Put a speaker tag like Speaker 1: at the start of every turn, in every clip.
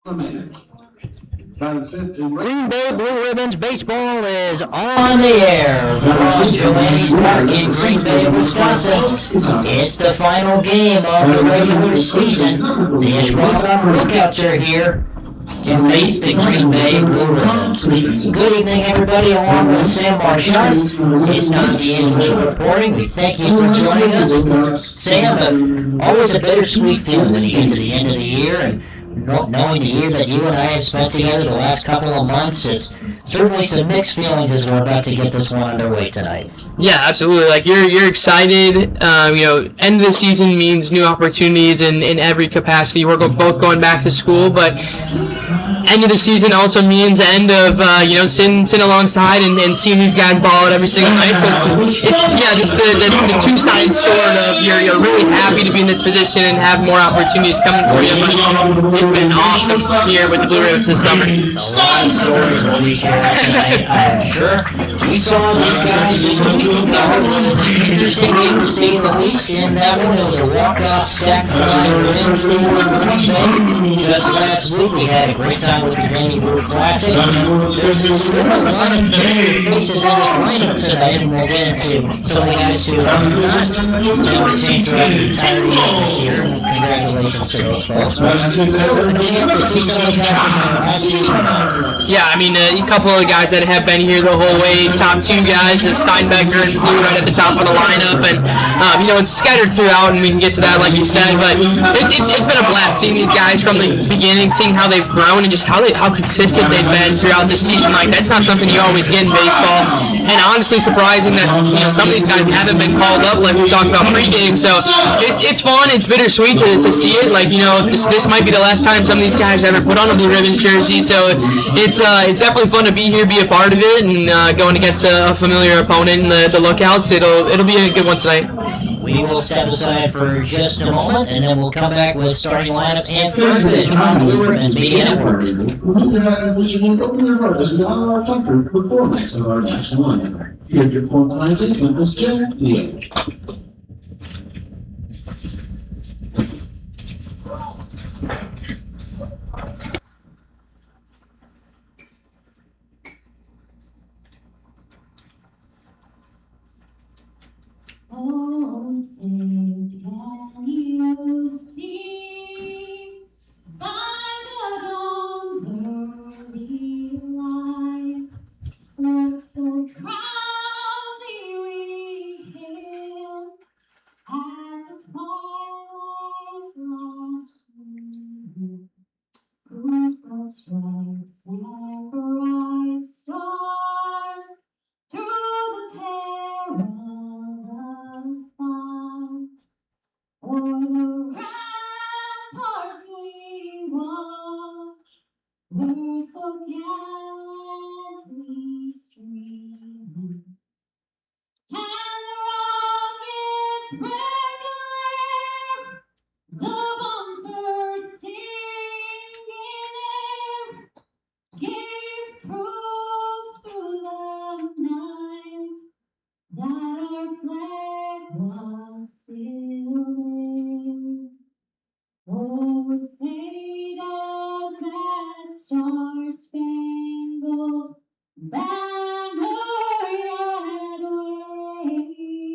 Speaker 1: Green Bay Blue Ribbons baseball is on the air from Joannes Park in Green Bay, Wisconsin. It's the final game of the regular season. The Ashwaubenon Lookouts are here to face the Green Bay Blue Ribbons. Good evening, everybody, along with Sam Marchant. It's not D'Angelo reporting. We thank you for joining us. Sam, always a bittersweet feeling when you get to the end of the year, and knowing the year that you and I have spent together the last couple of months, is certainly some mixed feelings as we're about to get this one underway tonight.
Speaker 2: Yeah, absolutely. Like you're excited. End of the season means new opportunities in every capacity. We're both going back to school, but end of the season also means the end of sitting alongside and seeing these guys ball out every single night. So it's just the two sides sword of you're really happy to be in this position and have more opportunities coming for you. But it's been awesome here with the Blue Ribbons this summer.
Speaker 1: A lot of stories will be shared tonight, I'm sure. We saw these guys just a week ago. It was an interesting game to say the least. In that one, it was a walk-off sack fly win for Green Bay. Just last week, we had a great time with the Danny Blue Classic. There's a lot of faces in the lineup tonight, and we'll get into some of the guys who have not retained throughout the entirety of this year. Congratulations to those folks. Still a chance to see some of the guys from last season.
Speaker 2: Yeah, I mean, a couple of guys that have been here the whole way. Top two guys, the Steinbecker and Blue right at the top of the lineup, and it's scattered throughout, and we can get to that, like you said. But it's been a blast seeing these guys from the beginning, seeing how they've grown and just how consistent they've been throughout the season. Like, that's not something you always get in baseball, and honestly surprising that some of these guys haven't been called up like we talked about pregame. So it's fun, it's bittersweet to see it. Like, this might be the last time some of these guys ever put on a Blue Ribbons jersey. So it's definitely fun to be here, be a part of it, and going against a familiar opponent in the Lookouts. It'll be a good one tonight.
Speaker 1: We will step aside for just a moment, and then we'll come back with starting lineups and first pitch on Blue Ribbons Media Network.
Speaker 3: Performance of our national lineup. Here your fourth lines in is Jim Leo.
Speaker 4: Oh, say, can you see by the dawn's early light what so proudly we hailed at the twilight's last gleam, whose broad stripes and bright stars through the perilous fight, o'er the ramparts we watch, were so gallantly streaming, and the rockets' red glare, the bombs bursting in air, gave proof through the night that our flag was still there. Oh, say does that star-spangled banner yet wave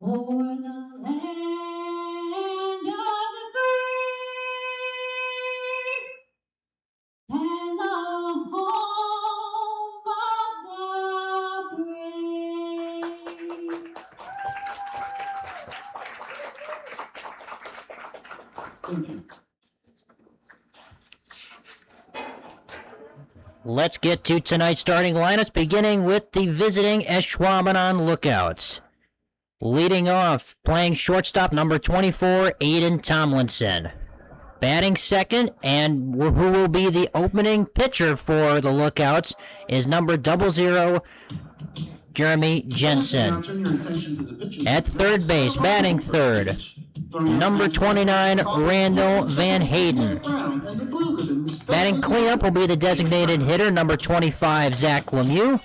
Speaker 4: o'er the land of the free and the home of the brave.
Speaker 3: Thank you.
Speaker 1: Let's get to tonight's starting lineups, beginning with the visiting Ashwaubenon Lookouts. Leading off, playing shortstop, number 24, Aiden Tomlinson. Batting second, and who will be the opening pitcher for the Lookouts, is number 00, Jeremy Jensen. At third base, batting third, number 29, Randall Van Hayden. Batting cleanup will be the designated hitter, number 25, Zach Lemieux.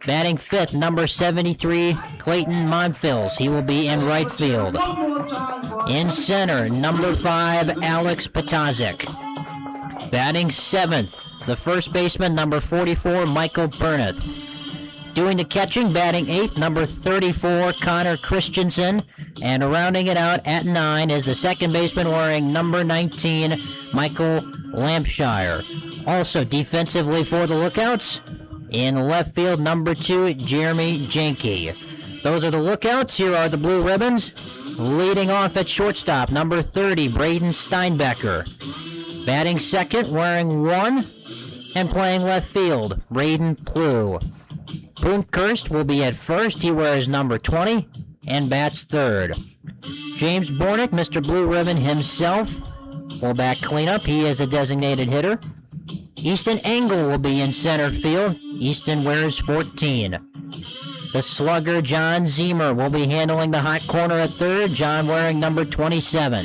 Speaker 1: Batting fifth, number 73, Clayton Monfils. He will be in right field.
Speaker 3: One more time for
Speaker 1: In center, number 5, Alex Patazik. Batting 7th, the first baseman, number 44, Michael Burneth. Doing the catching, batting 8th, number 34, Connor Christensen. And rounding it out at 9 is the second baseman wearing number 19, Michael Lampshire. Also defensively for the Lookouts, in left field, number 2, Jeremy Janke. Those are the Lookouts. Here are the Blue Ribbons. Leading off at shortstop, number 30, Braden Steinbecker. Batting second, wearing 1, and playing left field, Braden Plew. Boomkhurst will be at first. He wears number 20 and bats third. James Bornick, Mr. Blue Ribbon himself, will bat cleanup. He is a designated hitter. Easton Engel will be in center field. Easton wears 14. The slugger, John Zemer, will be handling the hot corner at third. John wearing number 27.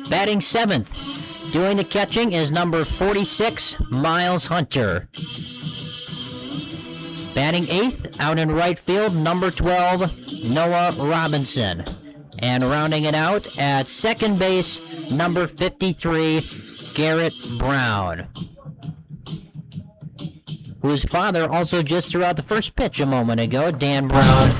Speaker 1: Batting 7th, doing the catching is number 46, Miles Hunter. Batting 8th, out in right field, number 12, Noah Robinson. And rounding it out at second base, number 53, Garrett Brown, whose father also just threw out the first pitch a moment ago. Dan Brown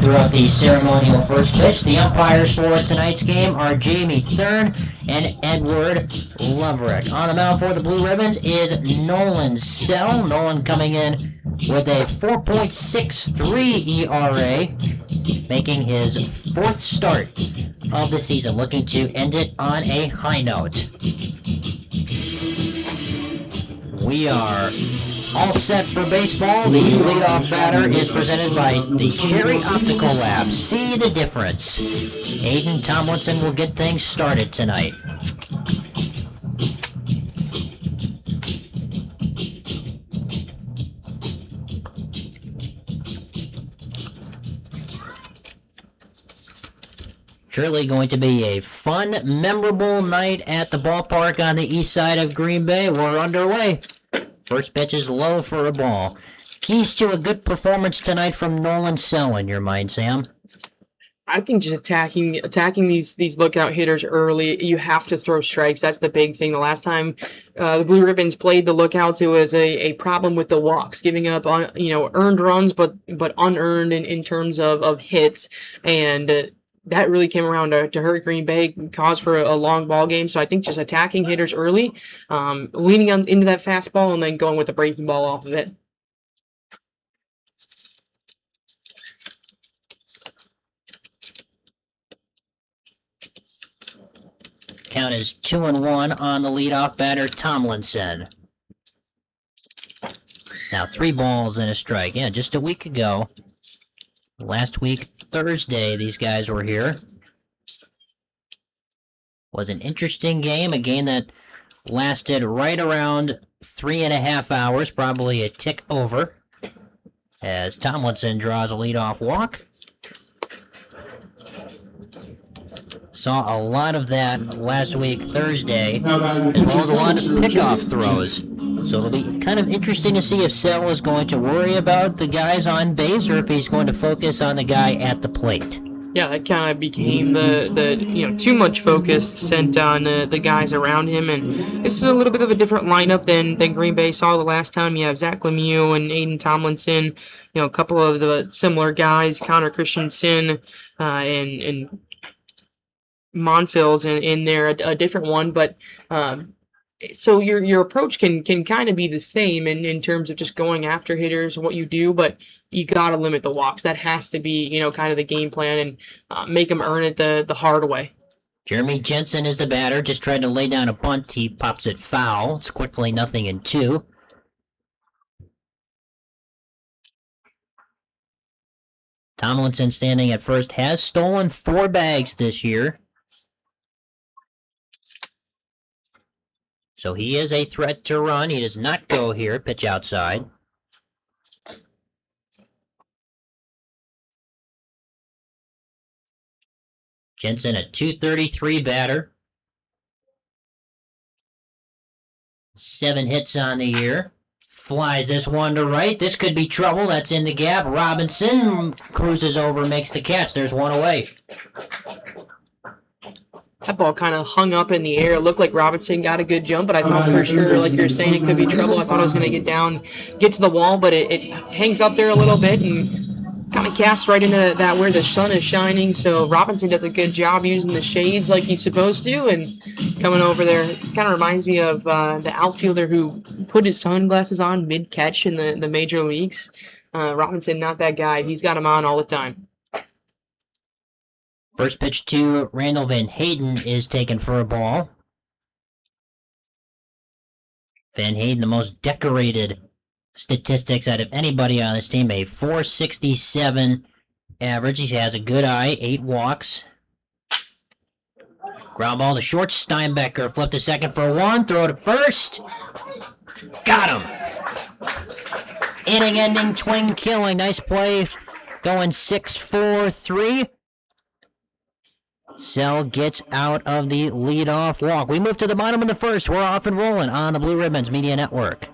Speaker 1: threw out the ceremonial first pitch. The umpires for tonight's game are Jamie Thurn and Edward Loverick. On the mound for the Blue Ribbons is Nolan Sell. Nolan coming in with a 4.63 ERA, making his 4th start of the season, looking to end it on a high note. We are all set for baseball. The leadoff batter is presented by the Cherry Optical Lab. See the difference. Aiden Tomlinson will get things started tonight. Surely going to be a fun, memorable night at the ballpark on the east side of Green Bay. We're underway. First pitch is low for a ball. Keys to a good performance tonight from Nolan Sell in your mind, Sam?
Speaker 2: I think just attacking these lookout hitters early. You have to throw strikes. That's the big thing. The last time the Blue Ribbons played the Lookouts, it was a problem with the walks, giving up on earned runs, but unearned in terms of hits, and that really came around to hurt Green Bay, cause for a long ball game. So I think just attacking hitters early, leaning into that fastball, and then going with the breaking ball off of it.
Speaker 1: Count is 2-1 on the leadoff batter, Tomlinson. Now 3 balls and a strike. Yeah, just a week ago. Last week, Thursday, these guys were here. Was an interesting game, a game that lasted right around 3.5 hours, probably a tick over, as Tomlinson draws a leadoff walk. Saw a lot of that last week, Thursday, as well as a lot of pickoff throws. So it'll be kind of interesting to see if Sell is going to worry about the guys on base or if he's going to focus on the guy at the plate.
Speaker 2: Yeah, that kind of became the too much focus sent on the guys around him, and this is a little bit of a different lineup than Green Bay saw the last time. You have Zach Lemieux and Aiden Tomlinson, a couple of the similar guys, Connor Christensen and Monfils in there, a different one, but so your approach can kind of be the same in terms of just going after hitters and what you do, but you got to limit the walks. That has to be kind of the game plan, and make them earn it the hard way.
Speaker 1: Jeremy Jensen is the batter, just tried to lay down a bunt. He pops it foul. It's quickly 0-2. Tomlinson standing at first has stolen 4 bags this year. So he is a threat to run. He does not go here. Pitch outside. Jensen, a .233 batter. 7 hits on the year. Flies this one to right. This could be trouble. That's in the gap. Robinson cruises over, makes the catch. There's one away.
Speaker 2: That ball kind of hung up in the air. It looked like Robinson got a good jump, but I thought for sure, like you're saying, it could be trouble. I thought it was going to get down, get to the wall, but it hangs up there a little bit and kind of casts right into that where the sun is shining. So Robinson does a good job using the shades like he's supposed to, and coming over there kind of reminds me of the outfielder who put his sunglasses on mid-catch in the major leagues. Robinson, not that guy. He's got him on all the time.
Speaker 1: First pitch to Randall Van Hayden is taken for a ball. Van Hayden, the most decorated statistics out of anybody on this team, a 467 average. He has a good eye, 8 walks. Ground ball to short. Steinbecker flip to second for 1. Throw to first. Got him. Inning-ending twin killing. Nice play. Going 6-4-3. Sell gets out of the leadoff walk. We move to the bottom of the first. We're off and rolling on the Blue Ribbons Media Network.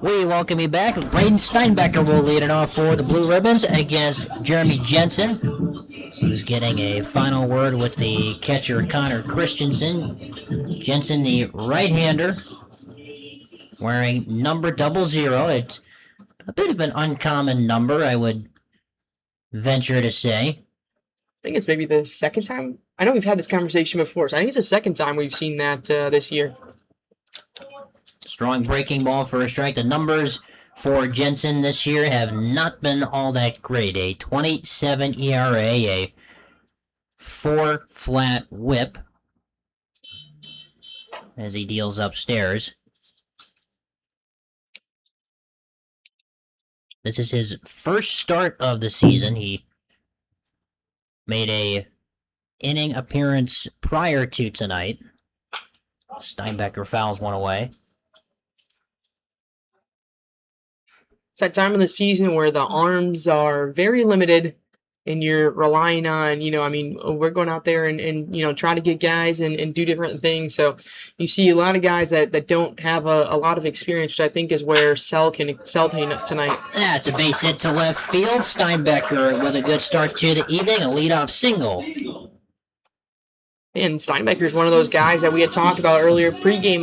Speaker 1: We welcome you back. Braden Steinbecker will lead it off for the Blue Ribbons against Jeremy Jensen, who's getting a final word with the catcher Connor Christensen. Jensen, the right-hander, wearing number 00. It's a bit of an uncommon number, I would venture to say.
Speaker 2: I think it's maybe the second time. I know we've had this conversation before, so I think it's the second time we've seen that this year.
Speaker 1: Strong breaking ball for a strike. The numbers for Jensen this year have not been all that great. A 27 ERA, a 4 flat whip as he deals upstairs. This is his first start of the season. He made a inning appearance prior to tonight. Steinbecker fouls one away.
Speaker 2: It's that time of the season where the arms are very limited and you're relying on, we're going out there and try to get guys and do different things. So you see a lot of guys that don't have a lot of experience, which I think is where Sell can excel tonight.
Speaker 1: That's a base hit to left field. Steinbecker with a good start to the evening, a leadoff single.
Speaker 2: And Steinbecker is one of those guys that we had talked about earlier pregame,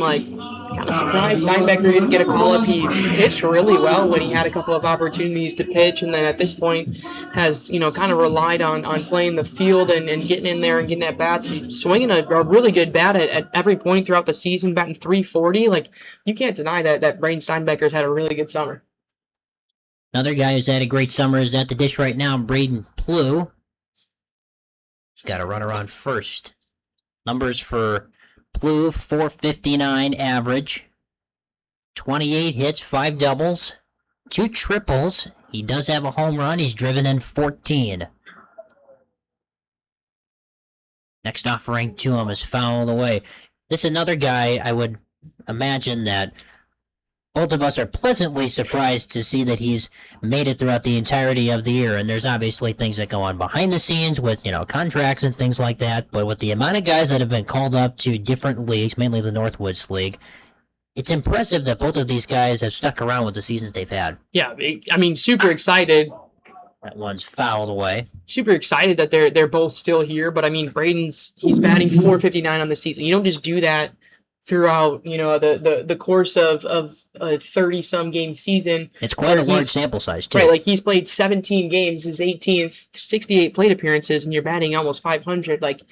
Speaker 2: kind of surprised Steinbecker didn't get a call-up. He pitched really well when he had a couple of opportunities to pitch, and then at this point has, kind of relied on playing the field and getting in there and getting at bats. He's swinging a really good bat at every point throughout the season, batting .340. You can't deny that Braden Steinbecker's had a really good summer.
Speaker 1: Another guy who's had a great summer is at the dish right now, Braden Plew. He's got a runner on first. Numbers for Plew, 459 average, 28 hits, 5 doubles, 2 triples. He does have a home run. He's driven in 14. Next offering to him is fouled away. This is another guy I would imagine that both of us are pleasantly surprised to see that he's made it throughout the entirety of the year. And there's obviously things that go on behind the scenes with, contracts and things like that. But with the amount of guys that have been called up to different leagues, mainly the Northwoods League, it's impressive that both of these guys have stuck around with the seasons they've had.
Speaker 2: Yeah, I mean, super excited.
Speaker 1: That one's fouled away.
Speaker 2: Super excited that they're both still here. But I mean, he's batting 459 on the season. You don't just do that throughout, the course of a 30-some game season.
Speaker 1: It's quite a large sample size, too.
Speaker 2: Right, like he's played 17 games, his 18th, 68 plate appearances, and you're batting almost 500. Like,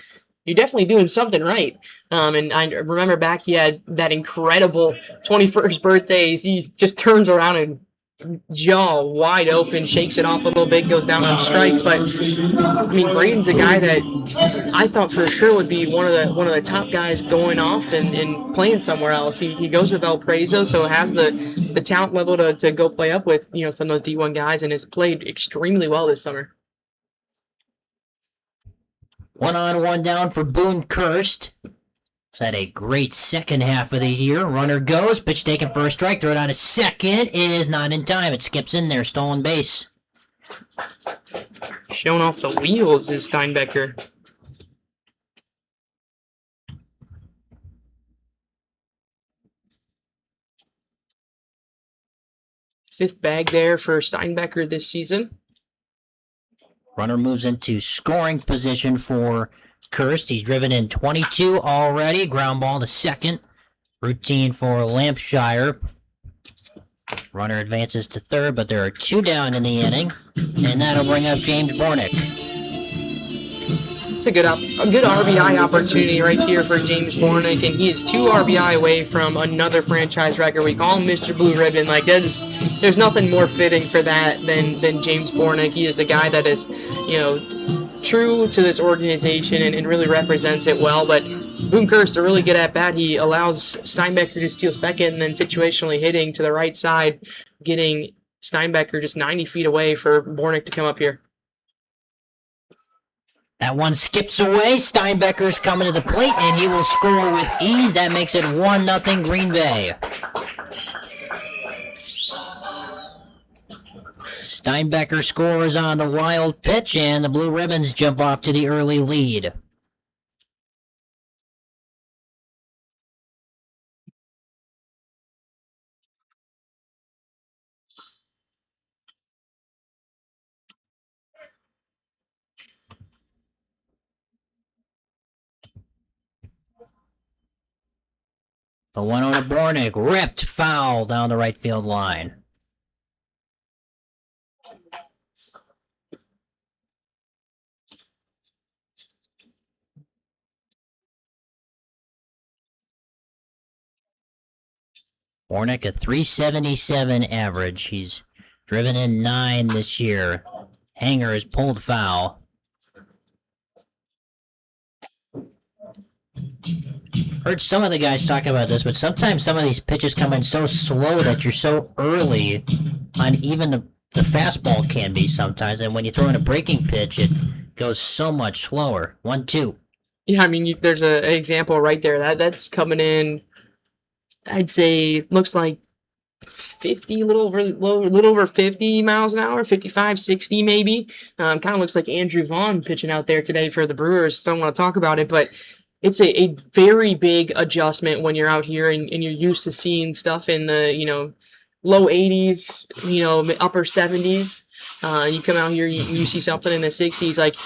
Speaker 2: you're definitely doing something right. And I remember back, he had that incredible 21st birthday. He just turns around and jaw wide open, shakes it off a little bit, goes down on strikes. But I mean, Braden's a guy that I thought for sure would be one of the top guys going off and playing somewhere else. He goes with Valparaiso, so has the talent level to go play up with some of those D1 guys, and has played extremely well this summer.
Speaker 1: 1 on, 1 down for Boone Kirst. He's had a great second half of the year. Runner goes, pitch taken for a strike. Throw it on a second. Is not in time. It skips in there. Stolen base.
Speaker 2: Showing off the wheels is Steinbecker. Fifth bag there for Steinbecker this season.
Speaker 1: Runner moves into scoring position for Kirst. He's driven in 22 already. Ground ball to second. Routine for Lampshire. Runner advances to third, but there are 2 down in the inning. And that'll bring up James Bornick.
Speaker 2: It's a good RBI opportunity right here for James Bornick, and he is 2 RBI away from another franchise record. We call him Mr. Blue Ribbon. Like, there's nothing more fitting for that than James Bornick. He is the guy that is, true to this organization and really represents it well. But Boone Kirst, a really good at bat. He allows Steinbecker to steal second, and then situationally hitting to the right side, getting Steinbecker just 90 feet away for Bornick to come up here.
Speaker 1: That one skips away. Steinbecker's coming to the plate, and he will score with ease. That makes it 1-0 Green Bay. Steinbecker scores on the wild pitch, and the Blue Ribbons jump off to the early lead. The 1-0 to Bornick, ripped foul down the right field line. Bornick, a .377 average. He's driven in 9 this year. Hanger is pulled foul. Heard some of the guys talk about this, but sometimes some of these pitches come in so slow that you're so early on even the fastball can be sometimes, and when you throw in a breaking pitch, it goes so much slower. 1-2.
Speaker 2: Yeah, I mean, there's an example right there. That's coming in, I'd say, looks like 50, little over 50 miles an hour, 55, 60 maybe. Kind of looks like Andrew Vaughn pitching out there today for the Brewers. Don't want to talk about it, but it's a very big adjustment when you're out here and you're used to seeing stuff in the, low 80s, upper 70s. You come out here, you see something in the 60s. Like,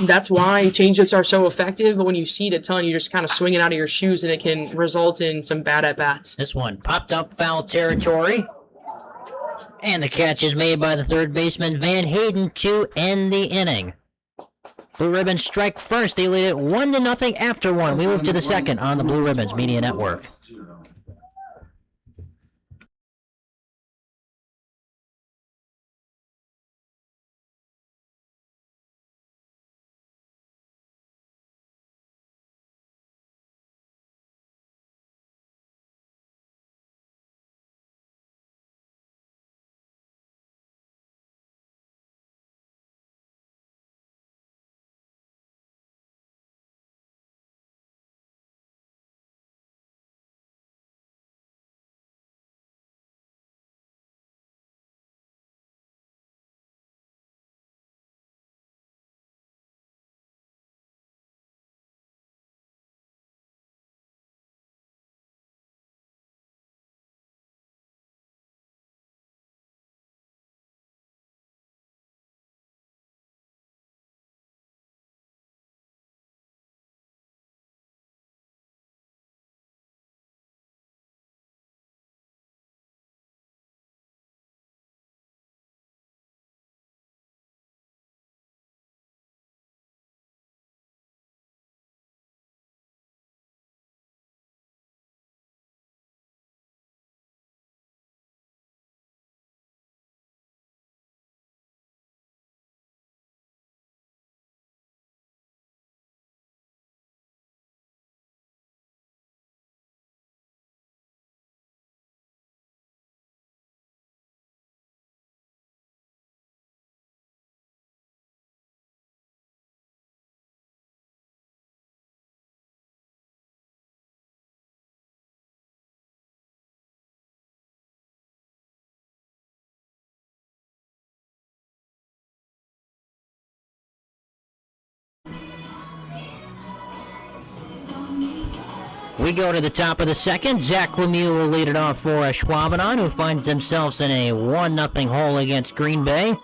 Speaker 2: that's why changeups are so effective, but when you see it a ton, you just kind of swing it out of your shoes, and it can result in some bad at-bats.
Speaker 1: This one popped up foul territory. And the catch is made by the third baseman, Van Hayden, to end the inning. Blue Ribbons strike first. They lead it 1-0 after 1. We move to the second on the Blue Ribbons Media Network. We go to the top of the second. Zach Lemieux will lead it off for Ashwaubenon, who finds themselves in a 1-0 hole against Green Bay.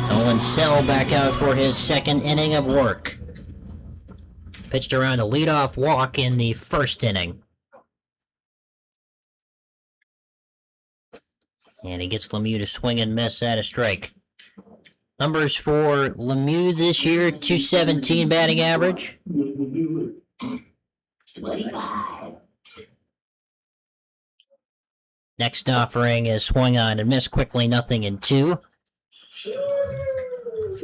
Speaker 1: Nolan Sell back out for his second inning of work. Pitched around a leadoff walk in the first inning. And he gets Lemieux to swing and miss at a strike. Numbers for Lemieux this year, .217 batting average.
Speaker 4: 25.
Speaker 1: Next offering is swung on and missed quickly, 0-2.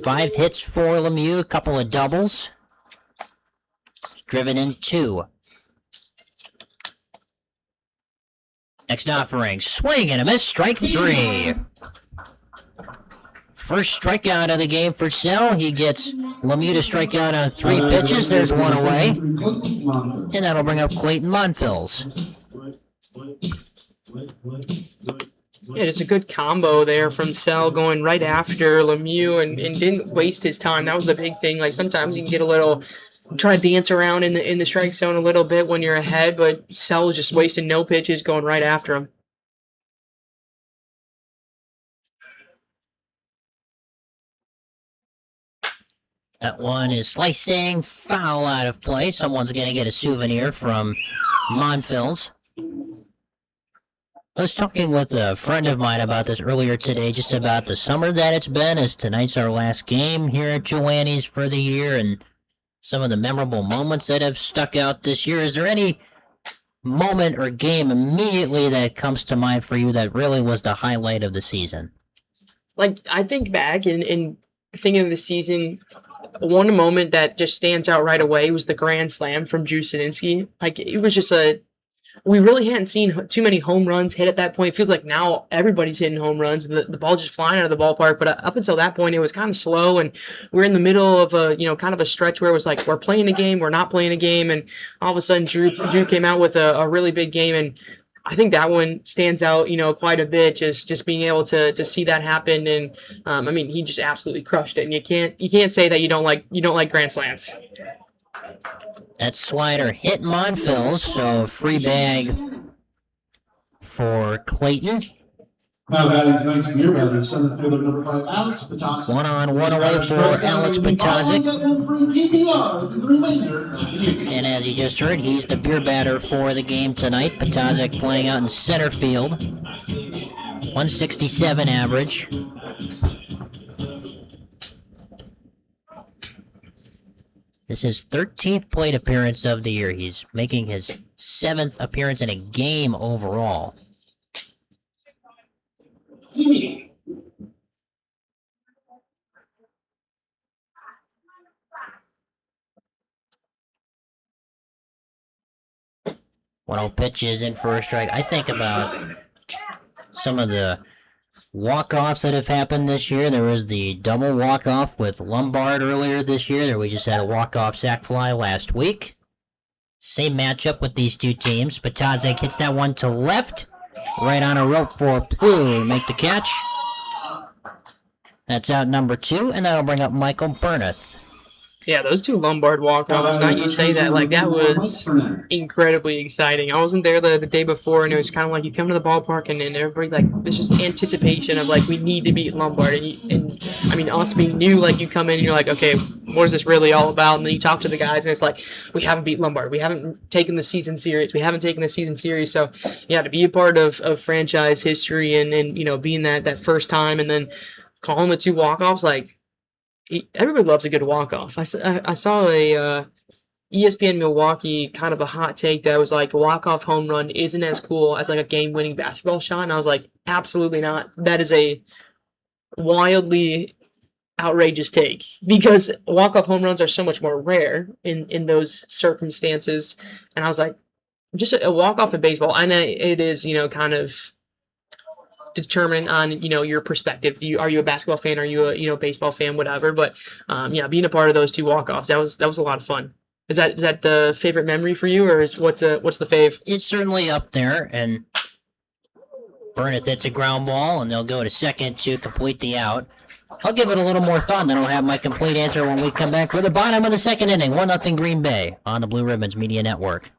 Speaker 1: 5 hits for Lemieux, a couple of doubles. Driven in 2. Next offering, swing and a miss, strike 3. First strikeout of the game for Sell. He gets Lemieux to strike out on 3 pitches. There's one away. And that'll bring up Clayton Monfils.
Speaker 2: Yeah, just a good combo there from Sell going right after Lemieux and didn't waste his time. That was the big thing. Like sometimes you can get a little, try to dance around in the strike zone a little bit when you're ahead, but Sell was just wasting no pitches going right after him.
Speaker 1: That one is slicing, foul out of play. Someone's going to get a souvenir from Monfils. I was talking with a friend of mine about this earlier today, just about the summer that it's been, as tonight's our last game here at Joannes for the year, and some of the memorable moments that have stuck out this year. Is there any moment or game immediately that comes to mind for you that really was the highlight of the season?
Speaker 2: Like, I think back and thinking of the season, one moment that just stands out right away was the grand slam from Drew Sadinsky. Like, it was just we really hadn't seen too many home runs hit at that point. It feels like now everybody's hitting home runs. The ball just flying out of the ballpark. But up until that point, it was kind of slow, and we're in the middle of kind of a stretch where it was like we're playing a game, we're not playing a game, and all of a sudden Drew came out with a really big game, and I think that one stands out, quite a bit. Just being able to see that happen, and I mean, he just absolutely crushed it. And you can't say that you don't like grand slams.
Speaker 1: That slider hit Monfils, so free bag for Clayton.
Speaker 3: Now batting tonight's beer battle is center fielder number 5, Alex Patazik.
Speaker 1: 1-on-1 away for Alex Patazik. And as you just heard, he's the beer batter for the game tonight. Patazik playing out in center field. 167 average. This is his 13th plate appearance of the year. He's making his 7th appearance in a game overall. One pitches in for a strike. I think about some of the walk-offs that have happened this year. There was the double walk-off with Lombard earlier this year. We just had a walk-off sac fly last week. Same matchup with these two teams. Patazik hits that one to left. Right on a rope for Plu to make the catch. That's out number 2, and that'll bring up Michael Burneth.
Speaker 2: Yeah, those two Lombard walk-offs, now you say that, like, that was incredibly exciting. I wasn't there the day before, and it was kind of like you come to the ballpark, and then everybody, like, there's just anticipation of, like, we need to beat Lombard. And I mean, us being new, like, you come in, and you're like, okay, what is this really all about? And then you talk to the guys, and it's like, we haven't beat Lombard. We haven't taken the season serious. So, yeah, to be a part of franchise history and being that first time and then calling the two walk-offs, like, everybody loves a good walk-off. I saw a ESPN Milwaukee kind of a hot take that was like a walk-off home run isn't as cool as like a game-winning basketball shot. And I was like, absolutely not. That is a wildly outrageous take because walk-off home runs are so much more rare in those circumstances. And I was like, just a walk-off in baseball. I know it is, kind of determined on your perspective. Are you a basketball fan? Are you a baseball fan? Whatever. But being a part of those two walk-offs, that was a lot of fun. Is that the favorite memory for you, or what's the fave?
Speaker 1: It's certainly up there, and Burnett hits a ground ball, and they'll go to second to complete the out. I'll give it a little more thought, and then I'll have my complete answer when we come back for the bottom of the second inning. 1-0 Green Bay on the Blue Ribbons Media Network.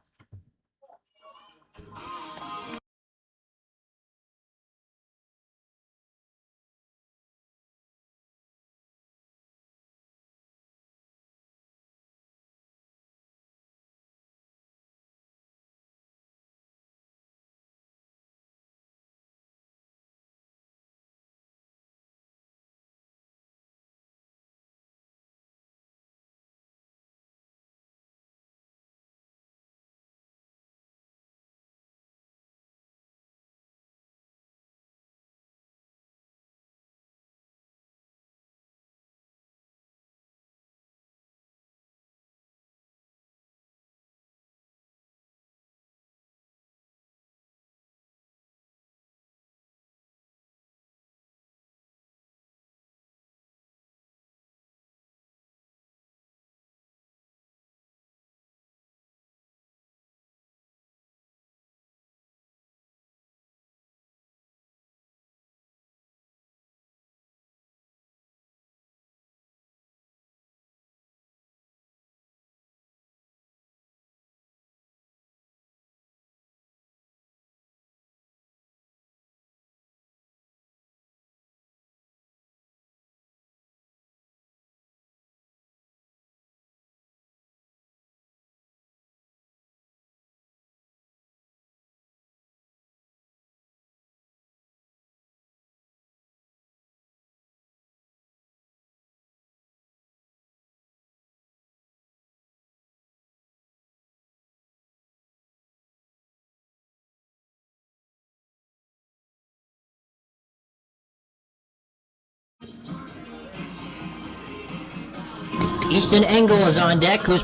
Speaker 1: Easton Engel is on deck, who's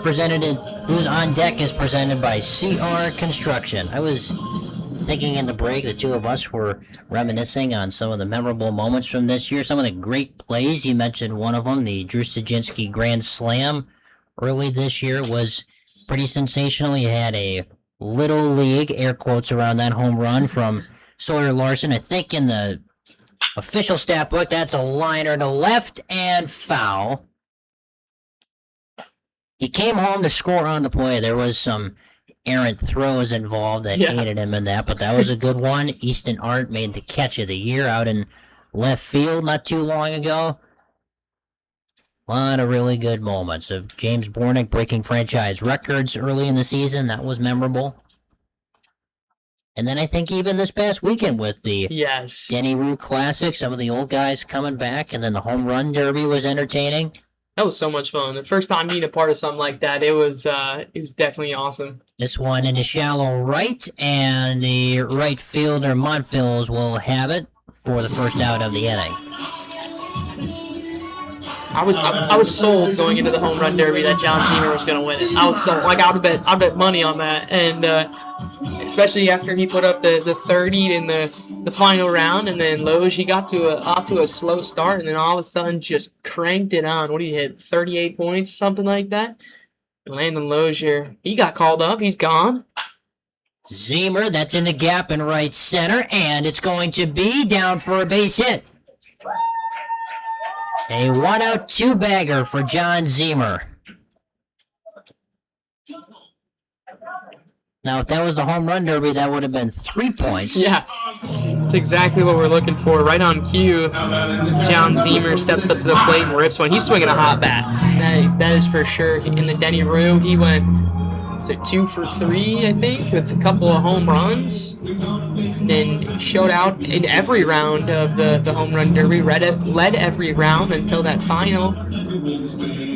Speaker 1: on deck is presented by CR Construction. I was thinking in the break, the two of us were reminiscing on some of the memorable moments from this year, some of the great plays. You mentioned one of them, the Drew Stajinsky Grand Slam early this year was pretty sensational. You had a little league, air quotes around that home run from Sawyer Larson. I think in the official stat book, that's a liner to left and foul. He came home to score on the play. There was some errant throws involved that aided him in that, but that was a good one. Easton Art made the catch of the year out in left field not too long ago. A lot of really good moments of James Bornick breaking franchise records early in the season. That was memorable. And then I think even this past weekend with the Denny Rue Classic, some of the old guys coming back, and then the Home Run Derby was entertaining.
Speaker 2: That was so much fun. The first time being a part of something like that, it was definitely awesome.
Speaker 1: This one in the shallow right, and the right fielder Monfils will have it for the first out of the inning.
Speaker 2: I was sold going into the Home Run Derby that John Zemer was going to win it. I was sold. Like I bet money on that, and especially after he put up the 30 in the final round, and then Loge, he got off to a slow start, and then all of a sudden just cranked it on. What do you hit? 38 points or something like that. Landon Lozier, he got called up. He's gone.
Speaker 1: Zemer, that's in the gap in right center, and it's going to be down for a base hit. A 1-out, 2-bagger for John Zemer. Now, if that was the Home Run Derby, that would have been 3 points.
Speaker 2: Yeah, that's exactly what we're looking for. Right on cue, John Zemer steps up to the plate and rips one. He's swinging a hot bat. That is for sure. In the Denny Rue, he went 2 for 3, I think, with a couple of home runs. Then showed out in every round of the Home Run Derby. Led every round until that final.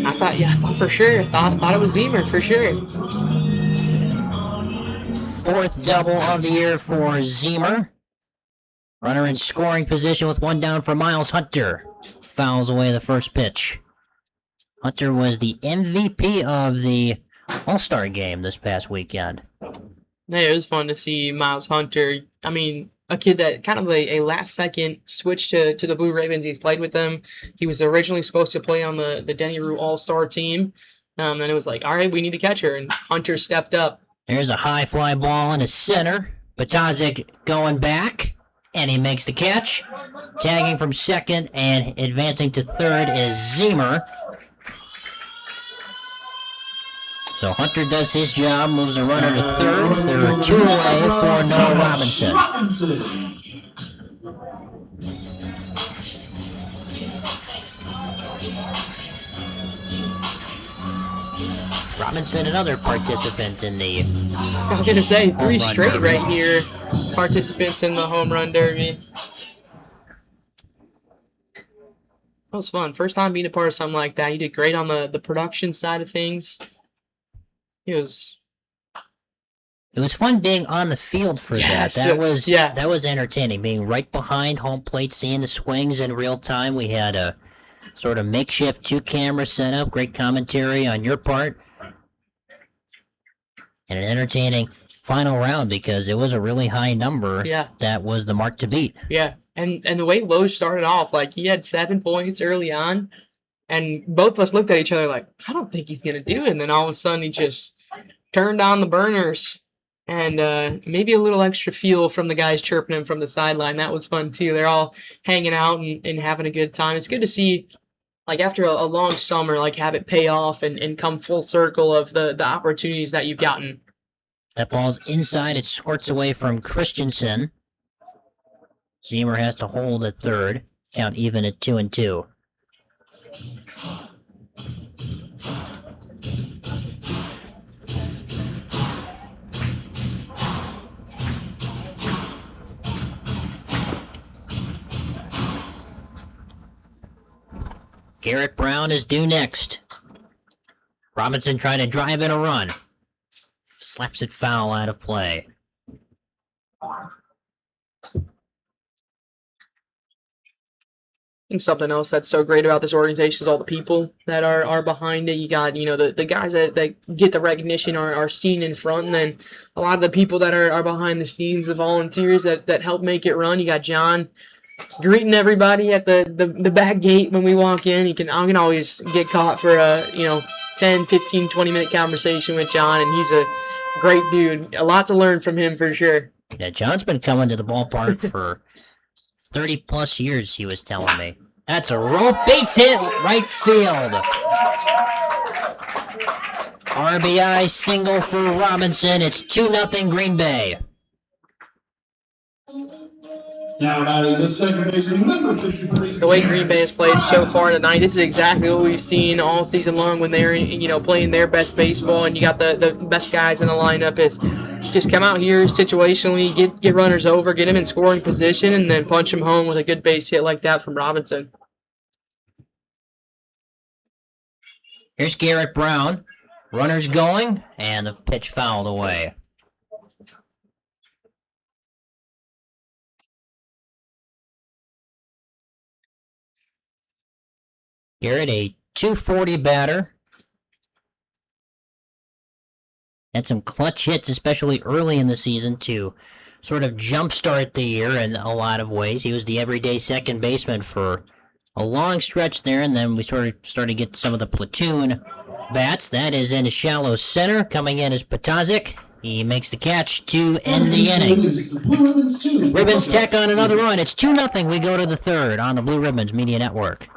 Speaker 2: I thought for sure. I thought it was Zemer for sure.
Speaker 1: 4th double of the year for Zemer. Runner in scoring position with one down for Miles Hunter. Fouls away the first pitch. Hunter was the MVP of the All-Star game this past weekend.
Speaker 2: Yeah, it was fun to see Miles Hunter. I mean, a kid that kind of a last-second switch to the Blue Ravens. He's played with them. He was originally supposed to play on the Denny Rue All-Star team. And it was like, all right, we need a catcher. And Hunter stepped up.
Speaker 1: There's a high fly ball in the center. Batazic going back, and he makes the catch. Tagging from second and advancing to third is Zemer. So Hunter does his job, moves the runner to third. There are 2 away for Noah Robinson. Robinson, another participant in the...
Speaker 2: I was going to say, 3 straight derby. Right here. Participants in the Home Run Derby. That was fun. First time being a part of something like that. You did great on the production side of things. It was fun being on the field for that. That was entertaining. Being right behind home plate, seeing the swings in real time. We had a sort of makeshift 2-camera setup. Great commentary on your part. And an entertaining final round because it was a really high number. Yeah.
Speaker 1: That was the mark to beat.
Speaker 2: Yeah. And the way Loge started off, like he had 7 points early on, and both of us looked at each other like, I don't think he's gonna do it. And then all of a sudden he just turned on the burners, and maybe a little extra fuel from the guys chirping him from the sideline. That was fun too. They're all hanging out and having a good time. It's good to see, like after a long summer, like have it pay off and come full circle of the opportunities that you've gotten.
Speaker 1: That ball's inside. It squirts away from Christensen. Zemer has to hold at third. Count even at 2-2. Garrett Brown is due next. Robinson trying to drive in a run. Slaps it foul out of play.
Speaker 2: think something else that's so great about this organization is all the people that are behind it. You got, the guys that get the recognition are seen in front, and then a lot of the people that are behind the scenes, the volunteers that help make it run. You got John greeting everybody at the back gate when we walk in. I can always get caught for a 10, 15, 20-minute conversation with John, and he's a great dude. A lot to learn from him for sure.
Speaker 1: Yeah, John's been coming to the ballpark for 30 plus years, he was telling me. That's a rope base hit, right field. RBI single for Robinson. It's 2-0 Green Bay.
Speaker 3: Now batting the second baseman, number 53.
Speaker 2: The way Green Bay has played so far tonight, this is exactly what we've seen all season long when they're playing their best baseball, and you got the best guys in the lineup. It's just come out here situationally, get runners over, get them in scoring position, and then punch them home with a good base hit like that from Robinson.
Speaker 1: Here's Garrett Brown. Runners going, and the pitch fouled away. Garrett, a .240 batter. Had some clutch hits, especially early in the season, to sort of jumpstart the year in a lot of ways. He was the everyday second baseman for a long stretch there, and then we sort of started to get some of the platoon bats. That is in shallow center. Coming in is Patazik. He makes the catch to end the inning. Ribbons tack on another run. It's 2-0. We go to the third on the Blue Ribbons Media Network.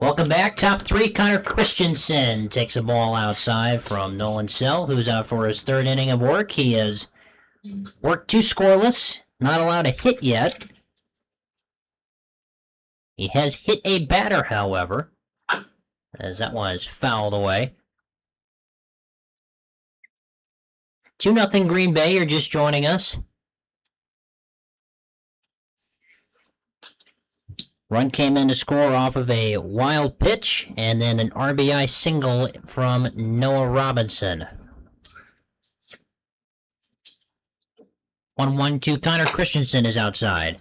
Speaker 1: Welcome back. Top three, Connor Christensen takes a ball outside from Nolan Sell, who's out for his third inning of work. He has worked 2 scoreless, not allowed a hit yet. He has hit a batter, however, as that one is fouled away. 2-0 Green Bay. You're just joining us. Run came in to score off of a wild pitch, and then an RBI single from Noah Robinson. 1-1-2, Connor Christensen is outside.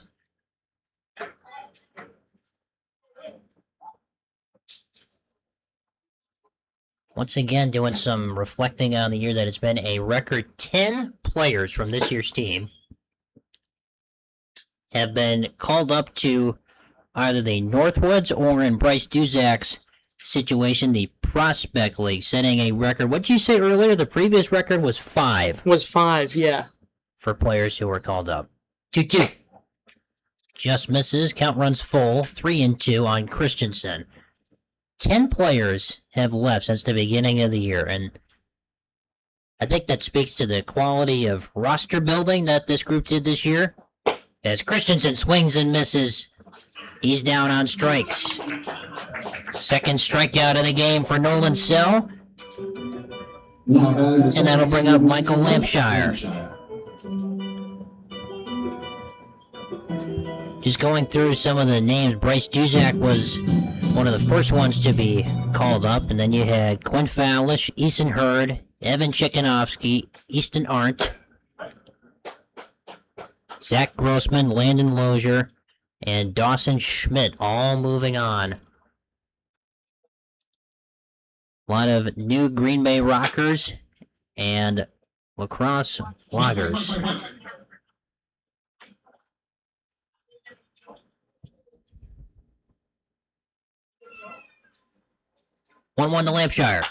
Speaker 1: Once again, doing some reflecting on the year that it's been, a record 10 players from this year's team have been called up to either the Northwoods or, in Bryce Duzak's situation, the Prospect League, setting a record. What did you say earlier? The previous record was 5.
Speaker 2: Was 5, yeah.
Speaker 1: For players who were called up. 2-2. Just misses. Count runs full. 3-2 on Christensen. 10 players have left since the beginning of the year, and I think that speaks to the quality of roster building that this group did this year. As Christensen swings and misses, he's down on strikes. Second strikeout of the game for Nolan Sell, and that'll bring up Michael Lampshire. Just going through some of the names, Bryce Duzak was one of the first ones to be called up, and then you had Quinn Fowlish, Eason Hurd, Evan Chikanovsky, Easton Arndt, Zach Grossman, Landon Lozier, and Dawson Schmidt, all moving on. A lot of new Green Bay Rockers and lacrosse loggers. 1-1 to Lampshire.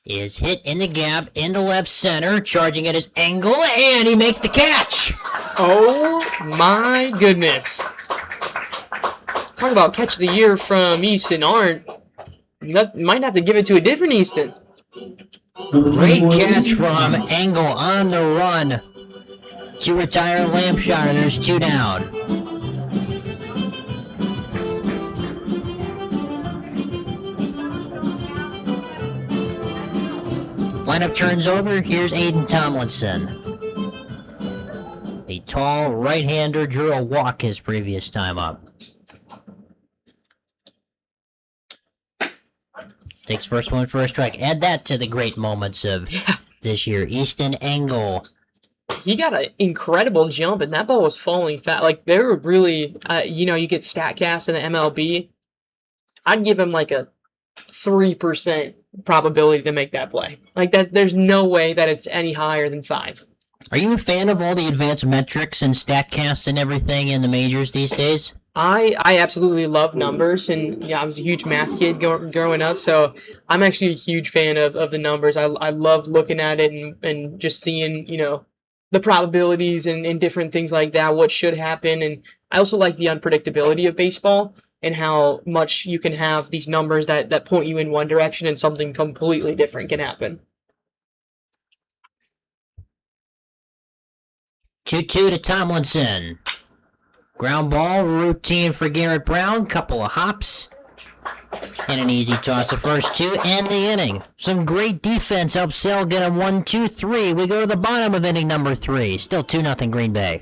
Speaker 1: Is hit in the gap, into left center, charging at his angle, and he makes the catch!
Speaker 2: Oh my goodness. Talk about catch of the year from Easton Arndt. That might have to give it to a different Easton.
Speaker 1: Great catch from Angle on the run to retire Lampshire. There's 2 down. Lineup turns over. Here's Aiden Tomlinson. A tall right-hander drew a walk his previous time up. Takes first one for a strike. Add that to the great moments of this year. Easton Engel.
Speaker 2: He got an incredible jump, and that ball was falling fast. Like, they were really, you get StatCast in the MLB. I'd give him like a 3% probability to make that play. Like, that, there's no way that it's any higher than 5.
Speaker 1: Are you a fan of all the advanced metrics and StatCasts and everything in the majors these days?
Speaker 2: I absolutely love numbers, and I was a huge math kid growing up, so I'm actually a huge fan of the numbers. I love looking at it and just seeing, the probabilities and different things like that, what should happen. And I also like the unpredictability of baseball and how much you can have these numbers that point you in one direction and something completely different can happen.
Speaker 1: 2-2 to Tomlinson. Ground ball, routine for Garrett Brown. Couple of hops. And an easy toss to first 2, and the inning. Some great defense helps Sale get a 1-2-3. We go to the bottom of inning number 3. Still 2-0 Green Bay.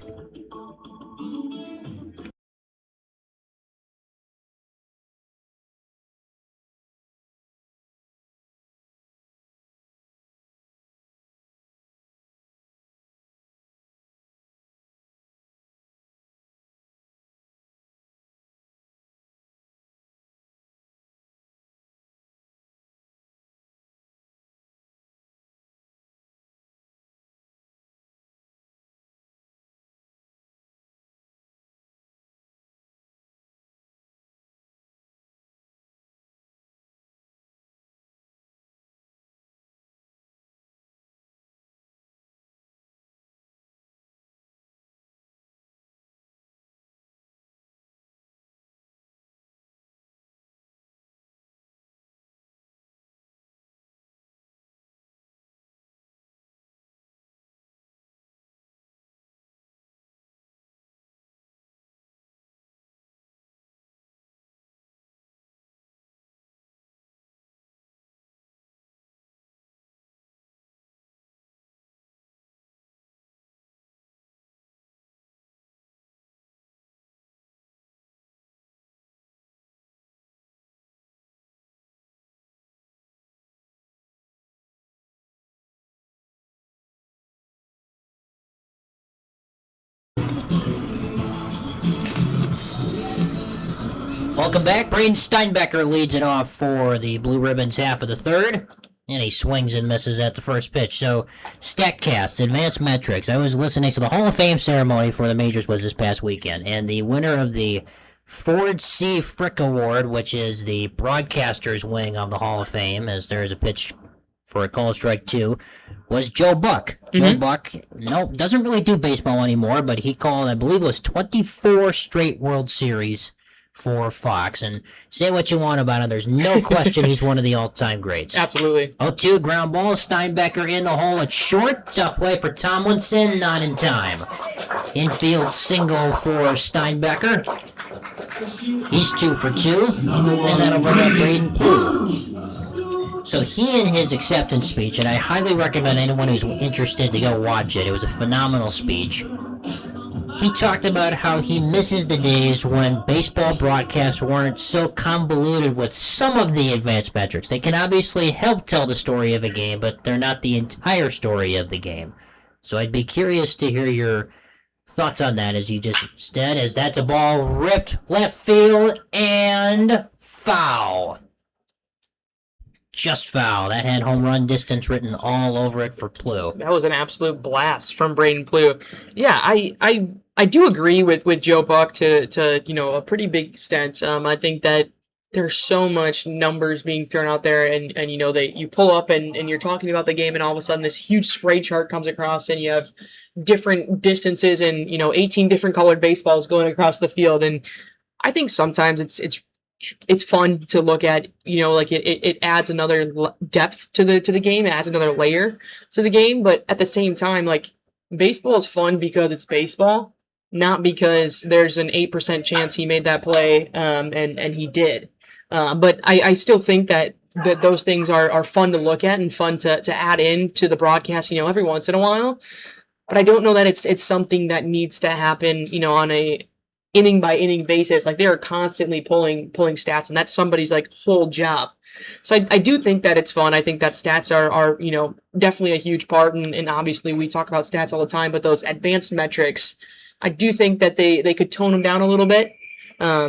Speaker 1: Welcome back. Braden Steinbecker leads it off for the Blue Ribbons half of the third. And he swings and misses at the first pitch. So, StatCast, Advanced Metrics. I was listening to the Hall of Fame ceremony for the majors was this past weekend, and the winner of the Ford C. Frick Award, which is the broadcaster's wing of the Hall of Fame, as there is a pitch for a call strike 2, was Joe Buck. Joe Buck, doesn't really do baseball anymore, but he called, I believe it was 24 straight World Series for Fox. And say what you want about him, there's no question he's one of the all-time greats.
Speaker 2: Absolutely.
Speaker 1: 0-2, ground ball, Steinbecker in the hole at short. Tough play for Tomlinson, not in time. Infield single for Steinbecker. He's 2 for 2, and that'll bring up Braden Plew. So he in his acceptance speech, and I highly recommend anyone who's interested to go watch it. It was a phenomenal speech. He talked about how he misses the days when baseball broadcasts weren't so convoluted with some of the advanced metrics. They can obviously help tell the story of a game, but they're not the entire story of the game. So I'd be curious to hear your thoughts on that as you just said, as that's a ball ripped left field and foul. Just foul. That had home run distance written all over it for Plew.
Speaker 2: That was an absolute blast from Braden Plew. Yeah, I do agree with Joe Buck to a pretty big extent. I think that there's so much numbers being thrown out there, and you pull up and you're talking about the game, and all of a sudden this huge spray chart comes across, and you have different distances and 18 different colored baseballs going across the field. And I think sometimes it's fun to look at, it adds another depth to the game, it adds another layer to the game. But at the same time, baseball is fun because it's baseball, not because there's an 8% chance he made that play, and he did. But I still think that those things are fun to look at and fun to add in to the broadcast, every once in a while. But I don't know that it's something that needs to happen, on a inning by inning basis. They are constantly pulling stats, and that's somebody's whole job. So I do think that it's fun. I think that stats are definitely a huge part, and obviously we talk about stats all the time, but those advanced metrics, I do think that they could tone them down a little bit,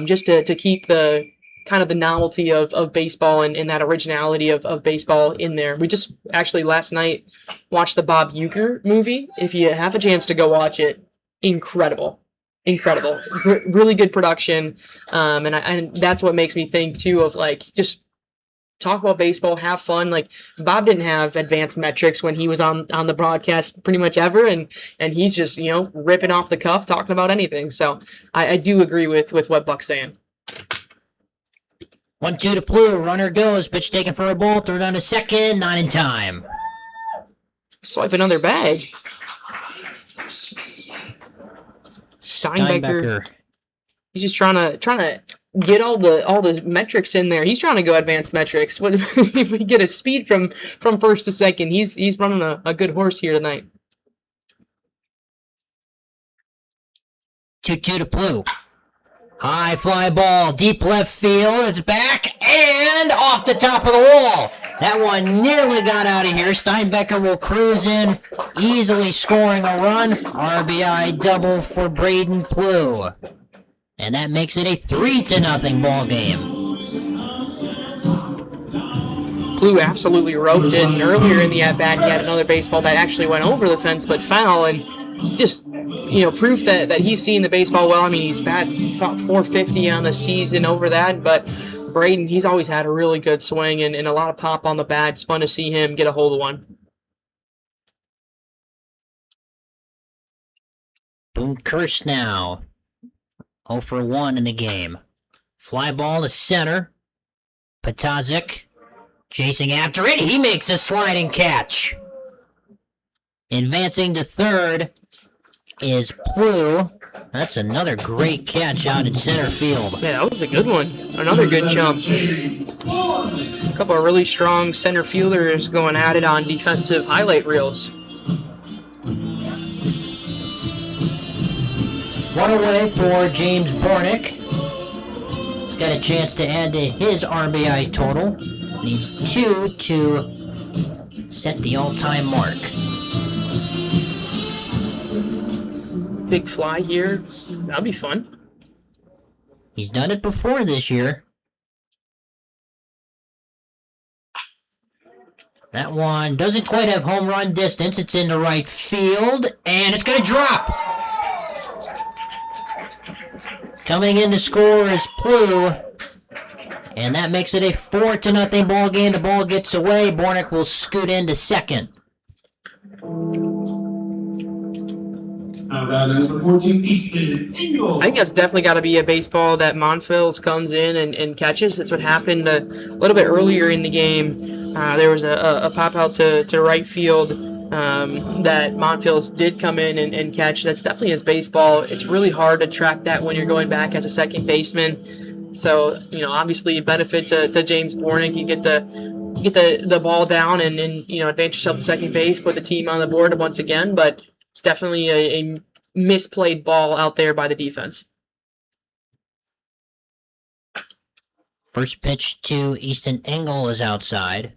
Speaker 2: just to keep the kind of the novelty of baseball and that originality of baseball in there. We just actually last night watched the Bob Uecker movie. If you have a chance to go watch it, incredible. Really good production. And that's what makes me think too of just talk about baseball, have fun. Bob didn't have advanced metrics when he was on the broadcast pretty much ever, and he's just ripping off the cuff talking about anything. So I do agree with what Buck's saying.
Speaker 1: 1-2 to Plew, runner goes, pitch taken for a ball, throw down to second, not in time.
Speaker 2: Swipe another bag. Steinbecker. He's just trying to get all the metrics in there. He's trying to go advanced metrics. If we get a speed from first to second, he's running a good horse here tonight.
Speaker 1: 2-2 to Plew. High fly ball, deep left field. It's back and off the top of the wall. That one nearly got out of here. Steinbecker will cruise in, easily scoring a run. RBI double for Braden Plew. And that makes it a 3-0 ball game.
Speaker 2: Plew absolutely roped in earlier in the at-bat. He had another baseball that actually went over the fence but foul, and just proof that he's seeing the baseball well. I mean, he's batting 450 on the season over that, but Braden, he's always had a really good swing and a lot of pop on the bat. It's fun to see him get a hold of one.
Speaker 1: Boomhurst now 0 for 1 in the game. Fly ball to center. Patazik chasing after it. He makes a sliding catch. Advancing to third is Plew. That's another great catch out in center field.
Speaker 2: Yeah, that was a good one. Another good jump. A couple of really strong center fielders going at it on defensive highlight reels.
Speaker 1: One away for James Bornick. He's got a chance to add to his RBI total. Needs 2 to set the all-time mark.
Speaker 2: Big fly here. That'll be fun.
Speaker 1: He's done it before this year. That one doesn't quite have home run distance. It's in the right field, and it's going to drop. Coming in to score is Plew, and that makes it a 4-0 ball game. The ball gets away. Bornick will scoot into second.
Speaker 3: Number 14, Eastman Engel.
Speaker 2: I think that's definitely got to be a baseball that Monfils comes in and catches. That's what happened a little bit earlier in the game. There was a pop out to right field that Monfils did come in and catch. That's definitely his baseball. It's really hard to track that when you're going back as a second baseman. So, obviously benefit to James Bornick. You get the ball down and advance yourself to second base, put the team on the board once again. But it's definitely a misplayed ball out there by the defense.
Speaker 1: First pitch to Easton Engel is outside.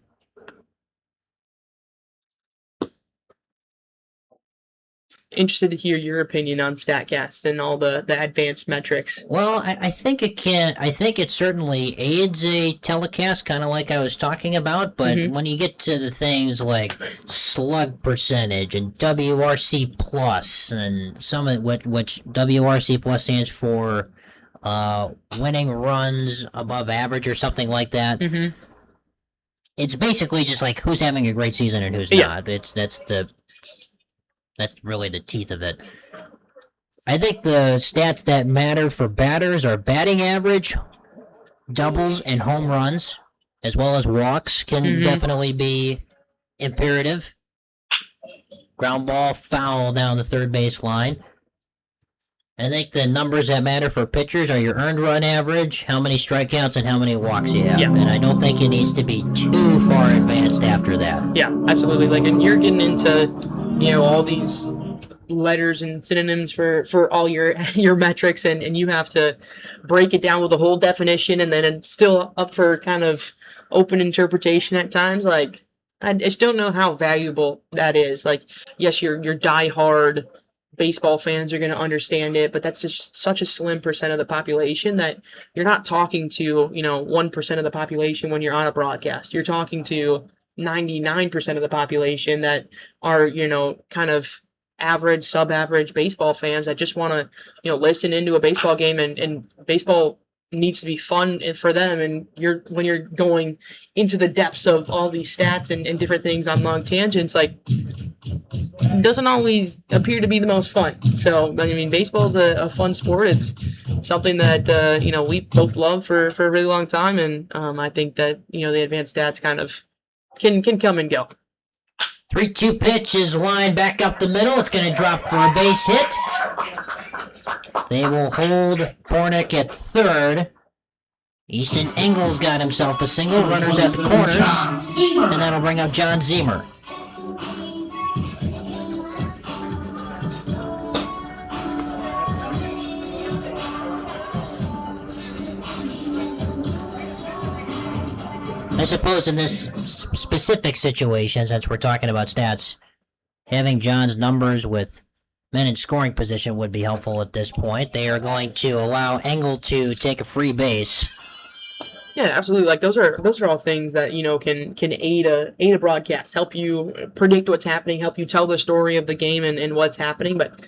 Speaker 2: Interested to hear your opinion on StatCast and all the advanced metrics.
Speaker 1: Well, I think it certainly aids a telecast, kind of like I was talking about, but when you get to the things like slug percentage and WRC plus and some of which WRC plus stands for winning runs above average or something like that. It's basically just like who's having a great season and who's not. That's really the teeth of it. I think the stats that matter for batters are batting average, doubles, and home runs, as well as walks can definitely be imperative. Ground ball, foul down the third base line. I think the numbers that matter for pitchers are your earned run average, how many strikeouts, and how many walks you have. And I don't think it needs to be too far advanced after that.
Speaker 2: Yeah, absolutely. And you're getting into all these letters and synonyms for all your metrics, and you have to break it down with a whole definition, and then it's still up for kind of open interpretation at times. Like, I just don't know how valuable that is. Like, yes, your diehard baseball fans are going to understand it, but that's just such a slim percent of the population that you're not talking to 1% of the population when you're on a broadcast. You're talking to 99% of the population that are, kind of average, sub-average baseball fans that just want to, listen into a baseball game, and baseball needs to be fun for them. And when you're going into the depths of all these stats and different things on long tangents, like, it doesn't always appear to be the most fun. So, baseball is a fun sport. It's something that, we both love for a really long time. And I think that, the advanced stats kind of can come and go.
Speaker 1: 3-2 pitch is lined back up the middle. It's going to drop for a base hit. They will hold Bornick at third. Easton Engel's got himself a single. Runners at the corners. And that'll bring up John Zemer. I suppose in this specific situation, since we're talking about stats, having John's numbers with men in scoring position would be helpful at this point. They are going to allow Engel to take a free base.
Speaker 2: Yeah, absolutely. Like, those are all things that can aid a broadcast, help you predict what's happening, help you tell the story of the game and what's happening. But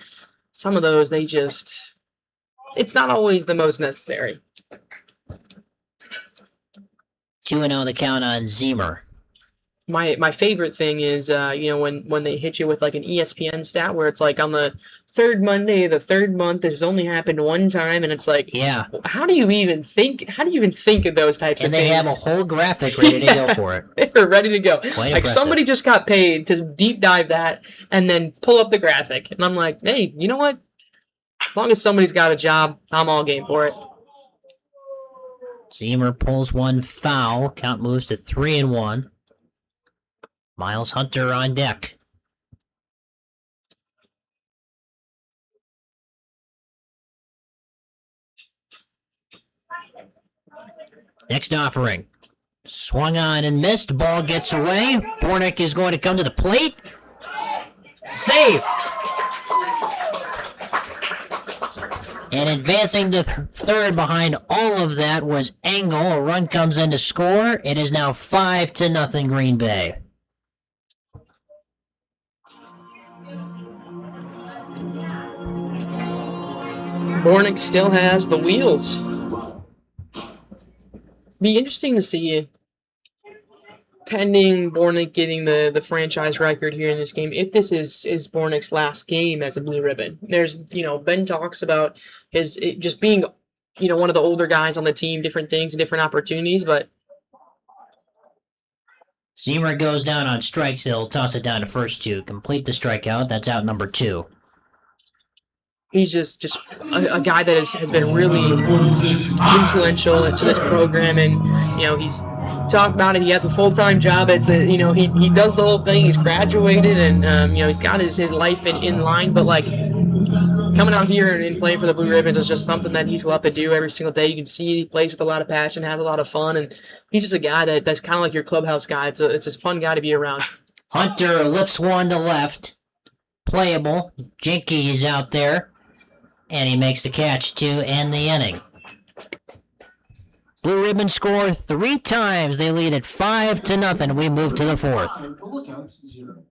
Speaker 2: some of those, it's not always the most necessary.
Speaker 1: 2-0 the count on Zemer.
Speaker 2: My favorite thing is when they hit you with like an ESPN stat where it's like on the third Monday of the third month, this has only happened one time, and it's like,
Speaker 1: yeah,
Speaker 2: how do you even think of those types of things?
Speaker 1: And they have a whole graphic ready to go for it.
Speaker 2: They're ready to go.
Speaker 1: Quite
Speaker 2: like
Speaker 1: impressive.
Speaker 2: Somebody just got paid to deep dive that and then pull up the graphic, and I'm like, hey, you know what? As long as somebody's got a job, I'm all game for it.
Speaker 1: Zemer pulls one foul. Count moves to 3-1. Miles Hunter on deck. Next offering. Swung on and missed. Ball gets away. Bornick is going to come to the plate. Safe! And advancing to third behind all of that was Engel. A run comes in to score. It is now 5-0 Green Bay.
Speaker 2: Bornick still has the wheels. Be interesting to see, pending Bornick getting the franchise record here in this game, if this is Bornick's last game as a Blue Ribbon. There's, Ben talks about just being, one of the older guys on the team, different things and different opportunities, but
Speaker 1: Zemer goes down on strikes. He'll toss it down to first two. Complete the strikeout. That's out number 2.
Speaker 2: he's just a guy that has been really influential to this program, and he's talked about it. He has a full-time job. It's he does the whole thing. He's graduated, and he's got his life in line. But like coming out here and playing for the Blue Ribbons is just something that he's loved to do every single day. You can see he plays with a lot of passion, has a lot of fun, and he's just a guy that's kind of like your clubhouse guy. It's a fun guy to be around.
Speaker 1: Hunter lifts one to left. Playable. Jinky is out there. And he makes the catch to end the inning. Blue Ribbon score 3 times. They lead at 5-0. We move to the 4th.
Speaker 3: The lookout's 0.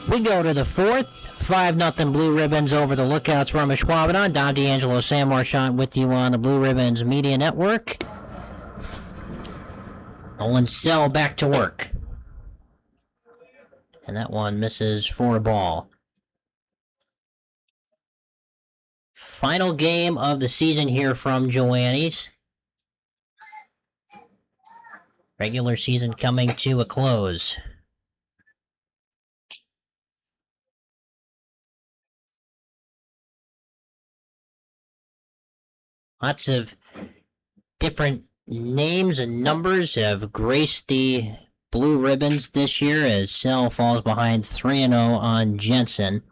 Speaker 1: We go to the 4th. 5-0 Blue Ribbons over the Lookouts from Ashwaubenon. D'Angelo, Sam Marchant with you on the Blue Ribbons Media Network. Owen Sell back to work. And that one misses for a ball. Final game of the season here from Joannes. Regular season coming to a close. Lots of different names and numbers have graced the Blue Ribbons this year as Sell falls behind 3-0 on Jensen.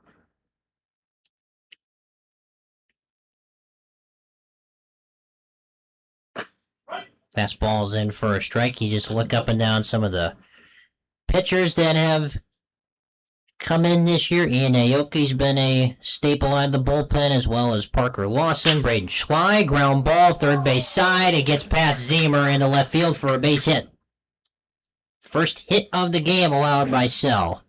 Speaker 1: Fastball's in for a strike. You just look up and down some of the pitchers that have come in this year. Ian Aoki's been a staple out of the bullpen, as well as Parker Lawson. Braden Schley, ground ball, third base side. It gets past Zemer into left field for a base hit. First hit of the game allowed by Sell.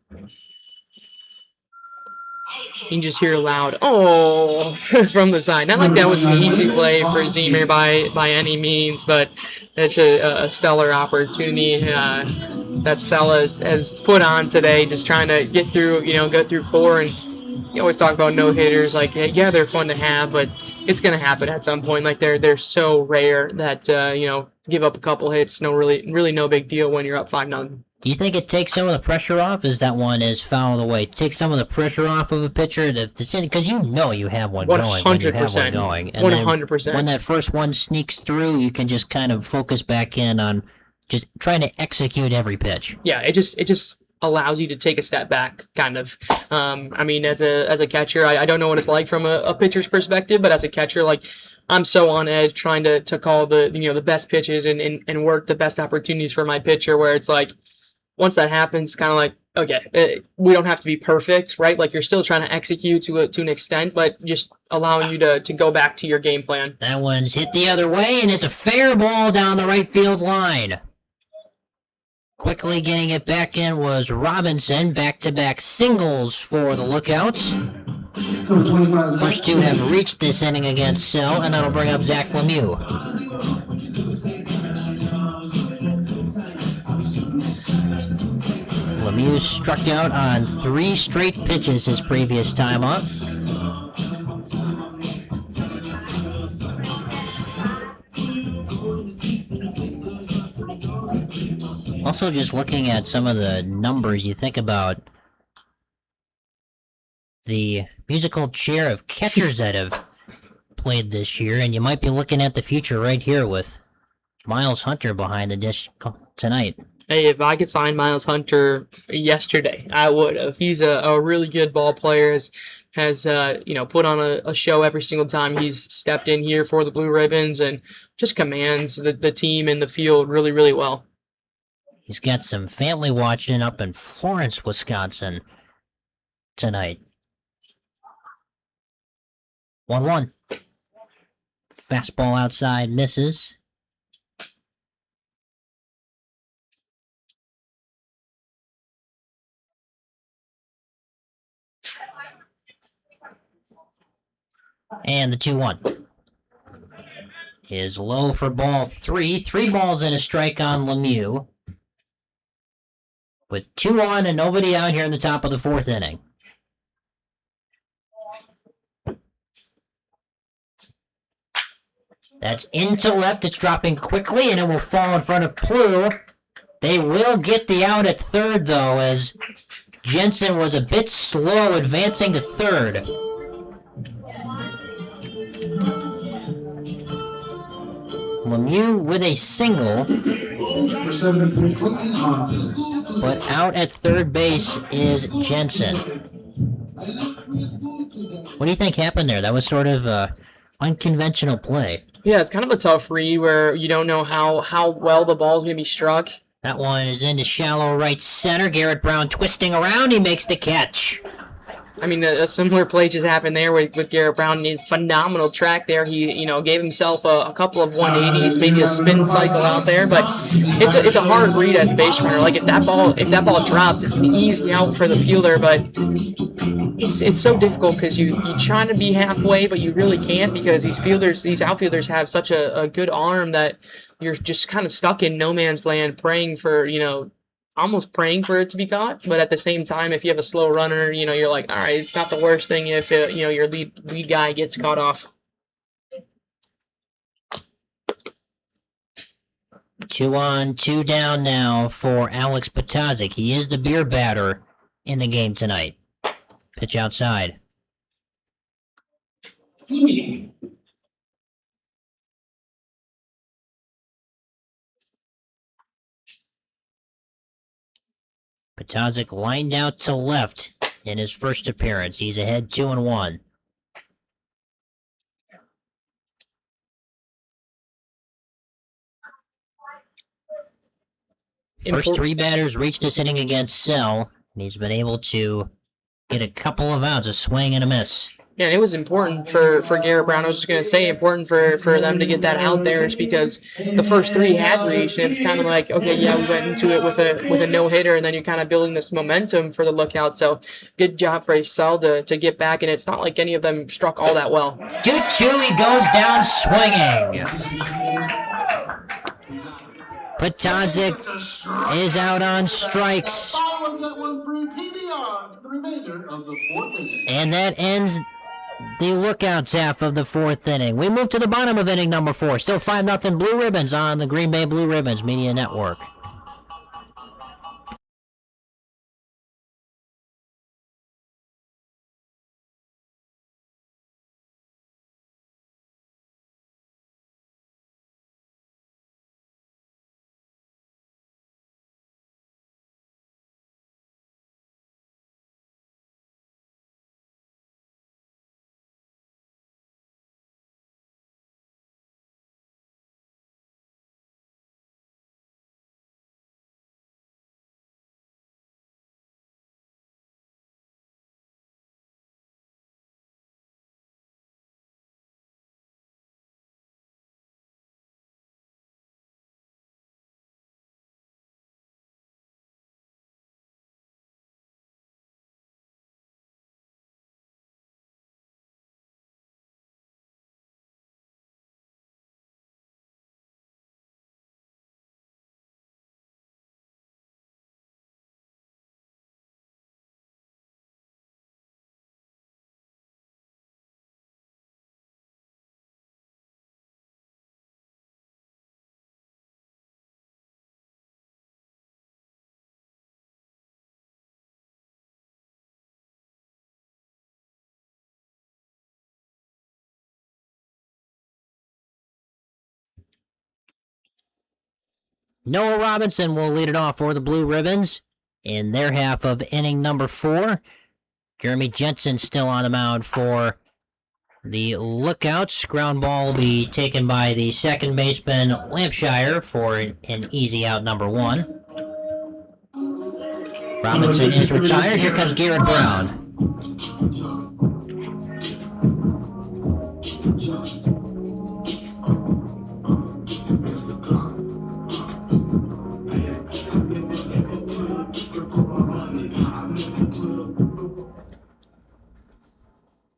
Speaker 2: You can just hear a loud "oh" from the side. Not like that was an easy play for Zemer by any means, but it's a stellar opportunity that Sell has put on today, just trying to get through, go through 4. And you always talk about no hitters, like yeah, they're fun to have, but it's gonna happen at some point. Like they're so rare that give up a couple hits, really no big deal when you're up 5-0.
Speaker 1: Do you think it takes some of the pressure off as that one is fouled away? Take some of the pressure off of a pitcher because you have one going when you have one going. And
Speaker 2: 100%.
Speaker 1: When that first one sneaks through, you can just kind of focus back in on just trying to execute every pitch.
Speaker 2: Yeah, it just allows you to take a step back, kind of. I mean, as a catcher, I don't know what it's like from a pitcher's perspective, but as a catcher, like, I'm so on edge trying to call the best pitches and work the best opportunities for my pitcher, where it's like, once that happens, kind of like, okay, we don't have to be perfect, right? Like, you're still trying to execute to an extent, but just allowing you to go back to your game plan.
Speaker 1: That one's hit the other way, and it's a fair ball down the right field line. Quickly getting it back in was Robinson. Back-to-back singles for the Lookouts. First two have reached this inning against Sell, and that'll bring up Zach Lemieux. Lemieux struck out on 3 straight pitches his previous time up. Also, just looking at some of the numbers, you think about the musical chair of catchers that have played this year, and you might be looking at the future right here with Miles Hunter behind the dish tonight.
Speaker 2: Hey, if I could sign Miles Hunter yesterday, I would have. He's a really good ball player, has put on a show every single time he's stepped in here for the Blue Ribbons, and just commands the team and the field really, really well.
Speaker 1: He's got some family watching up in Florence, Wisconsin tonight. 1-1. Fastball outside, misses. And the 2-1 is low for ball 3. 3 balls and a strike on Lemieux. With 2 on and nobody out here in the top of the 4th inning. That's into left. It's dropping quickly, and it will fall in front of Plew. They will get the out at third, though, as Jensen was a bit slow advancing to third. Lemieux with a single. But out at third base is Jensen. What do you think happened there? That was sort of unconventional play.
Speaker 2: Yeah, it's kind of a tough read where you don't know how well the ball's going to be struck.
Speaker 1: That one is into shallow right center. Garrett Brown twisting around. He makes the catch.
Speaker 2: I mean, a similar play just happened there with Garrett Brown. He had phenomenal track there. He, gave himself a couple of 180s, maybe a spin cycle out there. But it's a hard read as a base runner. Like, if that ball drops, it's an easy out for the fielder. But it's so difficult because you're trying to be halfway, but you really can't because these outfielders have such a good arm that you're just kind of stuck in no man's land, praying for almost praying for it to be caught, but at the same time, if you have a slow runner, you're like, all right, it's not the worst thing if your lead guy gets caught off.
Speaker 1: 2 on, 2 down now for Alex Patazik. He is the beer batter in the game tonight. Pitch outside. Patazik lined out to left in his first appearance. He's ahead 2-1. First 3 batters reached this inning against Sell, and he's been able to get a couple of outs, a swing and a miss.
Speaker 2: Yeah, it was important for Garrett Brown. I was just going to say important for them to get that out there is because the first 3 had reached, and it's kind of like, okay, yeah, we went into it with a no-hitter, and then you're kind of building this momentum for the Lookout. So good job for Sell to get back, and it's not like any of them struck all that well.
Speaker 1: 2-2, he goes down swinging. Patazik is out on strikes. And that ends the Lookouts half of the 4th inning. We move to the bottom of inning number 4. Still 5-0 Blue Ribbons on the Green Bay Blue Ribbons Media Network. Noah Robinson will lead it off for the Blue Ribbons in their half of inning number 4. Jeremy Jensen still on the mound for the Lookouts. Ground ball will be taken by the second baseman Lampshire for an easy out number 1. Robinson is retired. Here comes Garrett Brown.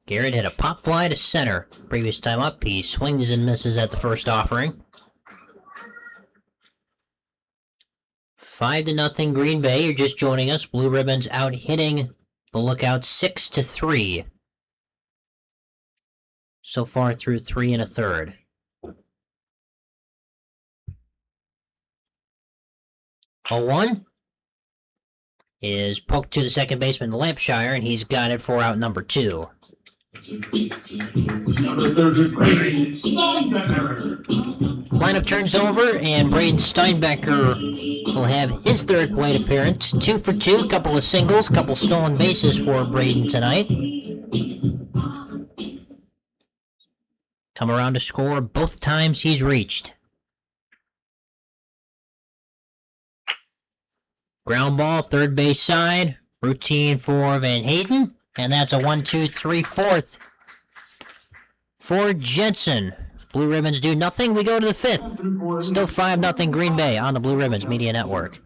Speaker 1: Garrett hit a pop fly to center. Previous time up, he swings and misses at the first offering. 5-0 Green Bay. You're just joining us. Blue Ribbons out hitting the Lookouts 6-3. So far through 3 1/3. A 1 is poked to the second baseman Lampshire, and he's got it for out number 2.
Speaker 3: Number 30, Braden Steinbecker.
Speaker 1: Lineup turns over, and Braden Steinbecker will have his third plate appearance. 2 for 2, couple of singles, couple stolen bases for Braden tonight. Come around to score both times he's reached. Ground ball, third base side. Routine for Van Hayden. And that's a 1-2-3-4 for Jensen. Blue Ribbons do nothing. We go to the 5th. Still 5-0 Green Bay on the Blue Ribbons Media Network.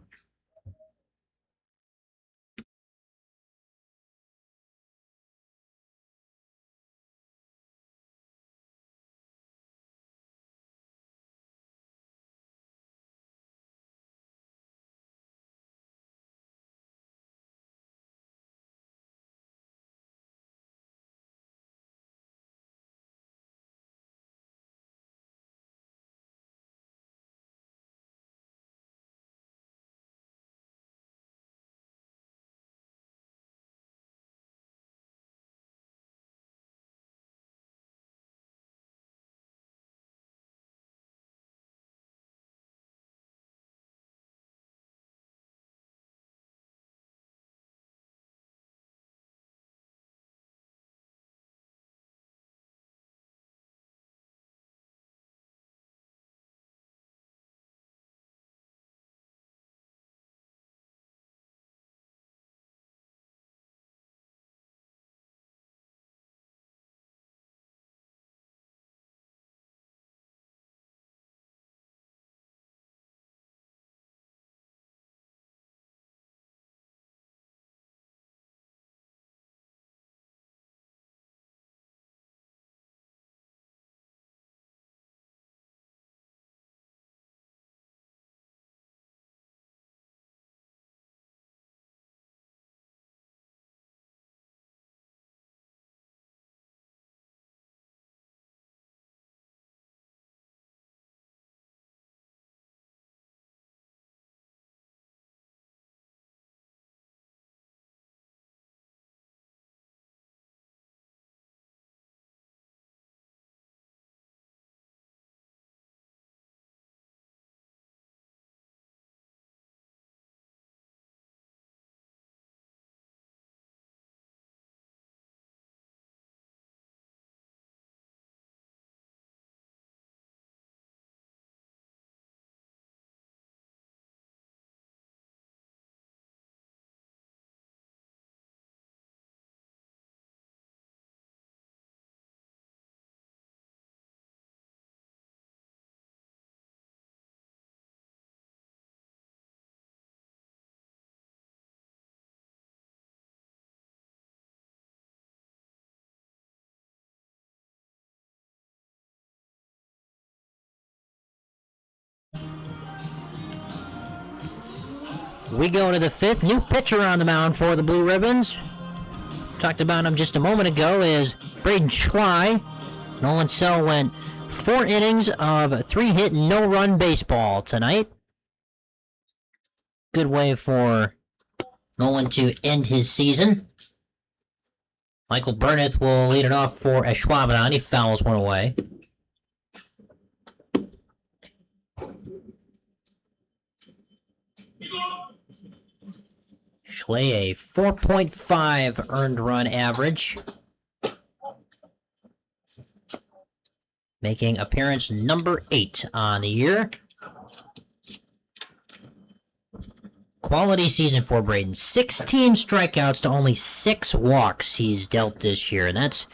Speaker 1: We go to the 5th. New pitcher on the mound for the Blue Ribbons. Talked about him just a moment ago is Braden Schley. Nolan Sell went 4 innings of 3-hit, no-run baseball tonight. Good way for Nolan to end his season. Michael Burneth will lead it off for Ashwaubenon. He fouls one away. Schley, a 4.5 earned run average. Making appearance number 8 on the year. Quality season for Braden. 16 strikeouts to only 6 walks he's dealt this year. And that's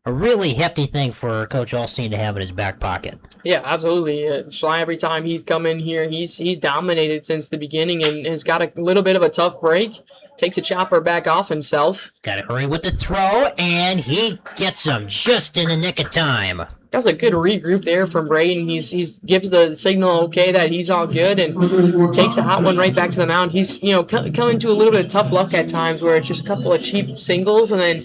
Speaker 1: a really hefty thing for Coach Alstein to have in his back pocket.
Speaker 2: Yeah, absolutely. Schley, every time he's come in here, he's dominated since the beginning and has got a little bit of a tough break. Takes a chopper back off himself.
Speaker 1: Gotta hurry with the throw, and he gets him just in the nick of time.
Speaker 2: That's a good regroup there from Braden. He's gives the signal okay that he's all good and takes a hot one right back to the mound. He's coming to a little bit of tough luck at times where it's just a couple of cheap singles, and then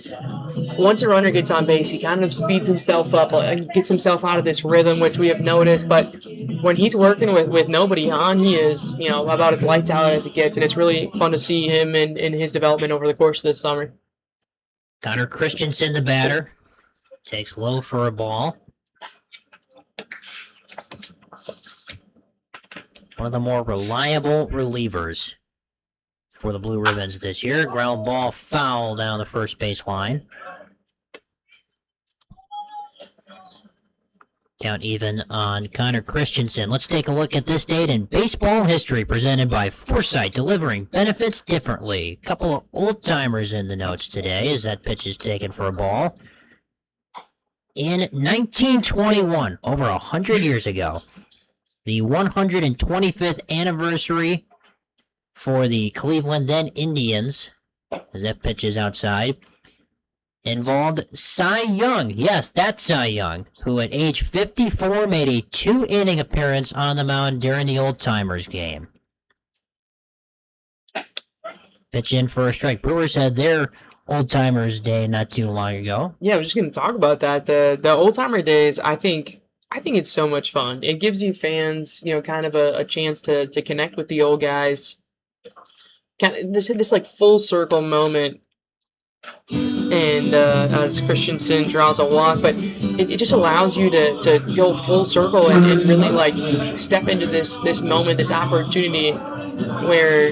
Speaker 2: once a runner gets on base, he kind of speeds himself up and gets himself out of this rhythm, which we have noticed. But when he's working with nobody on, he is about as lights out as it gets, and it's really fun to see him in his development over the course of this summer.
Speaker 1: Connor Christensen, the batter, takes low for a ball. One of the more reliable relievers for the Blue Ribbons this year. Ground ball foul down the first base line. Count even on Connor Christensen. Let's take a look at this date in baseball history presented by Foresight, delivering benefits differently. A couple of old-timers in the notes today as that pitch is taken for a ball. In 1921, over 100 years ago, the 125th anniversary for the Cleveland then Indians, as that pitch is outside, involved Cy Young. Yes, that's Cy Young, who at age 54 made a 2-inning appearance on the mound during the Old Timers game. Pitch in for a strike. Brewers had their Old Timers day not too long ago.
Speaker 2: Yeah, I was just going to talk about that. The Old Timer days, I think it's so much fun. It gives you fans, kind of a chance to connect with the old guys. Kind of this like full circle moment. And as Christensen draws a walk, but it just allows you to go full circle and really like step into this moment, this opportunity where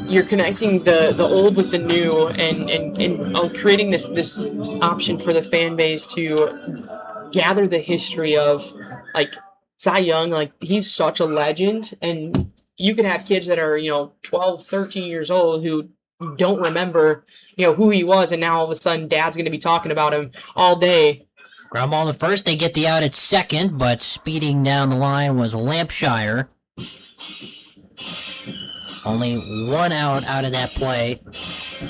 Speaker 2: you're connecting the old with the new and creating this option for the fan base to gather the history of like Cy Young. Like, he's such a legend, and you could have kids that are 12, 13 years old who don't remember who he was, and now all of a sudden dad's going to be talking about him all day.
Speaker 1: Ground ball to first, they get the out at second, but speeding down the line was Lampshire. Only 1 out of that play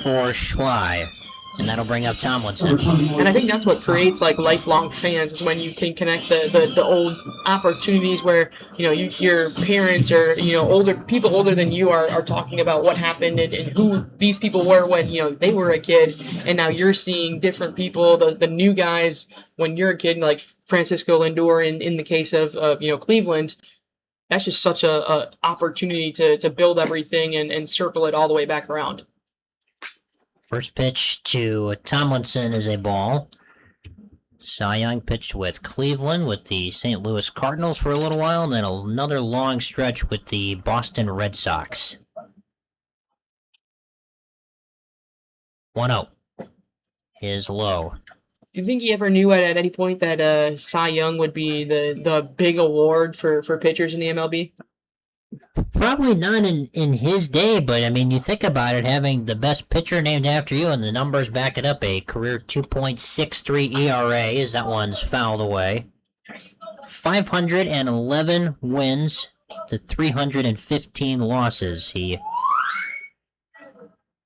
Speaker 1: for Schley. And that'll bring up Tomlinson.
Speaker 2: And I think that's what creates like lifelong fans, is when you can connect the old opportunities where your parents or older people older than you are talking about what happened and who these people were when they were a kid, and now you're seeing different people, the new guys when you're a kid, like Francisco Lindor in the case of Cleveland. That's just such a opportunity to build everything and circle it all the way back around.
Speaker 1: First pitch to Tomlinson is a ball. Cy Young pitched with Cleveland, with the St. Louis Cardinals for a little while, and then another long stretch with the Boston Red Sox. 1-0 is low.
Speaker 2: Do you think he ever knew at any point that Cy Young would be the big award for pitchers in the MLB?
Speaker 1: Probably not in his day, but I mean, you think about it, having the best pitcher named after you, and the numbers back it up, a career 2.63 ERA, as that one's fouled away. 511 wins to 315 losses. He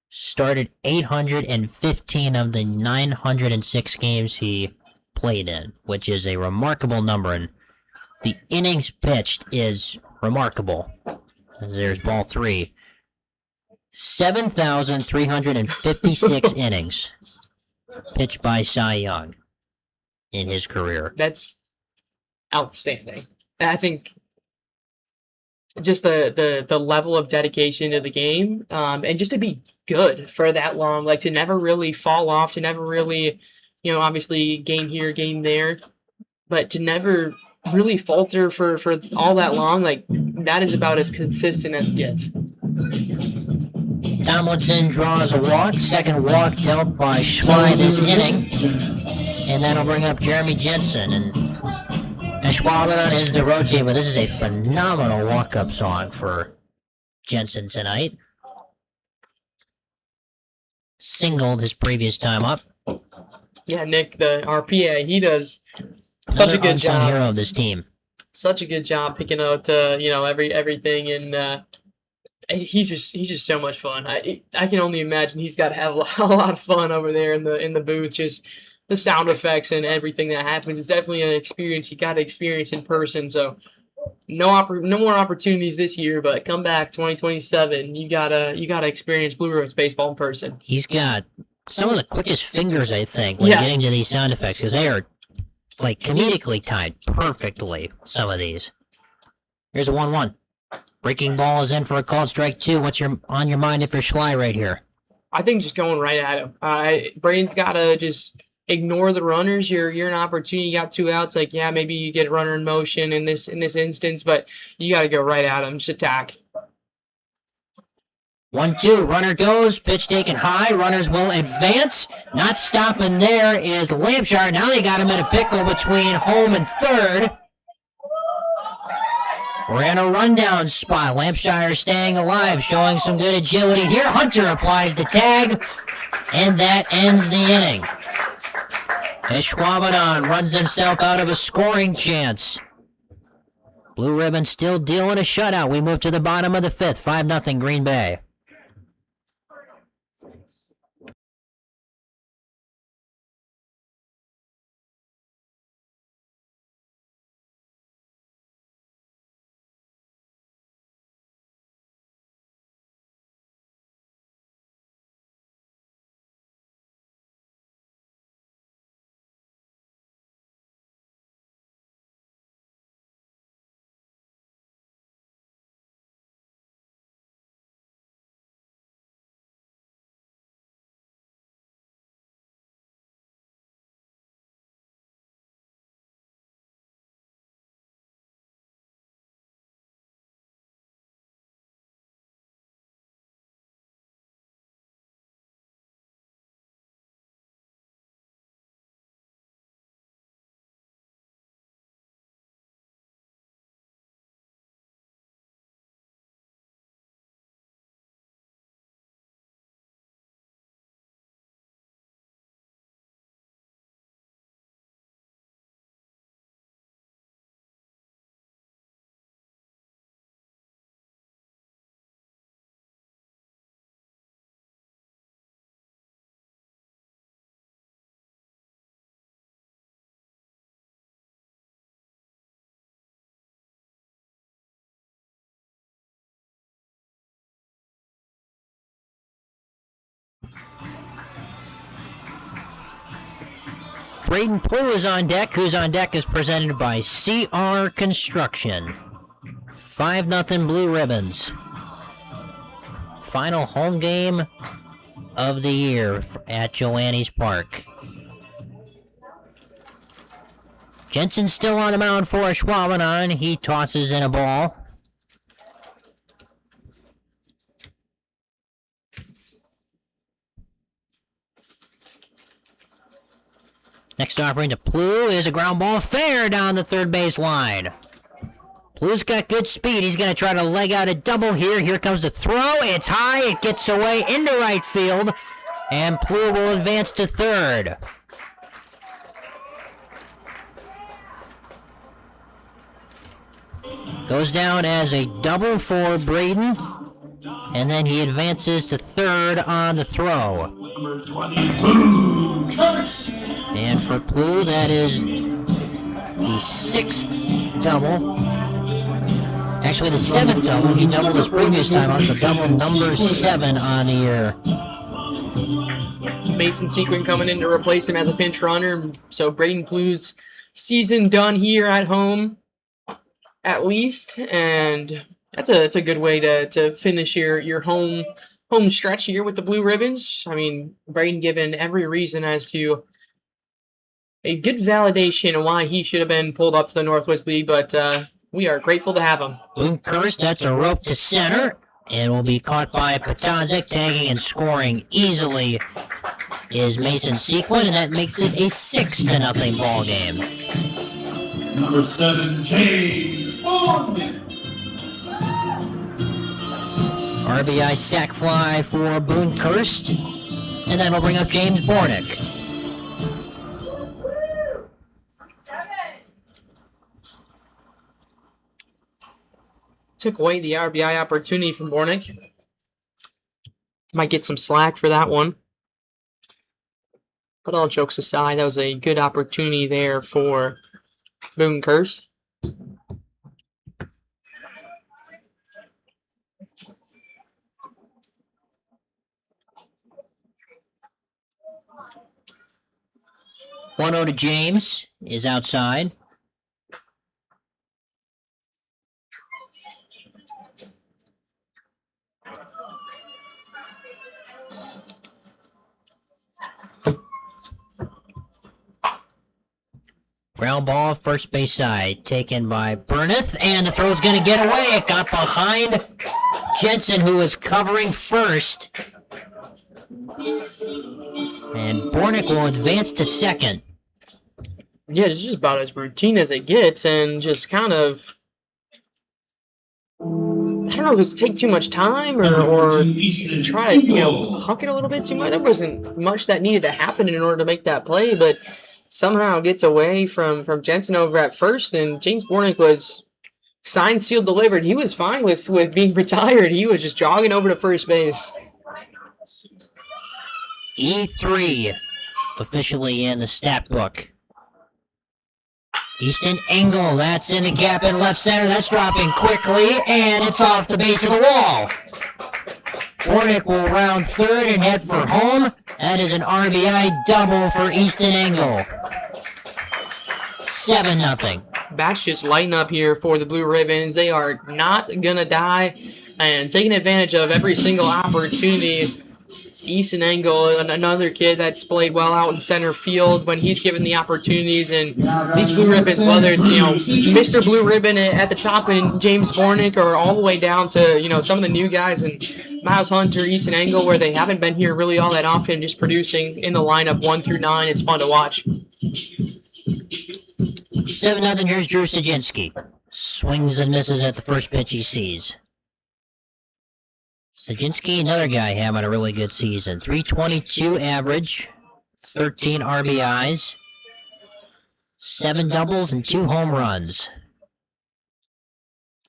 Speaker 1: started 815 of the 906 games he played in, which is a remarkable number, and the innings pitched is remarkable. There's ball 3. 7,356 innings pitched by Cy Young in his career.
Speaker 2: That's outstanding. I think just the level of dedication to the game, and just to be good for that long, like to never really fall off, to never really, obviously game here, game there, but to never really falter for all that long, like that is about as consistent as it gets.
Speaker 1: Tomlinson draws a walk, second walk dealt by Schwei this inning, and that'll bring up Jeremy Jensen. And Ashwaubenon is the road team, but this is a phenomenal walk-up song for Jensen tonight. Singled his previous time up.
Speaker 2: Yeah, Nick, the RPA, he does such a good job.
Speaker 1: Hero of this team.
Speaker 2: Such a good job picking out, everything, and he's just so much fun. I can only imagine he's got to have a lot of fun over there in the booth. Just the sound effects and everything that happens. It's definitely an experience you got to experience in person. So no more opportunities this year, but come back 2027. You gotta experience Blue Ridge baseball in person.
Speaker 1: He's got some of the quickest fingers, I think, when getting to these sound effects, because they are like comedically timed perfectly. Some of these. Here's a 1-1. Breaking ball is in for a called strike 2. What's on your mind if you're Schley right here?
Speaker 2: I think just going right at him. Braden's got to just ignore the runners. You're an opportunity. You got 2 outs. Like, yeah, maybe you get a runner in motion in this instance, but you got to go right at him. Just attack.
Speaker 1: 1-2. Runner goes. Pitch taken high. Runners will advance. Not stopping there is Lampshire. Now they got him in a pickle between home and third. We're in a rundown spot. Lampshire staying alive, showing some good agility here. Hunter applies the tag, and that ends the inning. Ashwaubenon runs himself out of a scoring chance. Blue Ribbon still dealing a shutout. We move to the bottom of the 5th. 5-0 Green Bay. Braden Plew is on deck. Who's on deck is presented by CR Construction. 5-0 Blue Ribbons. Final home game of the year at Joannes Park. Jensen still on the mound for Ashwaubenon. He tosses in a ball. Next offering to Plew is a ground ball fair down the third base line. Plew's got good speed. He's going to try to leg out a double here. Here comes the throw. It's high. It gets away into right field. And Plew will advance to third. Goes down as a double for Braden. And then he advances to third on the throw. And for Plew, that is the 6th double. Actually, the 7th double. He doubled his previous time out, so double number 7 on the year.
Speaker 2: Mason Sequin coming in to replace him as a pinch runner. So Braden Blue's season done here at home, at least, and that's a good way to finish your home stretch here with the Blue Ribbons. I mean, Braden given every reason as to a good validation of why he should have been pulled up to the Northwest League, but we are grateful to have him.
Speaker 1: Boonkhurst, that's a rope to center, and will be caught by Petazic, tagging and scoring easily is Mason Sequin, and that makes it a 6-0 ball game.
Speaker 3: Number 7, James Bond.
Speaker 1: RBI sac fly for Boonkhurst, and that'll bring up James Bornick.
Speaker 2: Took away the RBI opportunity from Bornick. Might get some slack for that one. But all jokes aside, that was a good opportunity there for Boonkhurst.
Speaker 1: One-0 to James is outside. Ground ball, first base side, taken by Burneth, and the throw's going to get away. It got behind Jensen, who was covering first. And Bornick will advance to second.
Speaker 2: Yeah, it's just about as routine as it gets, and just kind of, I don't know, does it take too much time or try to, huck it a little bit too much? There wasn't much that needed to happen in order to make that play, but somehow gets away from Jensen over at first, and James Bornick was signed, sealed, delivered. He was fine with being retired. He was just jogging over to first base.
Speaker 1: E3 officially in the stat book. Easton Engel, that's in the gap in left center. That's dropping quickly, and it's off the base of the wall. Bornick will round third and head for home. That is an RBI double for Easton Engel. 7-0.
Speaker 2: Bats just lighting up here for the Blue Ribbons. They are not going to die and taking advantage of every single opportunity. Easton Engel, another kid that's played well out in center field when he's given the opportunities. And these Blue Ribbons, whether it's, Mr. Blue Ribbon at the top and James Bornick, or all the way down to, some of the new guys and Miles Hunter, Easton Engel, where they haven't been here really all that often, just producing in the lineup 1 through 9. It's fun to watch.
Speaker 1: 7-0, here's Drew Sajinski. Swings and misses at the first pitch he sees. Sajinski, another guy having a really good season. 322 average, 13 RBIs, 7 doubles, and 2 home runs.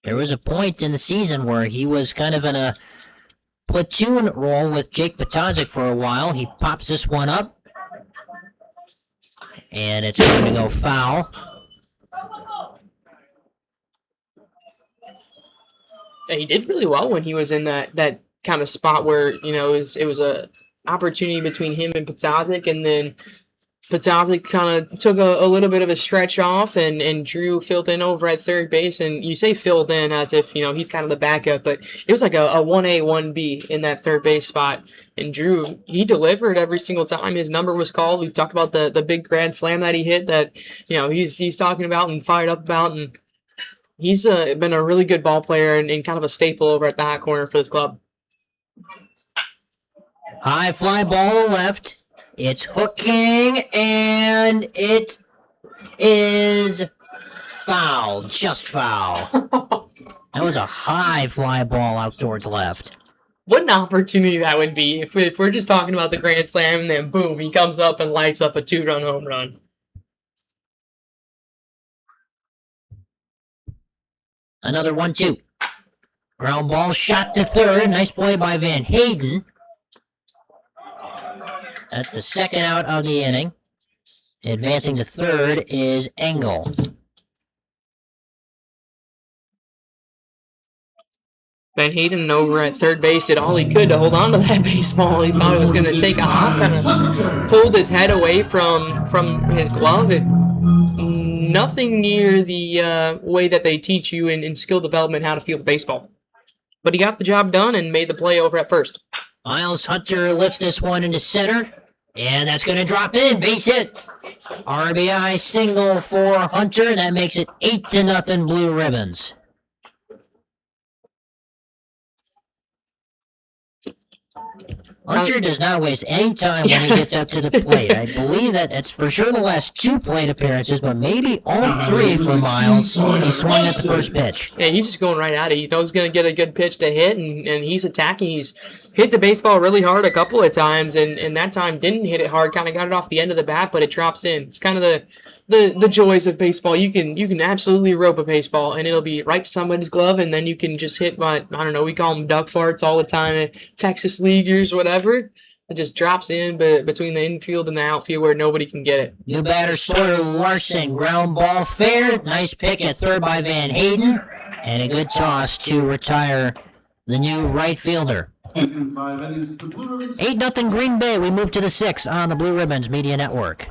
Speaker 1: There was a point in the season where he was kind of in a platoon role with Jake Petazic for a while. He pops this one up, and it's going to go foul.
Speaker 2: Yeah, he did really well when he was in that kind of spot where, it was a opportunity between him and Petazic, and then Petazic kind of took a little bit of a stretch off, and Drew filled in over at third base. And you say filled in as if, he's kind of the backup, but it was like a 1A, 1B in that third base spot. And Drew, he delivered every single time his number was called. We've talked about the big grand slam that he hit that, he's talking about and fired up about, and he's been a really good ball player and kind of a staple over at the hot corner for this club.
Speaker 1: High fly ball left. It's hooking, and it is foul. Just foul. That was a high fly ball out towards left.
Speaker 2: What an opportunity that would be if we're just talking about the grand slam, and then boom, he comes up and lights up a 2-run home run.
Speaker 1: Another 1-2. Ground ball shot to third. Nice play by Van Hayden. That's the second out of the inning. Advancing to third is Engel.
Speaker 2: Van Hayden over at third base did all he could to hold on to that baseball. He thought it was going to take a hop, kind of pulled his head away from his glove. Nothing near the way that they teach you in skill development how to field baseball. But he got the job done and made the play over at first.
Speaker 1: Miles Hunter lifts this one into center, and that's going to drop in. Base hit. RBI single for Hunter, and that makes it 8-0 Blue Ribbons. Hunter does not waste any time when he gets up to the plate. I believe that it's for sure the last 2 plate appearances, but maybe all 3 for Miles. He swung at the first pitch.
Speaker 2: Yeah, he's just going right at it. He knows he's going to get a good pitch to hit, and he's attacking. He's hit the baseball really hard a couple of times, and that time didn't hit it hard. Kind of got it off the end of the bat, but it drops in. It's kind of the joys of baseball. You can absolutely rope a baseball, and it'll be right to somebody's glove, and then you can just hit I don't know, we call them duck farts all the time at Texas Leaguers, whatever. It just drops in between the infield and the outfield where nobody can get it.
Speaker 1: New batter Sawyer Larson, ground ball fair. Nice pick at third by Van Hayden, and a good toss to retire the new right fielder. 8-0 Green Bay. We move to the 6th on the Blue Ribbons Media Network.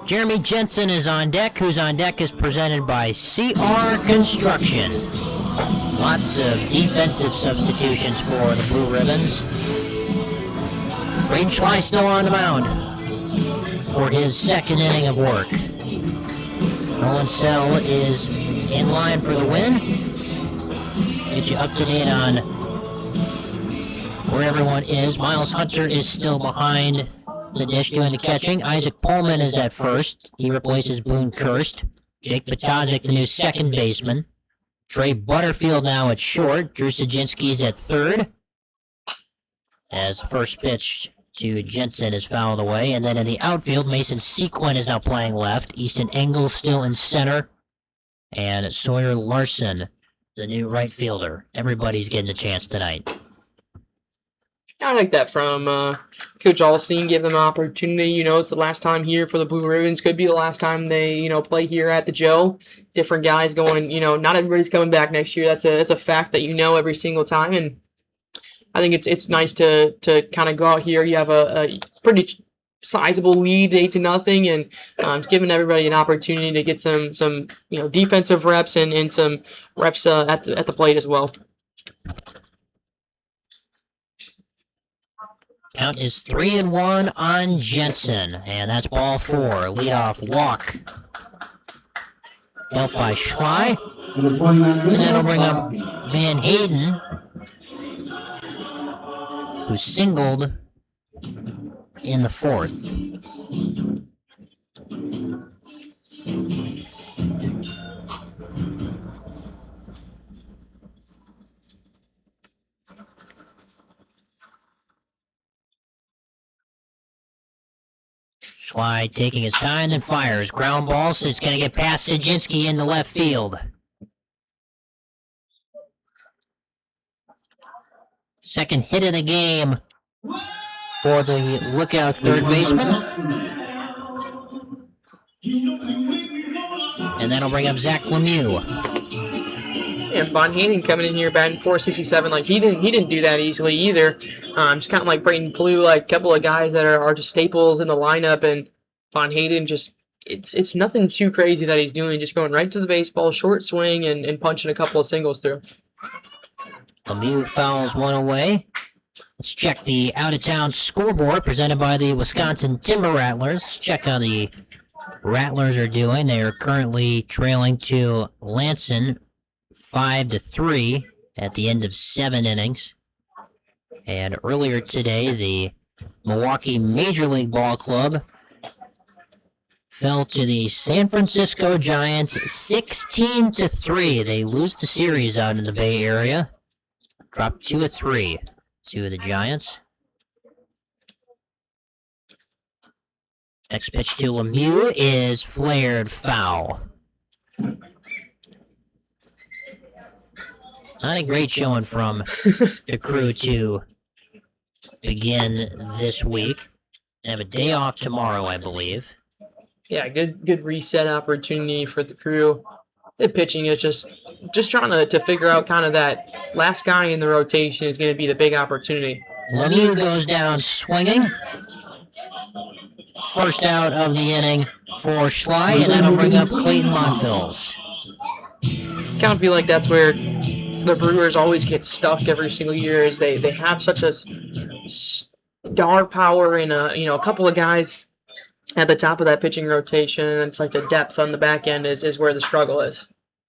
Speaker 1: Jeremy Jensen is on deck. Who's on deck is presented by CR Construction. Lots of defensive substitutions for the Blue Ribbons. Braden Schley still on the mound for his 2nd inning of work. Nolan Sell is in line for the win. Get you up to date on where everyone is. Miles Hunter is still behind the dish doing the catching. Isaac Pullman is at first. He replaces Boone Kirst. Jake Patazik, the new 2nd baseman. Trey Butterfield now at short. Drew Sajinsky's at third. As first pitch to Jensen is fouled away. And then in the outfield, Mason Sequin is now playing left. Easton Engel still in center. And Sawyer Larson, the new right fielder. Everybody's getting a chance tonight.
Speaker 2: I like that from Coach Alstein. Give them an opportunity. It's the last time here for the Blue Ribbons. Could be the last time they, play here at the Joe. Different guys going. Not everybody's coming back next year. That's a fact that every single time. And I think it's nice to kind of go out here. You have a pretty sizable lead, 8-0, and giving everybody an opportunity to get some defensive reps and some reps at the plate as well.
Speaker 1: Count is 3-1 on Jensen, and that's ball 4. Leadoff walk dealt by Schley, and that'll bring up Van Hayden, who singled in the 4th. Schley taking his time and fires. Ground ball, so it's going to get past Sajinski in the left field. Second hit of the game for the lookout third baseman. And that'll bring up Zach Lemieux.
Speaker 2: And Von Hanen coming in here batting .467. Like he didn't do that easily either. Just kind of like Braden Blue, like a couple of guys that are just staples in the lineup, and Von Hanen just it's nothing too crazy that he's doing. Just going right to the baseball, short swing, and punching a couple of singles through.
Speaker 1: Lemieux fouls one away. Let's check the out-of-town scoreboard presented by the Wisconsin Timber Rattlers. Let's check how the Rattlers are doing. They are currently trailing to Lansing 5-3 at the end of 7 innings. And earlier today, the Milwaukee Major League Ball Club fell to the San Francisco Giants 16-3. They lose the series out in the Bay Area. Dropped 2 of 3 to the Giants. Next pitch to Lemieux is flared foul. Not a great showing from the crew to begin this week. They have a day off tomorrow, I believe.
Speaker 2: Yeah, good reset opportunity for the crew. The pitching is just trying to figure out kind of that last guy in the rotation is going to be the big opportunity.
Speaker 1: Lemieux goes down swinging. First out of the inning for Schley, and that'll bring up Clayton Monfils.
Speaker 2: Kind of feel like that's where the Brewers always get stuck every single year. Is they have such a star power in a couple of guys at the top of that pitching rotation, and it's like the depth on the back end is where the struggle is.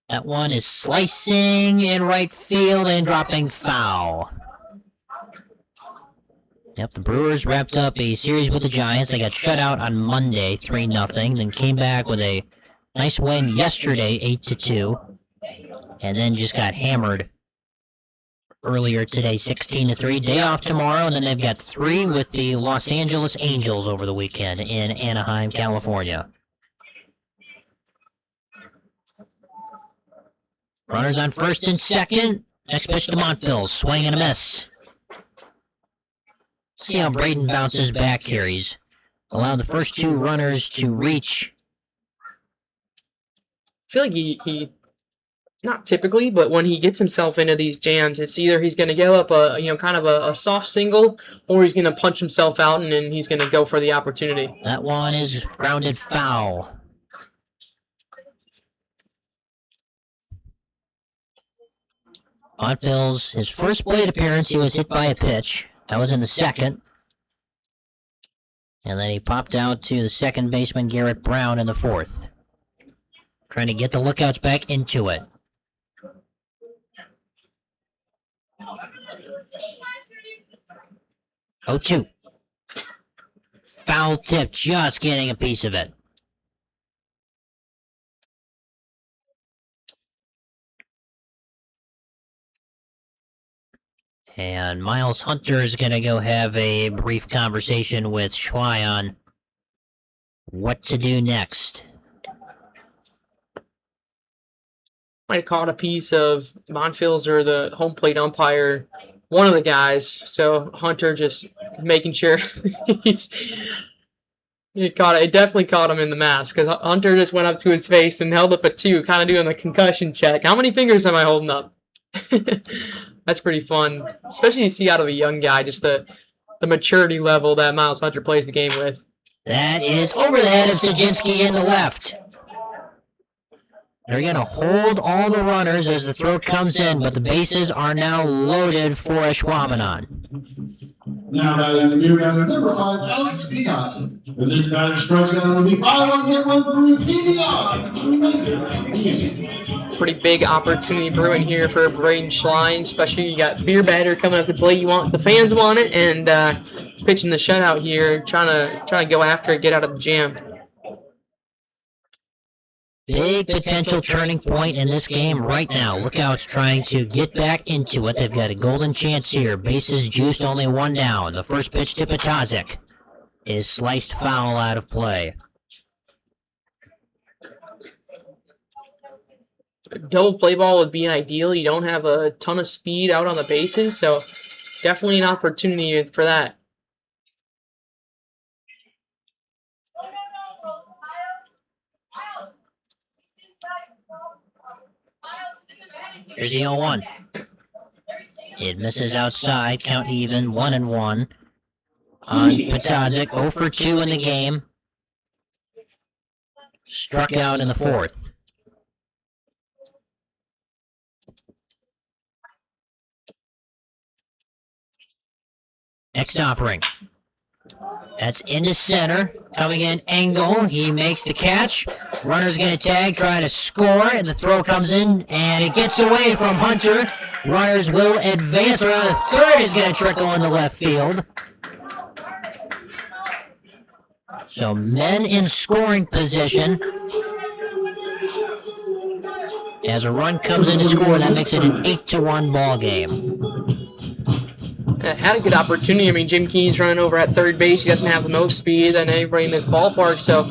Speaker 1: That one is slicing in right field and dropping foul. Yep, the Brewers wrapped up a series with the Giants. They got shut out on Monday, 3-0, then came back with a nice win yesterday, 8-2, and then just got hammered earlier today, 16-3. Day off tomorrow, and then they've got 3 with the Los Angeles Angels over the weekend in Anaheim, California. Runners on first and second. Next pitch to Monfils. Swing and a miss. See how Braden bounces back here. He's allowed the first 2 runners to reach.
Speaker 2: I feel like he not typically, but when he gets himself into these jams, it's either he's going to give up a soft single, or he's going to punch himself out and then he's going to go for the opportunity.
Speaker 1: That one is grounded foul. Monfils, his first plate appearance, he was hit by a pitch. That was in the second. And then he popped out to the second baseman, Garrett Brown, in the fourth. Trying to get the lookouts back into it. 0-2. Foul tip, just getting a piece of it. And Miles Hunter is going to go have a brief conversation with Schley on what to do next.
Speaker 2: Might have caught a piece of Monfils or the home plate umpire, one of the guys. So Hunter just making sure it definitely caught him in the mask, because Hunter just went up to his face and held up a 2, kind of doing the concussion check. How many fingers am I holding up? That's pretty fun, especially to see out of a young guy, just the maturity level that Miles Hunter plays the game with.
Speaker 1: That is over the head of Sajinski in the left. They're going to hold all the runners as the throw comes in, but the bases are now loaded for Ashwaubenon.
Speaker 3: Now batting the new batter, number 5, Alex Picasso. With this batter strikes out, it'll be 5-1, hit 1 for TDI.
Speaker 2: Pretty big opportunity brewing here for Braden Schley, especially you got beer batter coming up to play. The fans want it, and pitching the shutout here, trying to go after it, get out of the jam.
Speaker 1: Big potential turning point in this game right now. Lookouts trying to get back into it. They've got a golden chance here. Bases juiced, only 1 down. The first pitch to Patazik. is sliced foul out of play.
Speaker 2: A double play ball would be ideal. You don't have a ton of speed out on the bases, so definitely an opportunity for that.
Speaker 1: Here's the 0-1. It misses outside, count even, 1-1. On Patazic, 0 for 2 in the game. Struck out in the fourth. Next offering. That's into center. Coming in angle. He makes the catch. Runner's going to tag, trying to score, and the throw comes in, and it gets away from Hunter. Runners will advance around the third. Is going to trickle into left field. So men in scoring position. As a run comes in to score, that makes it an 8-1 ball game.
Speaker 2: Had a good opportunity. I mean, Jim Keene's running over at third base. He doesn't have the most speed than anybody in this ballpark. So,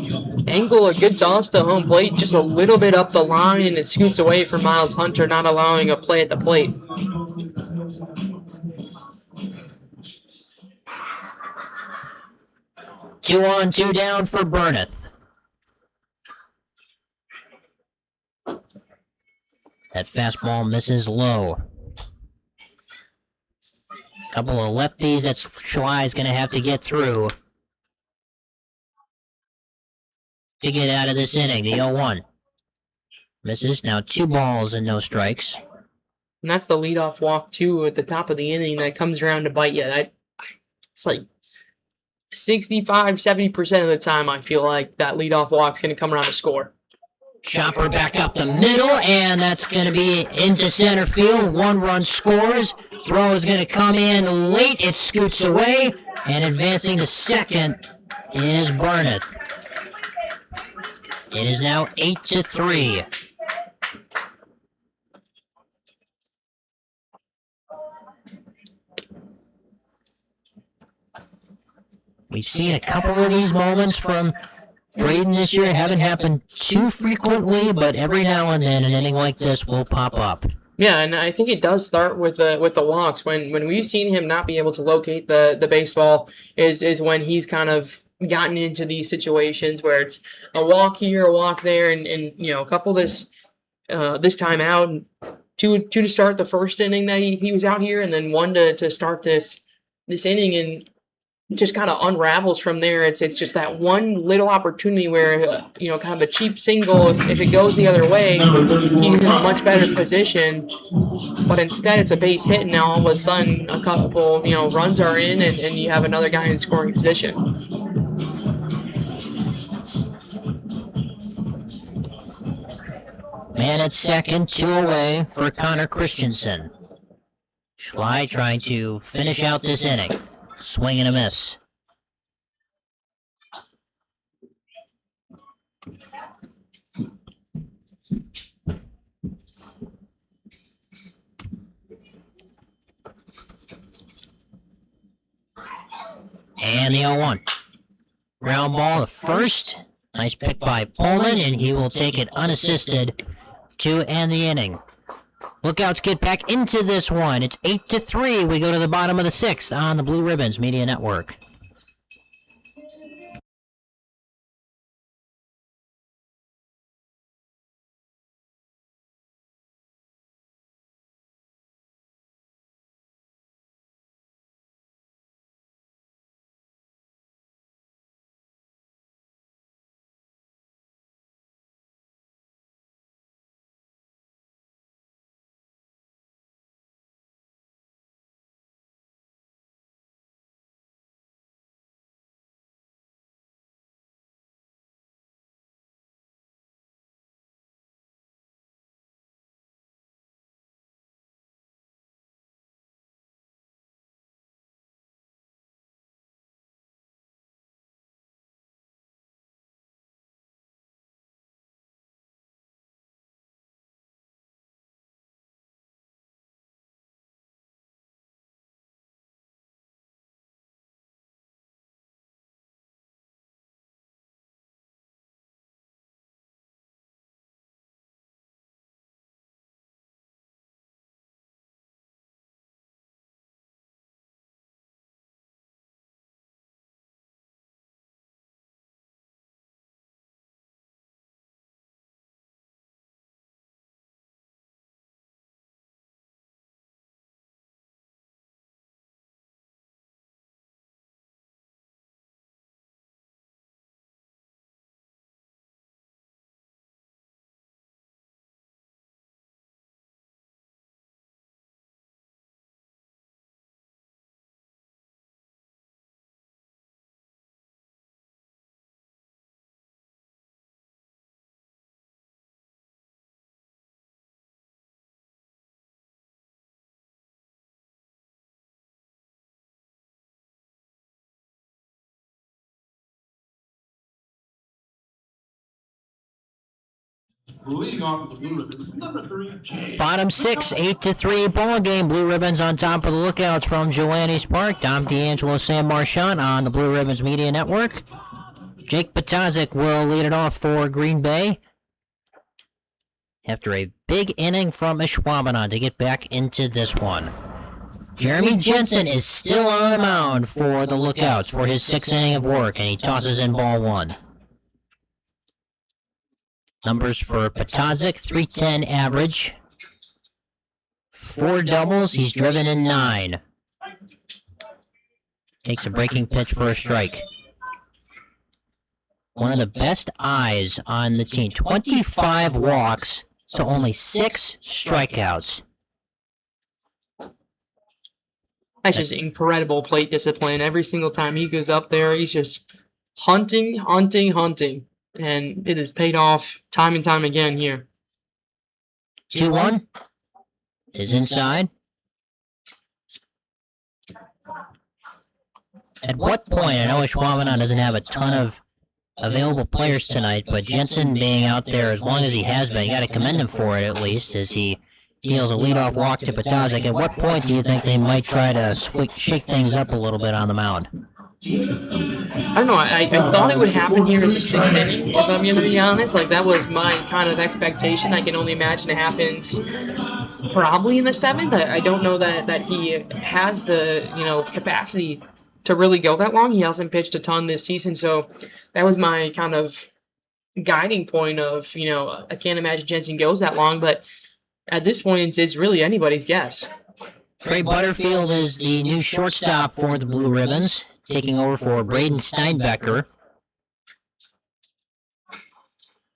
Speaker 2: angle a good toss to home plate, just a little bit up the line, and it scoots away from Miles Hunter, not allowing a play at the plate.
Speaker 1: Two on, two down for Burneth. That fastball misses low. Couple of lefties that Schley's going to have to get through to get out of this inning. The 0-1. Misses. Now 2 balls and no strikes.
Speaker 2: And that's the leadoff walk, too, at the top of the inning that comes around to bite you. It's like 65, 70% of the time, I feel like that leadoff walk's going to come around to score.
Speaker 1: Chopper back up the middle, and that's going to be into center field. 1 run scores. Throw is going to come in late. It scoots away, and advancing to second is Burnett. It is now 8-3. We've seen a couple of these moments from Braden this year. Haven't happened too frequently, but every now and then an inning like this will pop up.
Speaker 2: Yeah, and I think it does start with the walks. When we've seen him not be able to locate the baseball is when he's kind of gotten into these situations where it's a walk here, a walk there, and you know, a couple this time out, and two to start the first inning that he was out here, and then 1 to start this inning, and just kind of unravels from there. It's just that one little opportunity where you know, kind of a cheap single. If it goes the other way, he's in a much better position. But instead, it's a base hit, and now all of a sudden, a couple runs are in, and you have another guy in scoring position.
Speaker 1: Man at second, 2 away for Connor Christensen. Schley trying to finish out this inning. Swing and a miss. And the 0-1. Ground ball to first. Nice pick by Pullman, and he will take it unassisted to end the inning. Lookouts get back into this one. It's 8-3. We go to the bottom of the 6th on the Blue Ribbons Media Network.
Speaker 3: Leading off with the Blue Ribbons, number 3, Jay.
Speaker 1: Bottom 6, 8-3 ball game. Blue Ribbons on top of the Lookouts from Joannes Park. D'Angelo, Sam Marchant on the Blue Ribbons Media Network. Jake Patazik will lead it off for Green Bay after a big inning from Ashwaubenon to get back into this one. Jeremy Jensen is still on the mound for the Lookouts for his 6th inning of work, and he tosses in ball 1. Numbers for Patazik, 310 average. 4 doubles, he's driven in 9. Takes a breaking pitch for a strike. One of the best eyes on the team. 25 walks, so only 6 strikeouts.
Speaker 2: That's just incredible plate discipline. Every single time he goes up there, he's just hunting. And it has paid off time and time again here.
Speaker 1: 2-1 is inside. At what point, I know Ashwaubenon doesn't have a ton of available players tonight, but Jensen being out there as long as he has been, you got to commend him for it at least, as he deals a leadoff walk to Patazik. At what point do you think they might try to shake things up a little bit on the mound?
Speaker 2: I don't know. I thought it would happen here in the 6th inning, if I'm going to be honest. Like, that was my kind of expectation. I can only imagine it happens probably in the 7th. I don't know that he has the, capacity to really go that long. He hasn't pitched a ton this season, so that was my kind of guiding point of, I can't imagine Jensen goes that long, but at this point, it's really anybody's guess.
Speaker 1: Trey Butterfield is the new shortstop for the Blue Ribbons, taking over for Braden Steinbecker.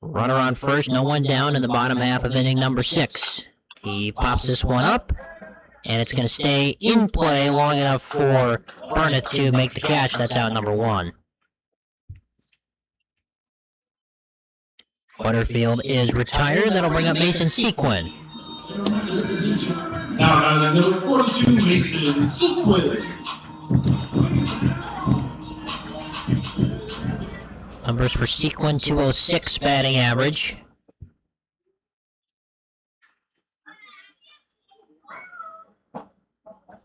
Speaker 1: Runner on first, no one down in the bottom half of inning number 6. He pops this one up, and it's going to stay in play long enough for Burnett to make the catch. That's out number 1. Butterfield is retired. That'll bring up Mason Sequin.
Speaker 3: Now, number 42, Mason Sequin.
Speaker 1: Numbers for Sequin, 206 batting average.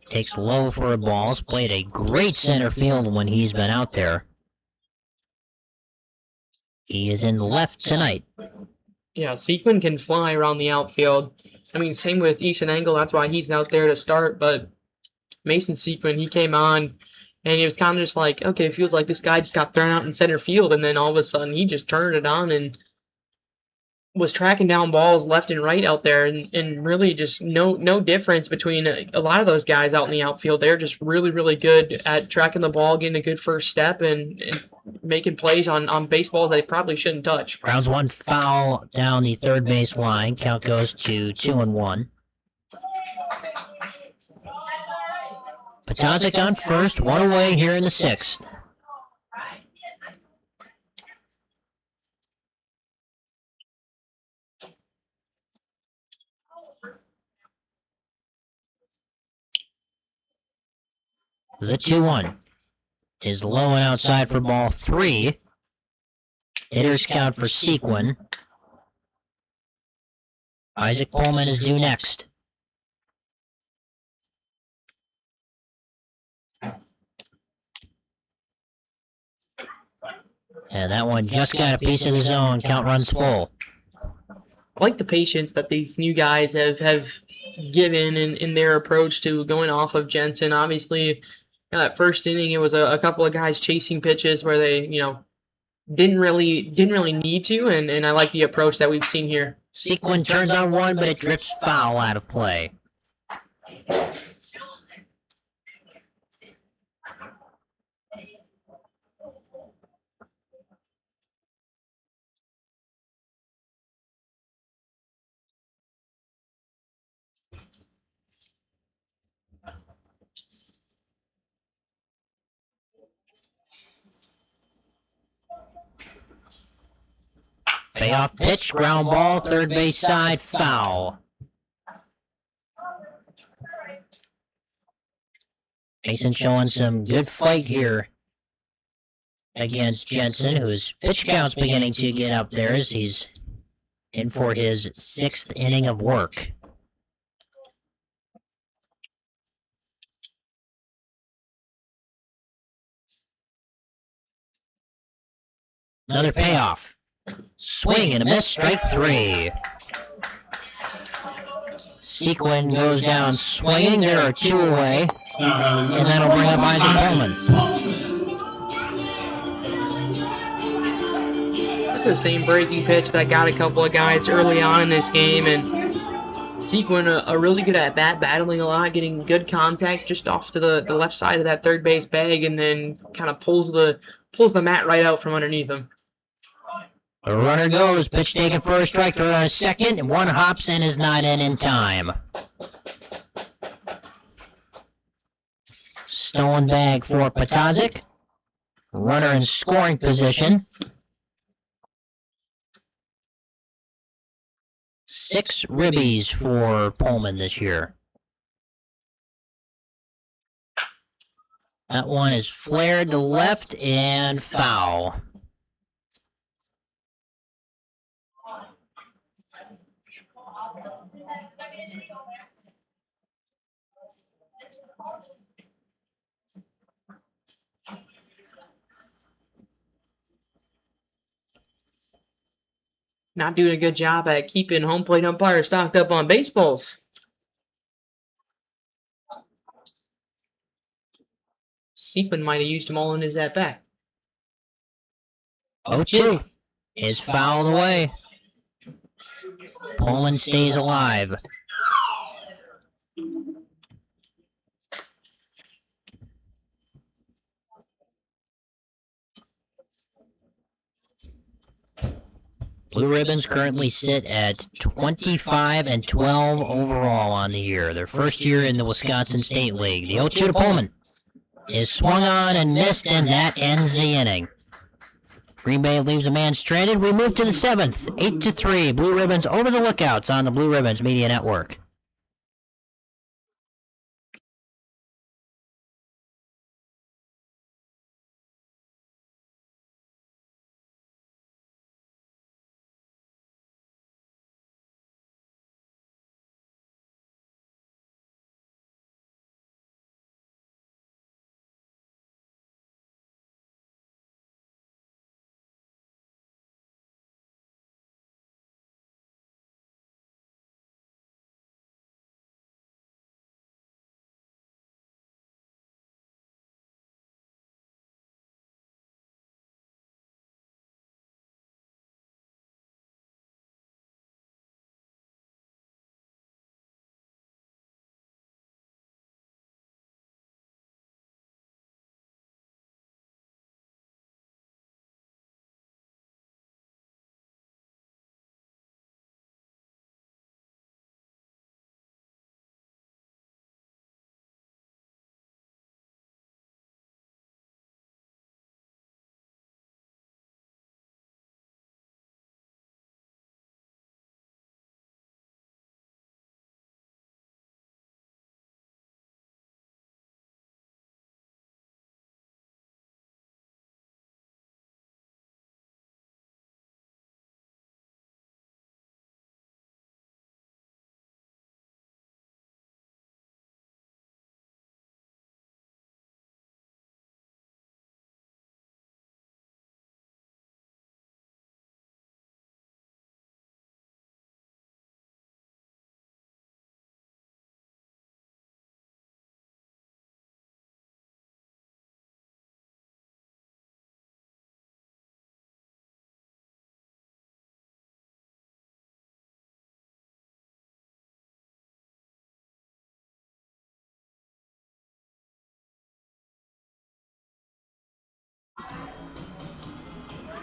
Speaker 1: Takes low for a ball. He's played a great center field when he's been out there. He is in left tonight.
Speaker 2: Yeah, Sequin can fly around the outfield. I mean, same with Easton Engel. That's why he's out there to start. But Mason Sequin, he came on, and it was kind of just like, okay, it feels like this guy just got thrown out in center field, and then all of a sudden he just turned it on and was tracking down balls left and right out there, and really just no difference between a lot of those guys out in the outfield. They're just really, really good at tracking the ball, getting a good first step, and making plays on baseballs they probably shouldn't touch.
Speaker 1: Grounds one foul down the third base line. Count goes to 2-1. Patazik on first, 1 away here in the 6th. The 2-1 is low and outside for ball 3. Hitters count for Sequin. Isaac Pullman is due next. And that one just got a piece of the zone. Count runs full.
Speaker 2: I like the patience that these new guys have given in their approach to going off of Jensen. Obviously, that first inning, it was a couple of guys chasing pitches where they, didn't really need to, and I like the approach that we've seen here.
Speaker 1: Sequin turns on one, but it drifts foul out of play. Payoff pitch, ground ball, third base side, foul. Mason showing some good fight here against Jensen, whose pitch count's beginning to get up there as he's in for his 6th inning of work. Another payoff. Swing and a miss, strike 3. Sequin goes down swinging. There are 2 away. And that'll bring up Isaac Pullman.
Speaker 2: This is the same breaking pitch that got a couple of guys early on in this game, and Sequin are really good at bat, battling a lot, getting good contact just off to the left side of that third base bag, and then kind of pulls the mat right out from underneath him.
Speaker 1: The runner goes, pitch taken for a strike, throw on a second, and one hops and is not in time. Stolen bag for Patazik. Runner in scoring position. 6 ribbies for Pullman this year. That one is flared to left and foul.
Speaker 2: Not doing a good job at keeping home plate umpires stocked up on baseballs. Sequin might have used them all in his at-bat.
Speaker 1: 0-2 is fouled away. Pullman stays alive. Blue Ribbons currently sit at 25-12 overall on the year. Their first year in the Wisconsin State League. The 0-2 to Pullman is swung on and missed, and that ends the inning. Green Bay leaves a man stranded. We move to the 7th, 8-3. Blue Ribbons over the Lookouts on the Blue Ribbons Media Network.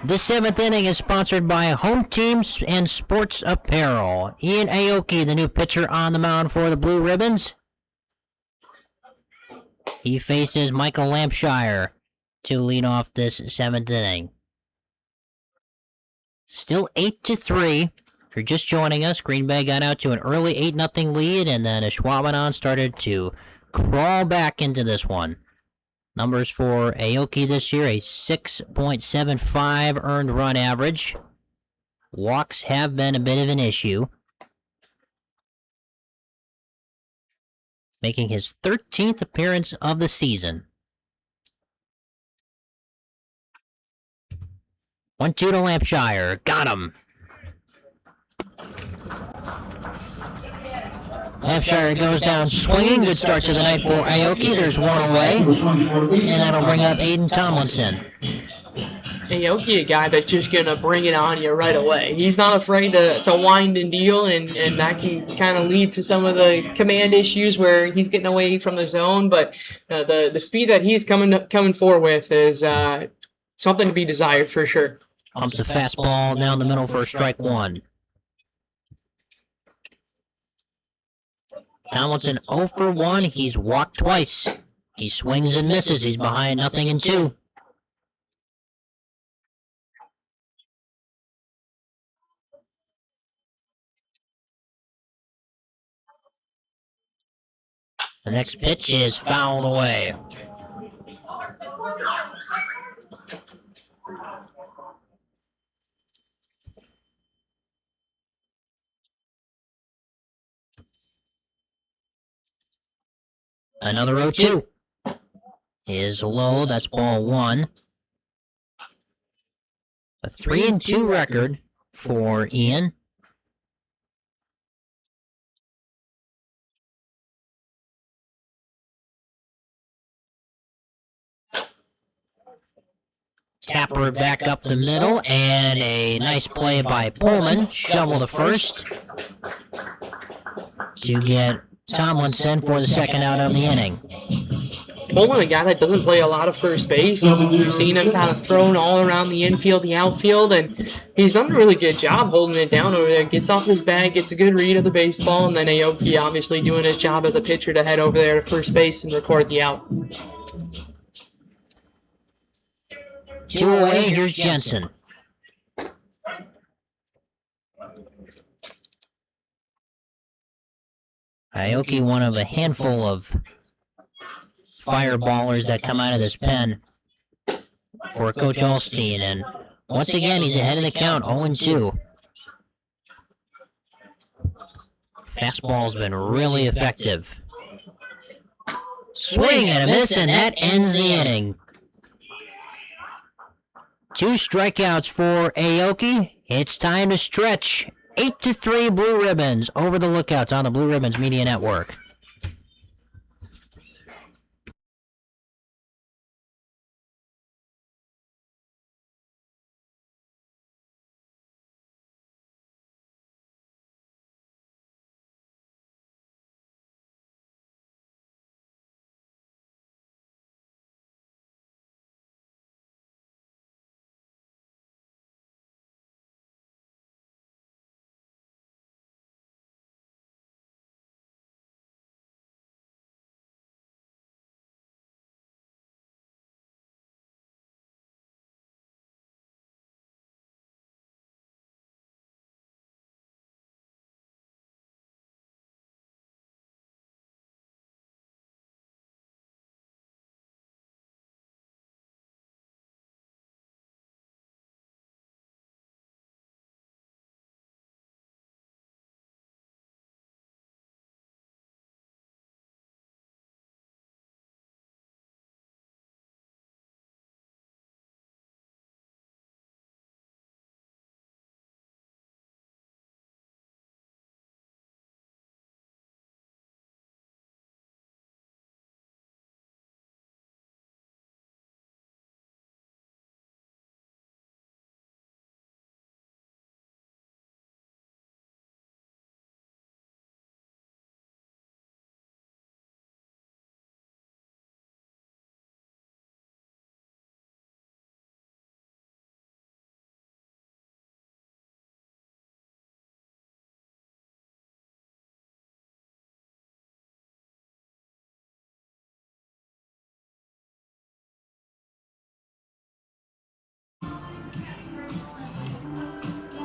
Speaker 1: This 7th inning is sponsored by Home Teams and Sports Apparel. Ian Aoki, the new pitcher on the mound for the Blue Ribbons. He faces Michael Lampshire to lead off this 7th inning. Still 8-3. If you're just joining us, Green Bay got out to an early 8-0 lead, and then Ashwaubenon started to crawl back into this one. Numbers for Aoki this year, a 6.75 earned run average, Walks have been a bit of an issue. Making his 13th appearance of the season. 1-2 to Lampshire. Got him. Lampshire goes down swinging. Good start to the night for Aoki. There's one away. And that'll bring up Aiden Tomlinson.
Speaker 2: Aoki, a guy that's just going to bring it on you right away. He's not afraid to wind and deal, and that can kind of lead to some of the command issues where he's getting away from the zone. But the speed that he's coming forward with is something to be desired for sure.
Speaker 1: Pumps a fastball down the middle for strike one. Tomlinson 0 for 1. He's walked twice. He swings and misses. He's behind 0-2. The next pitch is fouled away. Another 0-2 is low. That's ball one. A 3-2 record for Ian. Tapper back up the middle, and a nice play by Pullman. Shovel to first to get Tomlinson for the second out of the inning.
Speaker 2: Pullman, a guy that doesn't play a lot of first base. You've seen him kind of thrown all around the infield, the outfield, and he's done a really good job holding it down over there. Gets off his bag, gets a good read of the baseball, and then Aoki obviously doing his job as a pitcher to head over there to first base and record the out.
Speaker 1: 2 away, here's Jensen. Aoki, one of a handful of fireballers that come out of this pen for Coach Alstein, and once again, he's ahead of the count, 0-2. Fastball's been really effective. Swing and a miss, and that ends the inning. 2 strikeouts for Aoki. It's time to stretch. 8-3 Blue Ribbons over the Lookouts on the Blue Ribbons Media Network.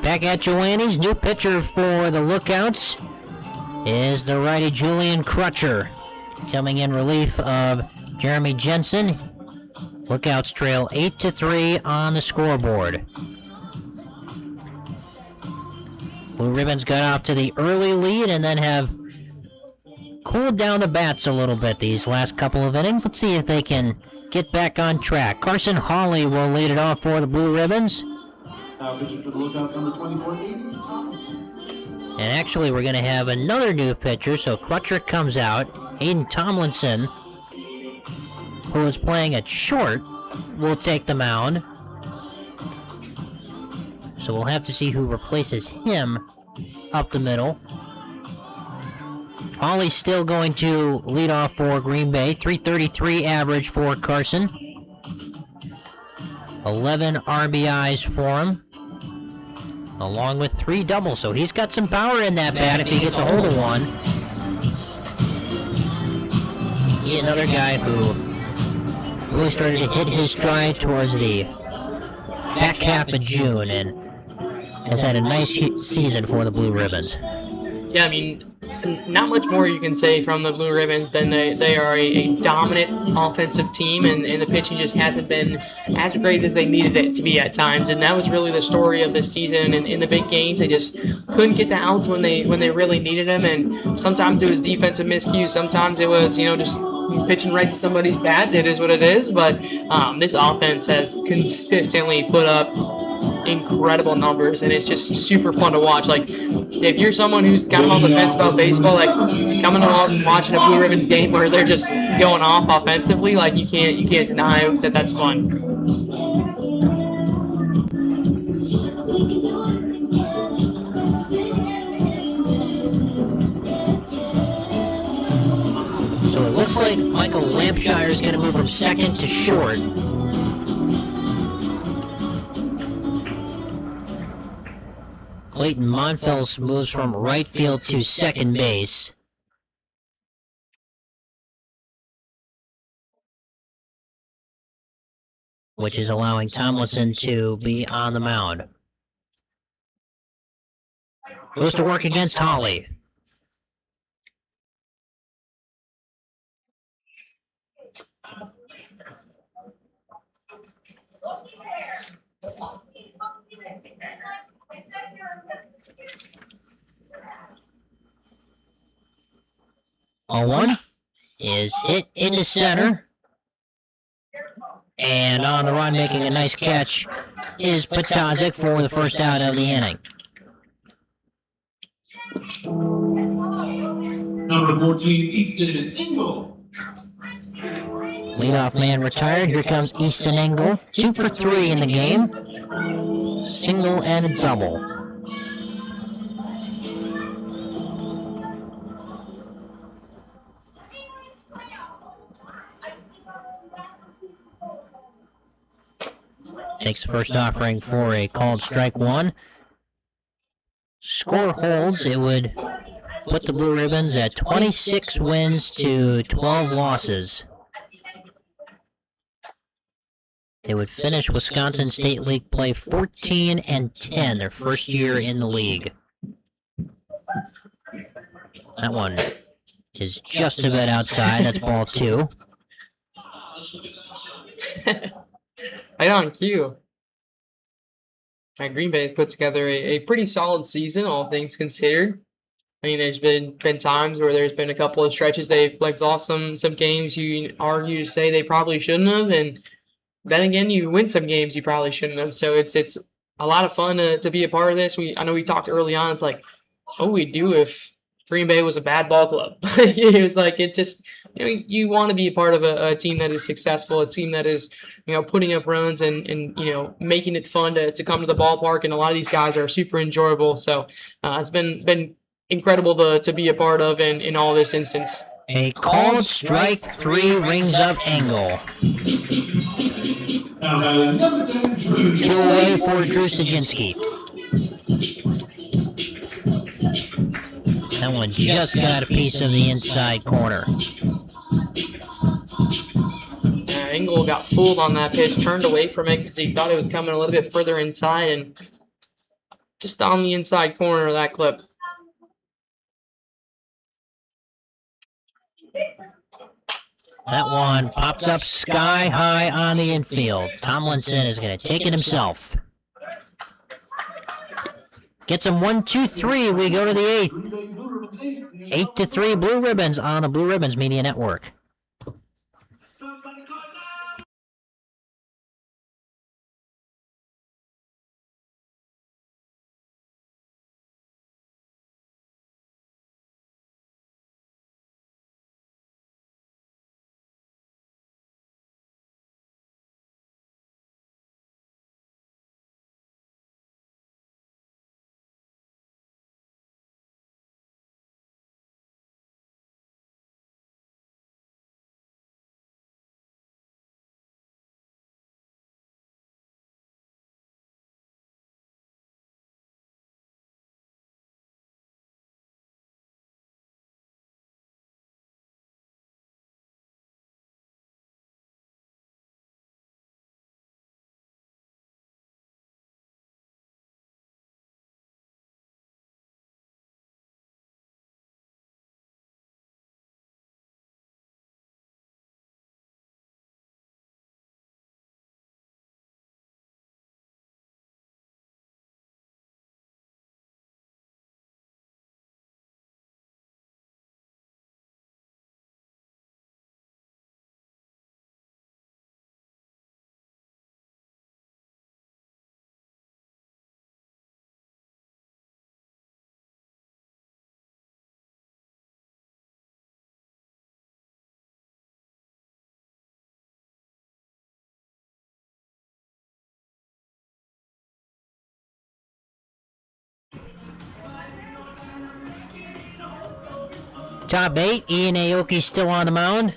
Speaker 1: Back at Joannes, new pitcher for the Lookouts is the righty Julian Crutcher, coming in relief of Jeremy Jensen. Lookouts trail 8-3 on the scoreboard. Blue Ribbons got off to the early lead and then have cooled down the bats a little bit these last couple of innings. Let's see if they can get back on track. Carson Hawley will lead it off for the Blue Ribbons.
Speaker 3: Pitcher for the lookout, number 24, Aiden Tomlinson.
Speaker 1: And actually, we're going to have another new pitcher, so Crutcher comes out. Aiden Tomlinson, who is playing at short, will take the mound. So we'll have to see who replaces him up the middle. Hawley's still going to lead off for Green Bay. 333 average for Carson. 11 RBIs for him, along with 3 doubles. So he's got some power in that bat if he gets a hold of one. He's another guy who really started to hit his stride towards the back half of June and has had a nice season for the Blue Ribbons.
Speaker 2: Yeah, I mean, not much more you can say from the Blue Ribbons than they are a dominant offensive team, and the pitching just hasn't been as great as they needed it to be at times. And that was really the story of this season. And in the big games, they just couldn't get the outs when they really needed them. And sometimes it was defensive miscues. Sometimes it was, just pitching right to somebody's bat. It is what it is. But this offense has consistently put up incredible numbers, and it's just super fun to watch. Like, if you're someone who's kind of on the fence about baseball, like coming along and watching a Blue Ribbons game where they're just going off offensively, like you can't deny that that's fun.
Speaker 1: So it looks like Michael Lampshire is going to move from second to short. Clayton Monfels moves from right field to second base. Which is allowing Tomlinson to be on the mound. Goes to work against Hawley. Ball one is hit into center. And on the run, making a nice catch, is Patazik for the first out of the inning.
Speaker 3: Number 14, Easton Engel.
Speaker 1: Leadoff man retired. Here comes Easton Engel. 2 for 3 in the game. Single and a double. Takes the first offering for a called strike one. Score holds. It would put the Blue Ribbons at 26 wins to 12 losses. They would finish Wisconsin State League play 14-10, their first year in the league. That one is just a bit outside. That's ball 2.
Speaker 2: Right on cue. Green Bay has put together a pretty solid season, all things considered. I mean, there's been times where there's been a couple of stretches they've lost some games you argue to say they probably shouldn't have, and then again you win some games you probably shouldn't have. So it's a lot of fun to be a part of this. I know we talked early on. It's like, what would we do if Green Bay was a bad ball club? It was like, it just, you want to be a part of a team that is successful, a team that is, putting up runs and making it fun to come to the ballpark. And a lot of these guys are super enjoyable. So it's been incredible to be a part of in all this instance.
Speaker 1: A called strike 3 rings up Engel.
Speaker 3: Number 10, Drew.
Speaker 1: 2 away for Drew Saginski. That one just got a piece of the inside corner.
Speaker 2: Engel got fooled on that pitch, turned away from it because he thought it was coming a little bit further inside, and just on the inside corner of that clip.
Speaker 1: That one popped up sky high on the infield. Tomlinson is going to take it himself. Gets them 1, 2, 3. We go to the 8th.
Speaker 3: Green Bay Blue Ribbons
Speaker 1: 8-3 Blue Ribbons on the Blue Ribbons Media Network. Top 8, Ian Aoki still on the mound.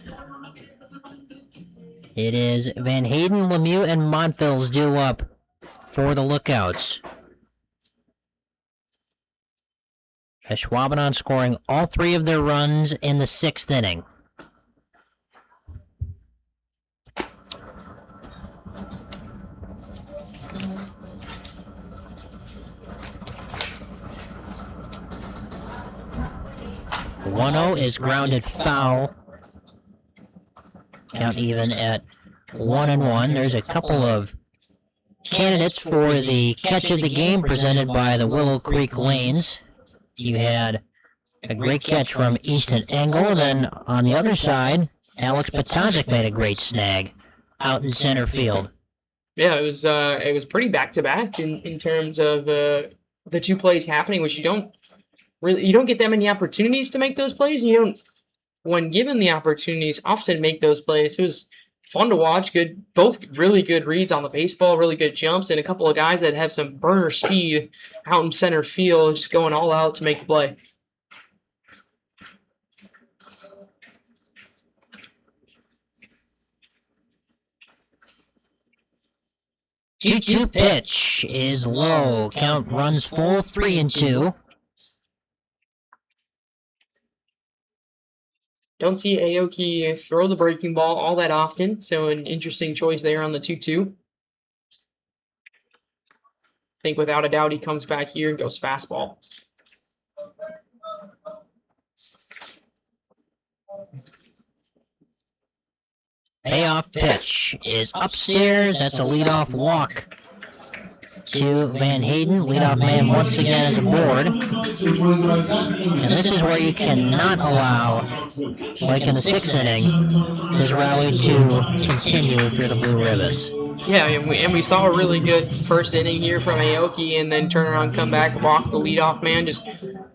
Speaker 1: It is Van Hayden, Lemieux, and Montville's due up for the Lookouts. Ashwaubenon scoring all 3 of their runs in the 6th inning. The 1-0 is grounded foul. Count even at 1-1. There's a couple of candidates for the catch of the game presented by the Willow Creek Lanes. You had a great catch from Easton Engel. Then on the other side, Alex Potancic made a great snag out in center field.
Speaker 2: Yeah, it was pretty back to back in terms of the 2 plays happening, which you don't get that many opportunities to make those plays. And you don't, when given the opportunities, often make those plays. It was fun to watch. Both really good reads on the baseball, really good jumps, and a couple of guys that have some burner speed out in center field, just going all out to make the play.
Speaker 1: Two pitch is low. Count runs full, 3-2.
Speaker 2: Don't see Aoki throw the breaking ball all that often, so an interesting choice there on the 2-2. I think without a doubt he comes back here and goes fastball.
Speaker 1: Payoff pitch is upstairs. That's a leadoff walk to Van Hayden. Leadoff man once again is aboard. And this is where you cannot allow, like in the 6th inning, this rally to continue if you're the Blue Ribbons.
Speaker 2: Yeah, and we saw a really good first inning here from Aoki, and then turn around, come back, walk the leadoff man. Just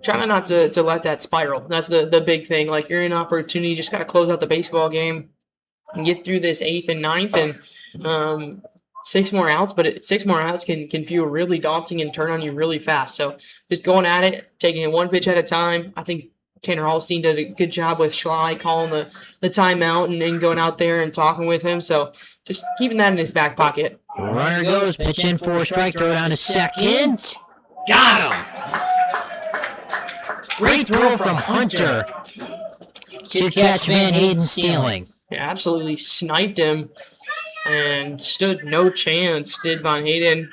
Speaker 2: trying not to let that spiral. That's the big thing. Like, you're in an opportunity, just got to close out the baseball game and get through this 8th and 9th, and 6 more outs, but 6 more outs can feel really daunting and turn on you really fast. So just going at it, taking it 1 pitch at a time. I think Tanner Hallstein did a good job with Schley calling the timeout and then going out there and talking with him. So just keeping that in his back pocket.
Speaker 1: Runner goes, pitch in for a strike, throw down to second. Got him! Great throw from Hunter to catch Van Hayden stealing.
Speaker 2: Yeah, absolutely sniped him and stood no chance, did Van Hayden.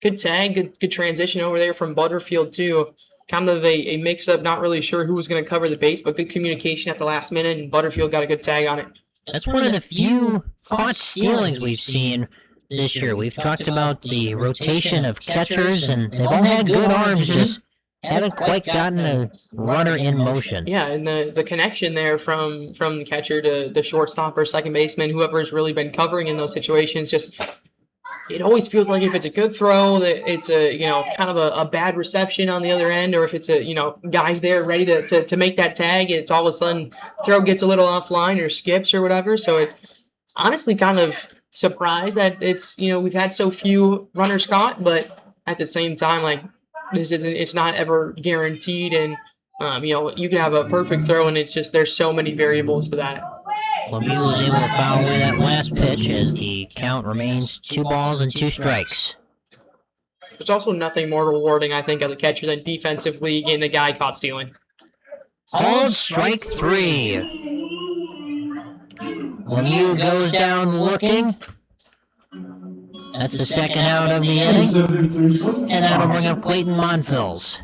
Speaker 2: Good tag, good transition over there from Butterfield, too. Kind of a mix-up, not really sure who was going to cover the base, but good communication at the last minute, and Butterfield got a good tag on it.
Speaker 1: That's one of the few caught stealings we've seen this year. We've talked about the rotation of catchers, and they've all had good arms, just haven't quite gotten a runner in motion.
Speaker 2: Yeah, and the connection there from the catcher to the shortstop or second baseman, whoever's really been covering in those situations, just it always feels like if it's a good throw, that it's a kind of a bad reception on the other end, or if it's a guys there ready to make that tag, it's all of a sudden throw gets a little offline or skips or whatever. So it honestly kind of surprised that it's we've had so few runners caught, but at the same time, like it's not ever guaranteed, and you could have a perfect throw, and it's just there's so many variables to that.
Speaker 1: Lemieux was able to foul away that last pitch as the count remains 2 balls and 2 strikes.
Speaker 2: There's also nothing more rewarding, I think, as a catcher than defensively getting the guy caught stealing.
Speaker 1: Called strike 3. Lemieux goes down looking. That's the second out of the inning, and that'll bring up Clayton Monfils.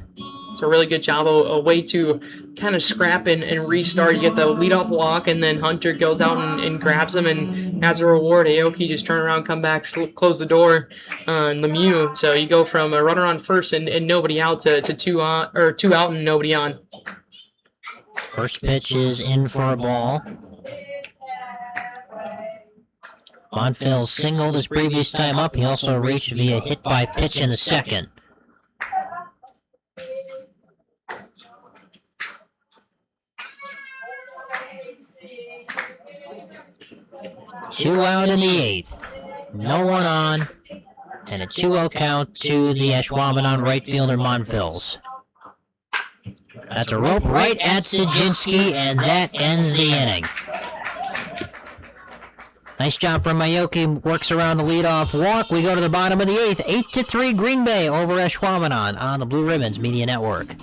Speaker 2: It's a really good job, a way to kind of scrap and restart. You get the leadoff walk, and then Hunter goes out and grabs him, and as a reward, Aoki just turn around, come back, close the door on Lemieux. So you go from a runner on first and nobody out to 2 out and nobody on.
Speaker 1: First pitch is in for a ball. Monfils singled his previous time up. He also reached via hit by pitch in the second. Two out in the 8th. No one on. And a 2-0 count to the Ashwaubenon right fielder Monfils. That's a rope right at Sajinski, and that ends the inning. Nice job from Aoki. Works around the leadoff walk. We go to the bottom of the 8th. 8-3 Green Bay over Ashwaubenon on the Blue Ribbons Media Network.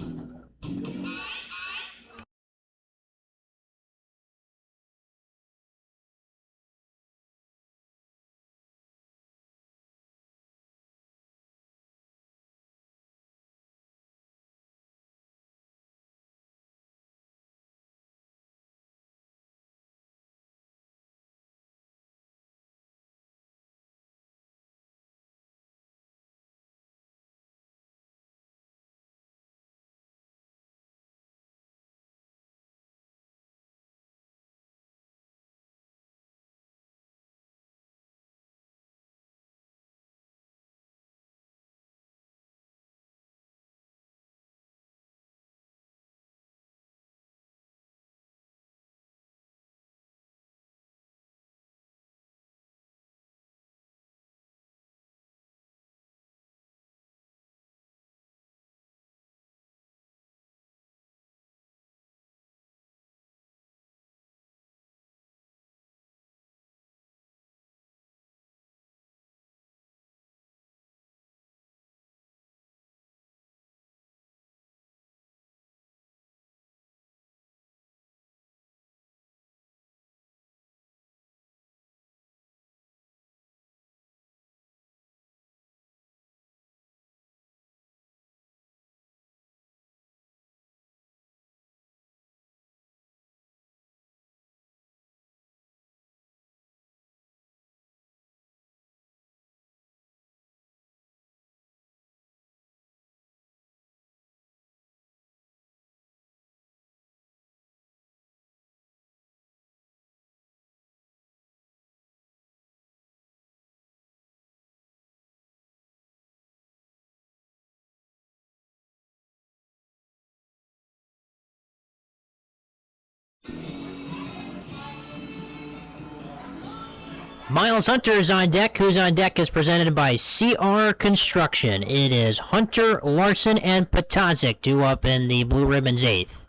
Speaker 1: Miles Hunter is on deck. Who's on deck is presented by CR Construction. It is Hunter, Larson, and Potazik due up in the Blue Ribbons 8th.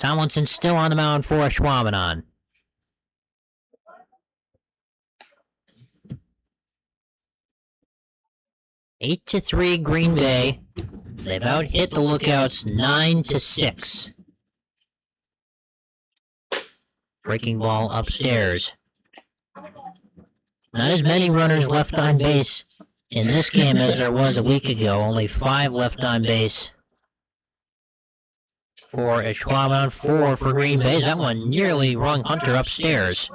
Speaker 1: Tomlinson still on the mound for Ashwaubenon. Eight to 3 Green Bay. They've out hit the Lookouts 9-6. Breaking ball upstairs. Not as many runners left on base in this game as there was a week ago. Only 5 left on base for Ashwaubenon, 4 for Green Bay. That one nearly rung Hunter upstairs.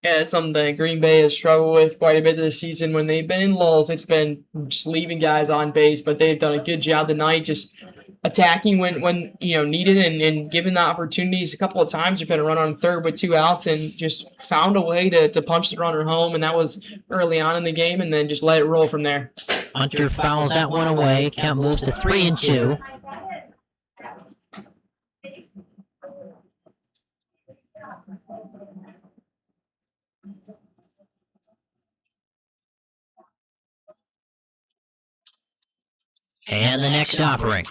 Speaker 2: Yeah, it's something that Green Bay has struggled with quite a bit this season. When they've been in lulls, it's been just leaving guys on base, but they've done a good job tonight just attacking when needed and given the opportunities. A couple of times they're going to run on third with 2 outs and just found a way to punch the runner home, and that was early on in the game, and then just let it roll from there.
Speaker 1: Hunter fouls that one away. Count moves to 3-2. And the next offering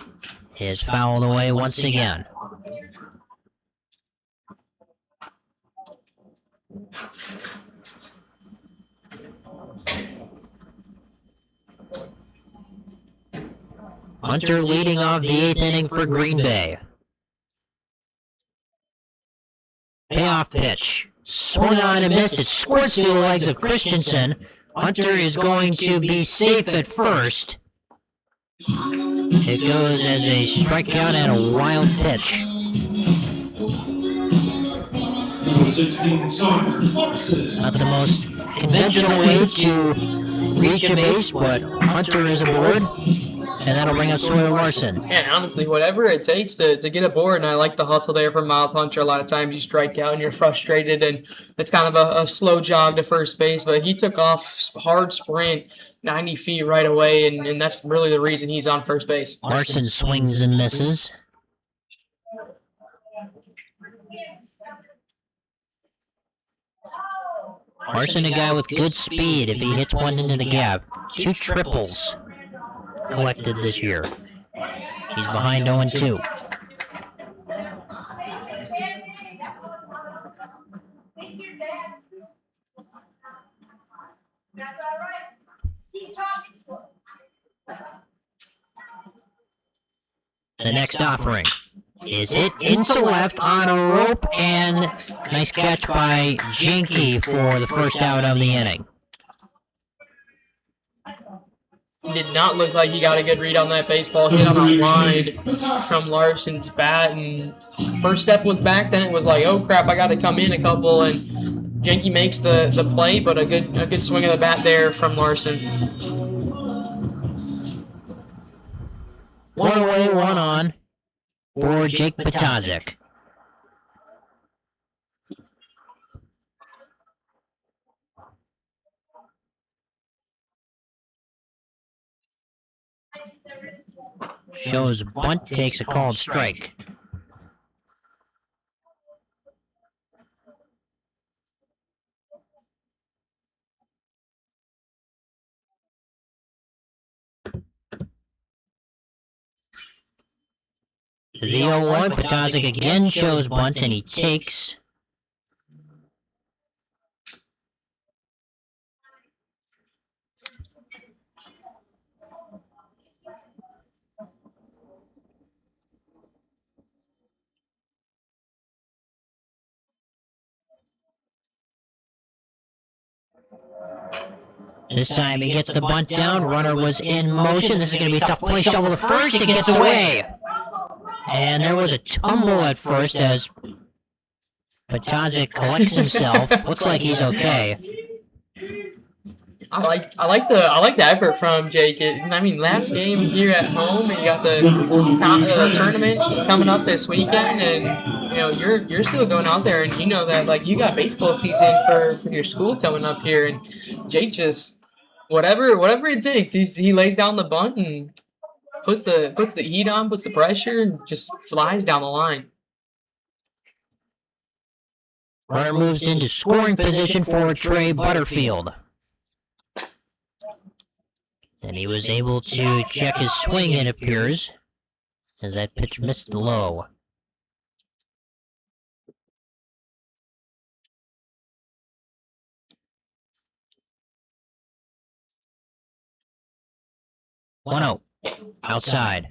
Speaker 1: is fouled away once again. Hunter leading off the 8th inning for Green Bay. Payoff pitch. Swung on and missed. It squirts through the legs of Christensen. Hunter is going to be safe at first. It goes as a strikeout and a wild pitch. Not the most conventional way to reach a base, but Hunter is aboard, and that'll bring up Sawyer Larson.
Speaker 2: And honestly, whatever it takes to get aboard, and I like the hustle there from Miles Hunter. A lot of times you strike out and you're frustrated, and it's kind of a slow jog to first base, but he took off hard sprint 90 feet right away, and that's really the reason he's on first base.
Speaker 1: Larson swings and misses. Larson, a guy with good speed if he hits one into the gap. 2 triples collected this year. He's behind 0-2. The next offering is hit into left on a rope, and nice catch by Jinky for the first out of the inning.
Speaker 2: Did not look like he got a good read on that baseball. Hit on a line from Larson's bat, and first step was back. Then it was like, oh crap, I got to come in a couple, and Jenke makes the play, but a good swing of the bat there from Larson.
Speaker 1: 1 away, 1 on for Jake Patazik. Shows bunt, takes a called strike. The 0-1, Patazik again shows bunt, and he takes. This time he gets the bunt down. Runner was in motion. This is going to be a tough play. Shovel to first. It gets away. And there was a tumble at first as Patazik collects himself. Looks like he's okay.
Speaker 2: I like the effort from Jake. I mean, last game here at home, and you got the tournament coming up this weekend, and you're still going out there, and you know that like you got baseball season for your school coming up here, and Jake just whatever it takes, he lays down the bunt and puts the heat on, puts the pressure, and just flies down the line.
Speaker 1: Runner moves into scoring position for Trey Butterfield. And he was able to check his swing, it appears, as that pitch missed low. One out, outside.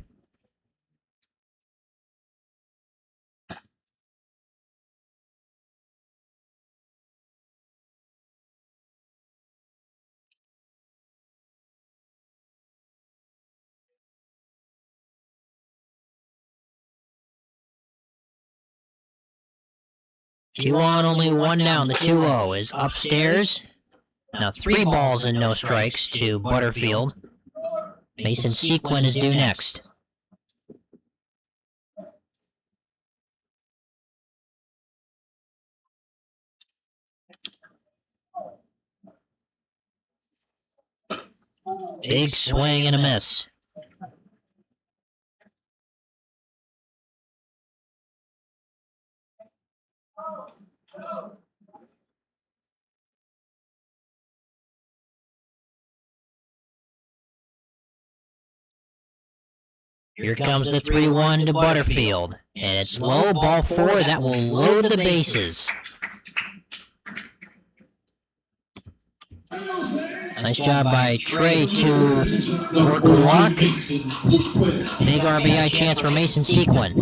Speaker 1: 2 on, only 1 down. The 2-0 is upstairs. Now 3 balls and no strikes to Butterfield. Mason Sequin is due next. Big swing and a miss. Here comes the 3-1 to Butterfield. And it's low, ball 4. That will load the bases. Nice job by Trey to work a walk. Big RBI chance for Mason Sequin.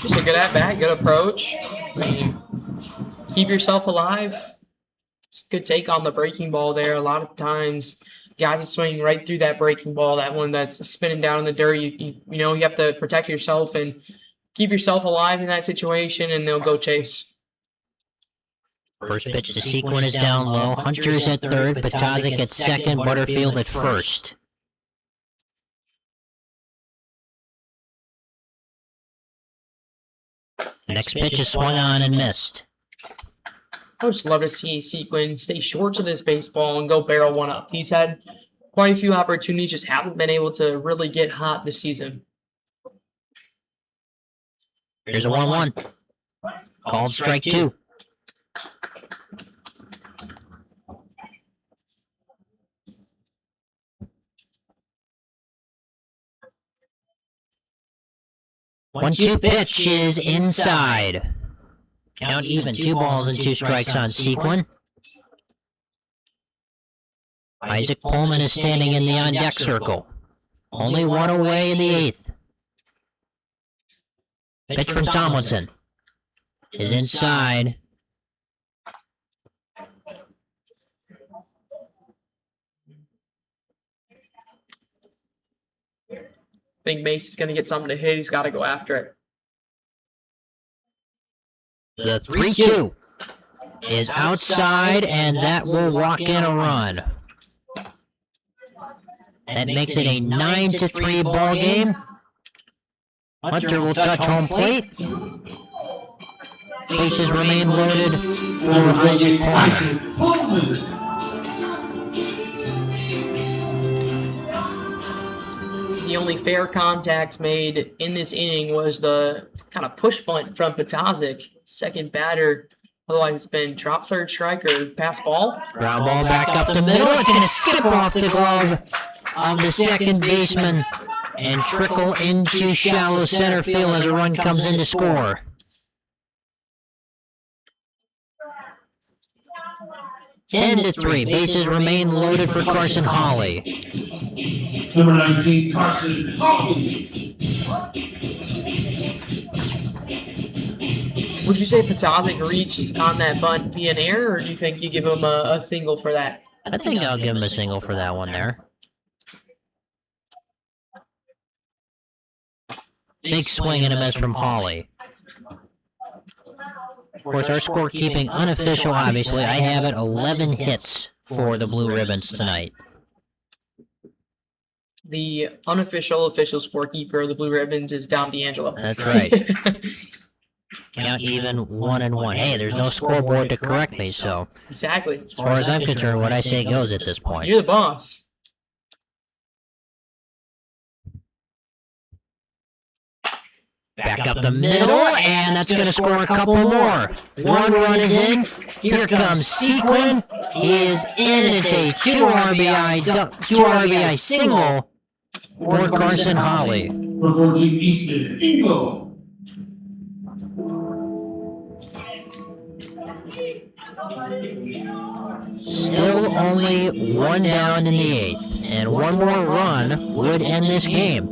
Speaker 2: Just a good at-bat, good approach. I mean, keep yourself alive. It's a good take on the breaking ball there. A lot of times, guys are swinging right through that breaking ball, that one that's spinning down in the dirt. You know, you have to protect yourself and keep yourself alive in that situation, and they'll go chase.
Speaker 1: First pitch to Sequin is down low. Hunter's at third, Patazik at second, Butterfield at first. Next pitch is swung on and missed.
Speaker 2: I would just love to see Sequin stay short to this baseball and go barrel one up. He's had quite a few opportunities, just hasn't been able to really get hot this season.
Speaker 1: Here's a 1-1. Called strike 2. One-two pitch is inside. Count even. 2 balls and 2 strikes on Sequin. Isaac Pullman is standing in the on-deck circle. Only 1 away in the 8th. Pitch from Tomlinson is inside.
Speaker 2: I think Mace is going to get something to hit. He's got to go after it.
Speaker 1: The 3-2 is outside, and that will walk in a run. That makes it a 9-3 ball game. Hunter will touch home plate. Bases remain loaded for Isaac Pullman.
Speaker 2: The only fair contact made in this inning was the kind of push bunt from Patazik, second batter. Otherwise, it's been drop third strike or pass ball.
Speaker 1: Ground ball back up the middle. It's going to skip off the glove of the second baseman and trickle into shallow center field as a run comes in to score. Ten to 3. Bases remain loaded for Carson Hawley.
Speaker 3: Number 19, Carson Hawley.
Speaker 2: Would you say Patazik reached on that bunt via an error, or do you think you give him a single for that?
Speaker 1: I think I'll give him a single for that one there. Big swing and a miss from Hawley. Of course, our scorekeeping unofficial, obviously. I have it 11 hits for the Blue Ribbons tonight.
Speaker 2: The unofficial official scorekeeper of the Blue Ribbons is D'Angelo.
Speaker 1: That's right. Count even 1 and 1. Hey, there's no scoreboard to correct me, so
Speaker 2: Exactly.
Speaker 1: as far as I'm concerned, what I say goes at this point.
Speaker 2: You're the boss.
Speaker 1: Back up the middle, and that's going to score a couple more. 1 run is in. Here comes Sequin. He is in. It's a 2 RBI single for Carson Hawley.
Speaker 3: For 14, Eastman Eagle.
Speaker 1: Still only 1 down in the 8th, and 1 more run would end this game.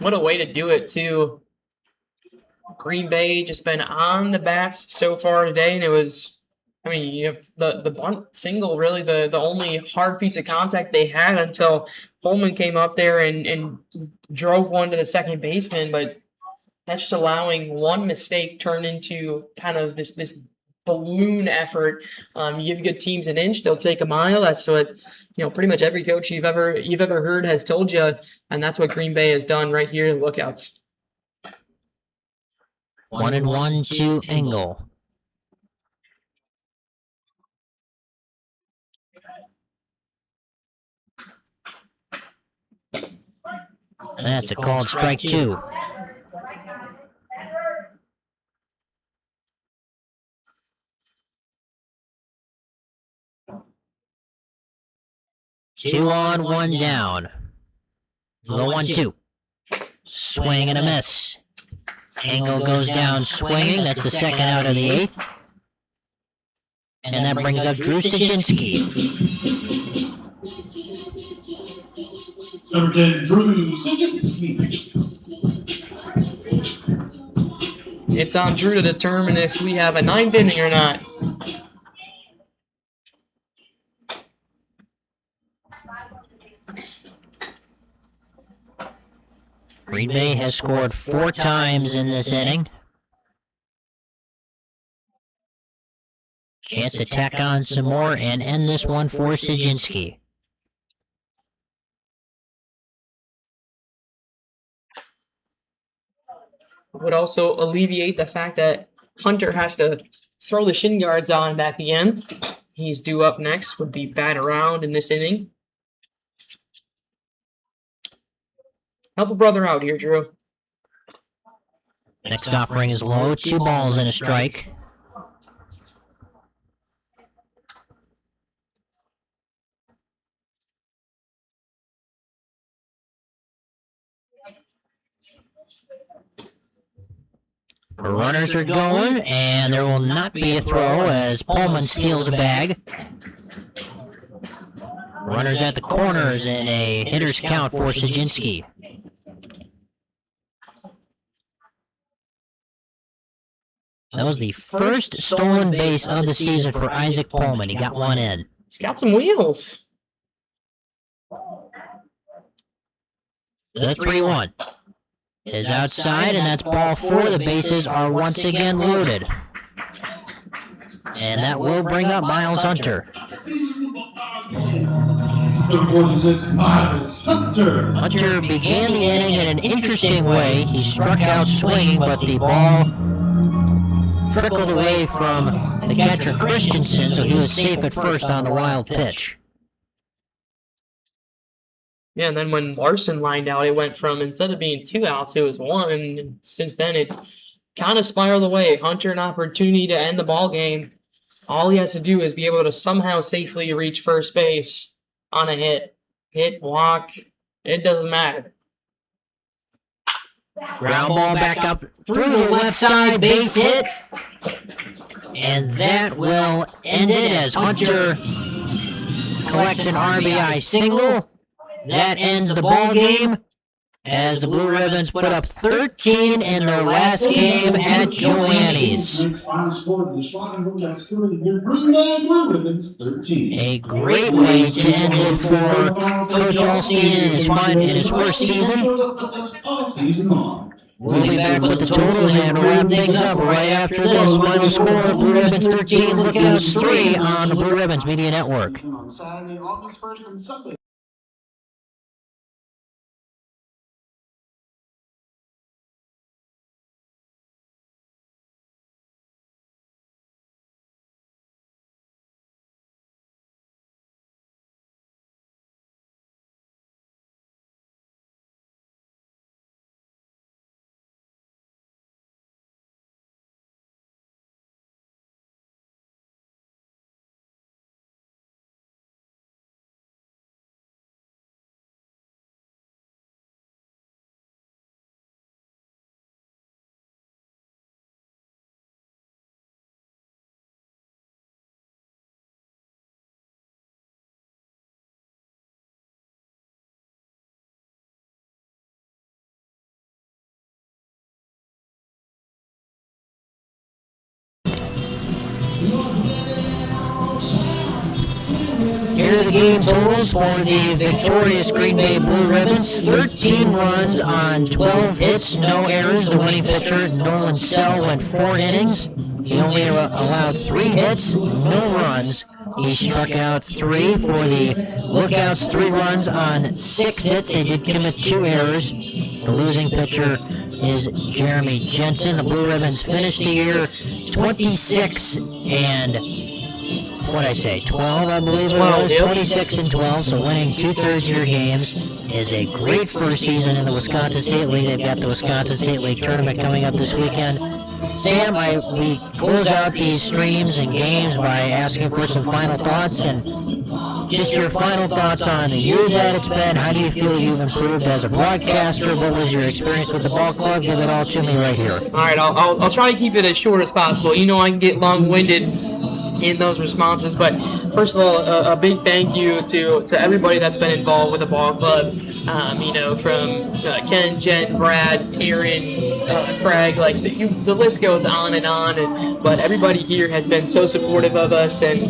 Speaker 2: What a way to do it, too. Green Bay just been on the bats so far today, and it was, I mean, you have the bunt single, really the only hard piece of contact they had until Pullman came up there and drove one to the second baseman, but That's just allowing one mistake turn into kind of this balloon effort. You give good teams an inch, they'll take a mile. That's what pretty much every coach you've ever heard has told you, and that's what Green Bay has done right here in Lookouts.
Speaker 1: 1-1 to Engel. That's a called strike 2. Two on, one down. The 1-2. Swing and a miss. Engel goes down swinging. That's the second out of the 8th. And that brings up Drew Sajinski.
Speaker 3: Number 10, Drew Sajinski.
Speaker 2: It's on Drew to determine if we have a 9th inning or not.
Speaker 1: Green Bay has scored 4 times in this inning. Chance to tack on some more and end this one for Sajinski.
Speaker 2: Would also alleviate the fact that Hunter has to throw the shin guards on back again. He's due up next, would be bat around in this inning. Help a brother out here, Drew.
Speaker 1: Next offering is low, 2 balls and a strike. The runners are going, and there will not be a throw as Pullman steals a bag. Runners at the corners in a hitter's count for Sajinski. That was the first stolen base of the season for Isaac Pullman. He got one in.
Speaker 2: He's got some wheels.
Speaker 1: The 3-1 is outside, and that's ball 4. The bases are once again loaded. And that will bring up Miles Hunter. Hunter began the inning in an interesting way. He struck out swinging, but the ball trickled away from the catcher Christensen, so he was safe at first on the wild pitch.
Speaker 2: Yeah, and then when Larson lined out, it went from, instead of being 2 outs, it was 1. And since then, it kind of spiraled away. Hunter an opportunity to end the ball game. All he has to do is be able to somehow safely reach first base on a hit. Hit, walk, it doesn't matter.
Speaker 1: Ground ball back up through the left side, base hit. And that will end it as Hunter collects an RBI single. That ends the ball game as the Blue Ribbons put up 13 in their last game at Joannes. A great way to end it for Coach Alstein in his first season. We'll be back with the totals and wrap things up right after this. Final score, Blue Ribbons 13, Lookouts 3 on the Blue Ribbons Media Network.
Speaker 3: On Saturday, August 1st and Sunday.
Speaker 1: scoring totals for the victorious Green Bay Blue Ribbons. 13 runs on 12 hits, no errors. The winning pitcher, Nolan Sell, went 4 innings. He only allowed 3 hits, no runs. He struck out 3 for the Lookouts, 3 runs on 6 hits. They did commit 2 errors. The losing pitcher is Jeremy Jensen. The Blue Ribbons finished the year 26 and 12, I believe it was. 26 and 12, so winning 2/3 of your games is a great first season in the Wisconsin State League. They've got the Wisconsin State League tournament coming up this weekend. Sam, we close out these streams and games by asking for some final thoughts, and just your final thoughts on the year that it's been. How do you feel you've improved as a broadcaster? What was your experience with the ball club? Give it all to me right here.
Speaker 2: All right, I'll try to keep it as short as possible. You know I can get long-winded in those responses, but first of all, a big thank you to everybody that's been involved with the ball club. From Ken, Jen, Brad, Aaron, Craig, the list goes on and on. But everybody here has been so supportive of us, and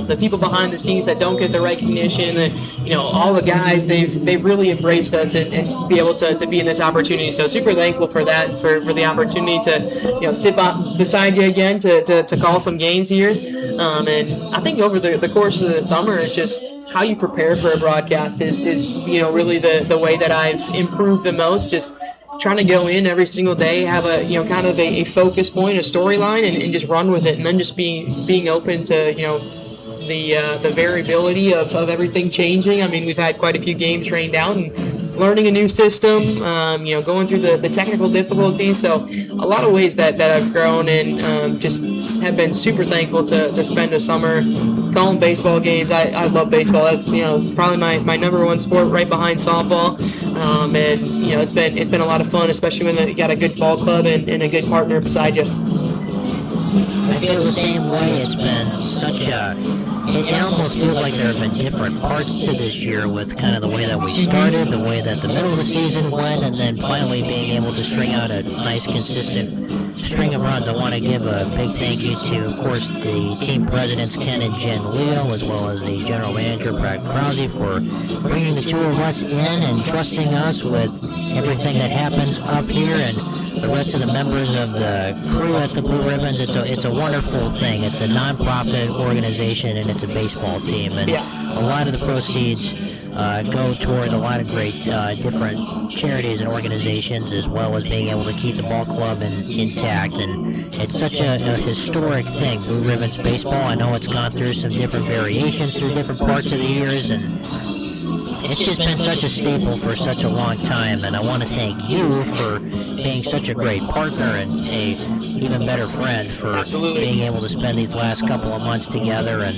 Speaker 2: the people behind the scenes that don't get the recognition, all the guys, they've really embraced us and be able to be in this opportunity. So super thankful for that, for the opportunity to sit beside you again to call some games here. And I think over the course of the summer, it's just how you prepare for a broadcast is really the way that I've improved the most. Just trying to go in every single day, have a kind of a focus point, a storyline, and just run with it, and then just being open to the variability of everything changing. I mean, we've had quite a few games rained out and learning a new system, going through the technical difficulties. So a lot of ways that I've grown, and just have been super thankful to spend a summer calling baseball games. I love baseball. That's probably my number one sport, right behind softball. And it's been a lot of fun, especially when you got a good ball club and a good partner beside you.
Speaker 1: I feel the same way. It's been such a... It almost feels like there have been different parts to this year, with kind of the way that we started, the way that the middle of the season went, and then finally being able to string out a nice, consistent string of runs. I want to give a big thank you to, of course, the team presidents, Ken and Jen Leo, as well as the general manager, Brad Krause, for bringing the 2 of us in and trusting us with everything that happens up here, and the rest of the members of the crew at the Blue Ribbons. It's a wonderful thing. It's a non-profit organization, and it's a baseball team, and a lot of the proceeds go towards a lot of great different charities and organizations, as well as being able to keep the ball club intact. And it's such a historic thing, Blue Ribbons baseball. I know it's gone through some different variations through different parts of the years, and it's just been such a staple for such a long time. And I want to thank you for being such a great partner and a even better friend, for being able to spend these last couple of months together. And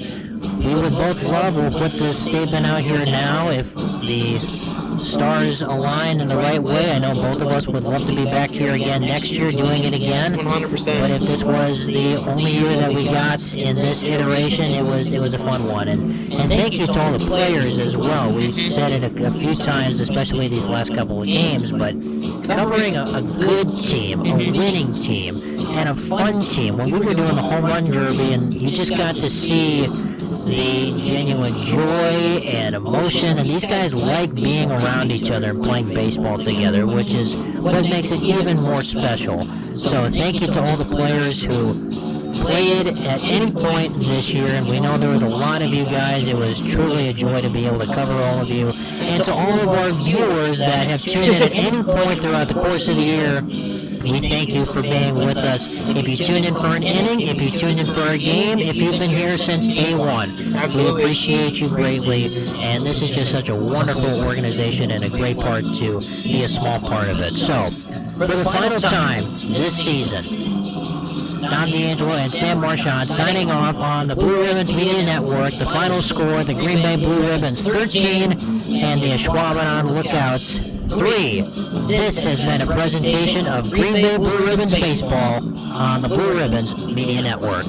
Speaker 1: we would both love, we'll put this statement out here now, if the stars align in the right way. I know both of us would love to be back here again next year doing it again.
Speaker 2: 100%.
Speaker 1: But if this was the only year that we got in this iteration, it was a fun one. And thank you to all the players as well. We've said it a few times, especially these last couple of games, but covering a good team, a winning team, and a fun team. When we were doing the home run derby, and you just got to see the genuine joy and emotion, and these guys like being around each other and playing baseball together, which is what makes it even more special. So thank you to all the players who played at any point this year, and we know there was a lot of you guys. It was truly a joy to be able to cover all of you, and to all of our viewers that have tuned in at any point throughout the course of the year. We thank you for being with us. If you tuned in for an inning, if you tuned in for a game, if you've been here since day one, we appreciate you greatly. And this is just such a wonderful organization and a great part to be a small part of it. So, for the final time this season, D'Angelo and Sam Marchant signing off on the Blue Ribbons Media Network. The final score, the Green Bay Blue Ribbons 13 and the Ashwaubenon Lookouts 3. This has been a presentation of Green Bay Blue Ribbons Baseball on the Blue Ribbons Media Network.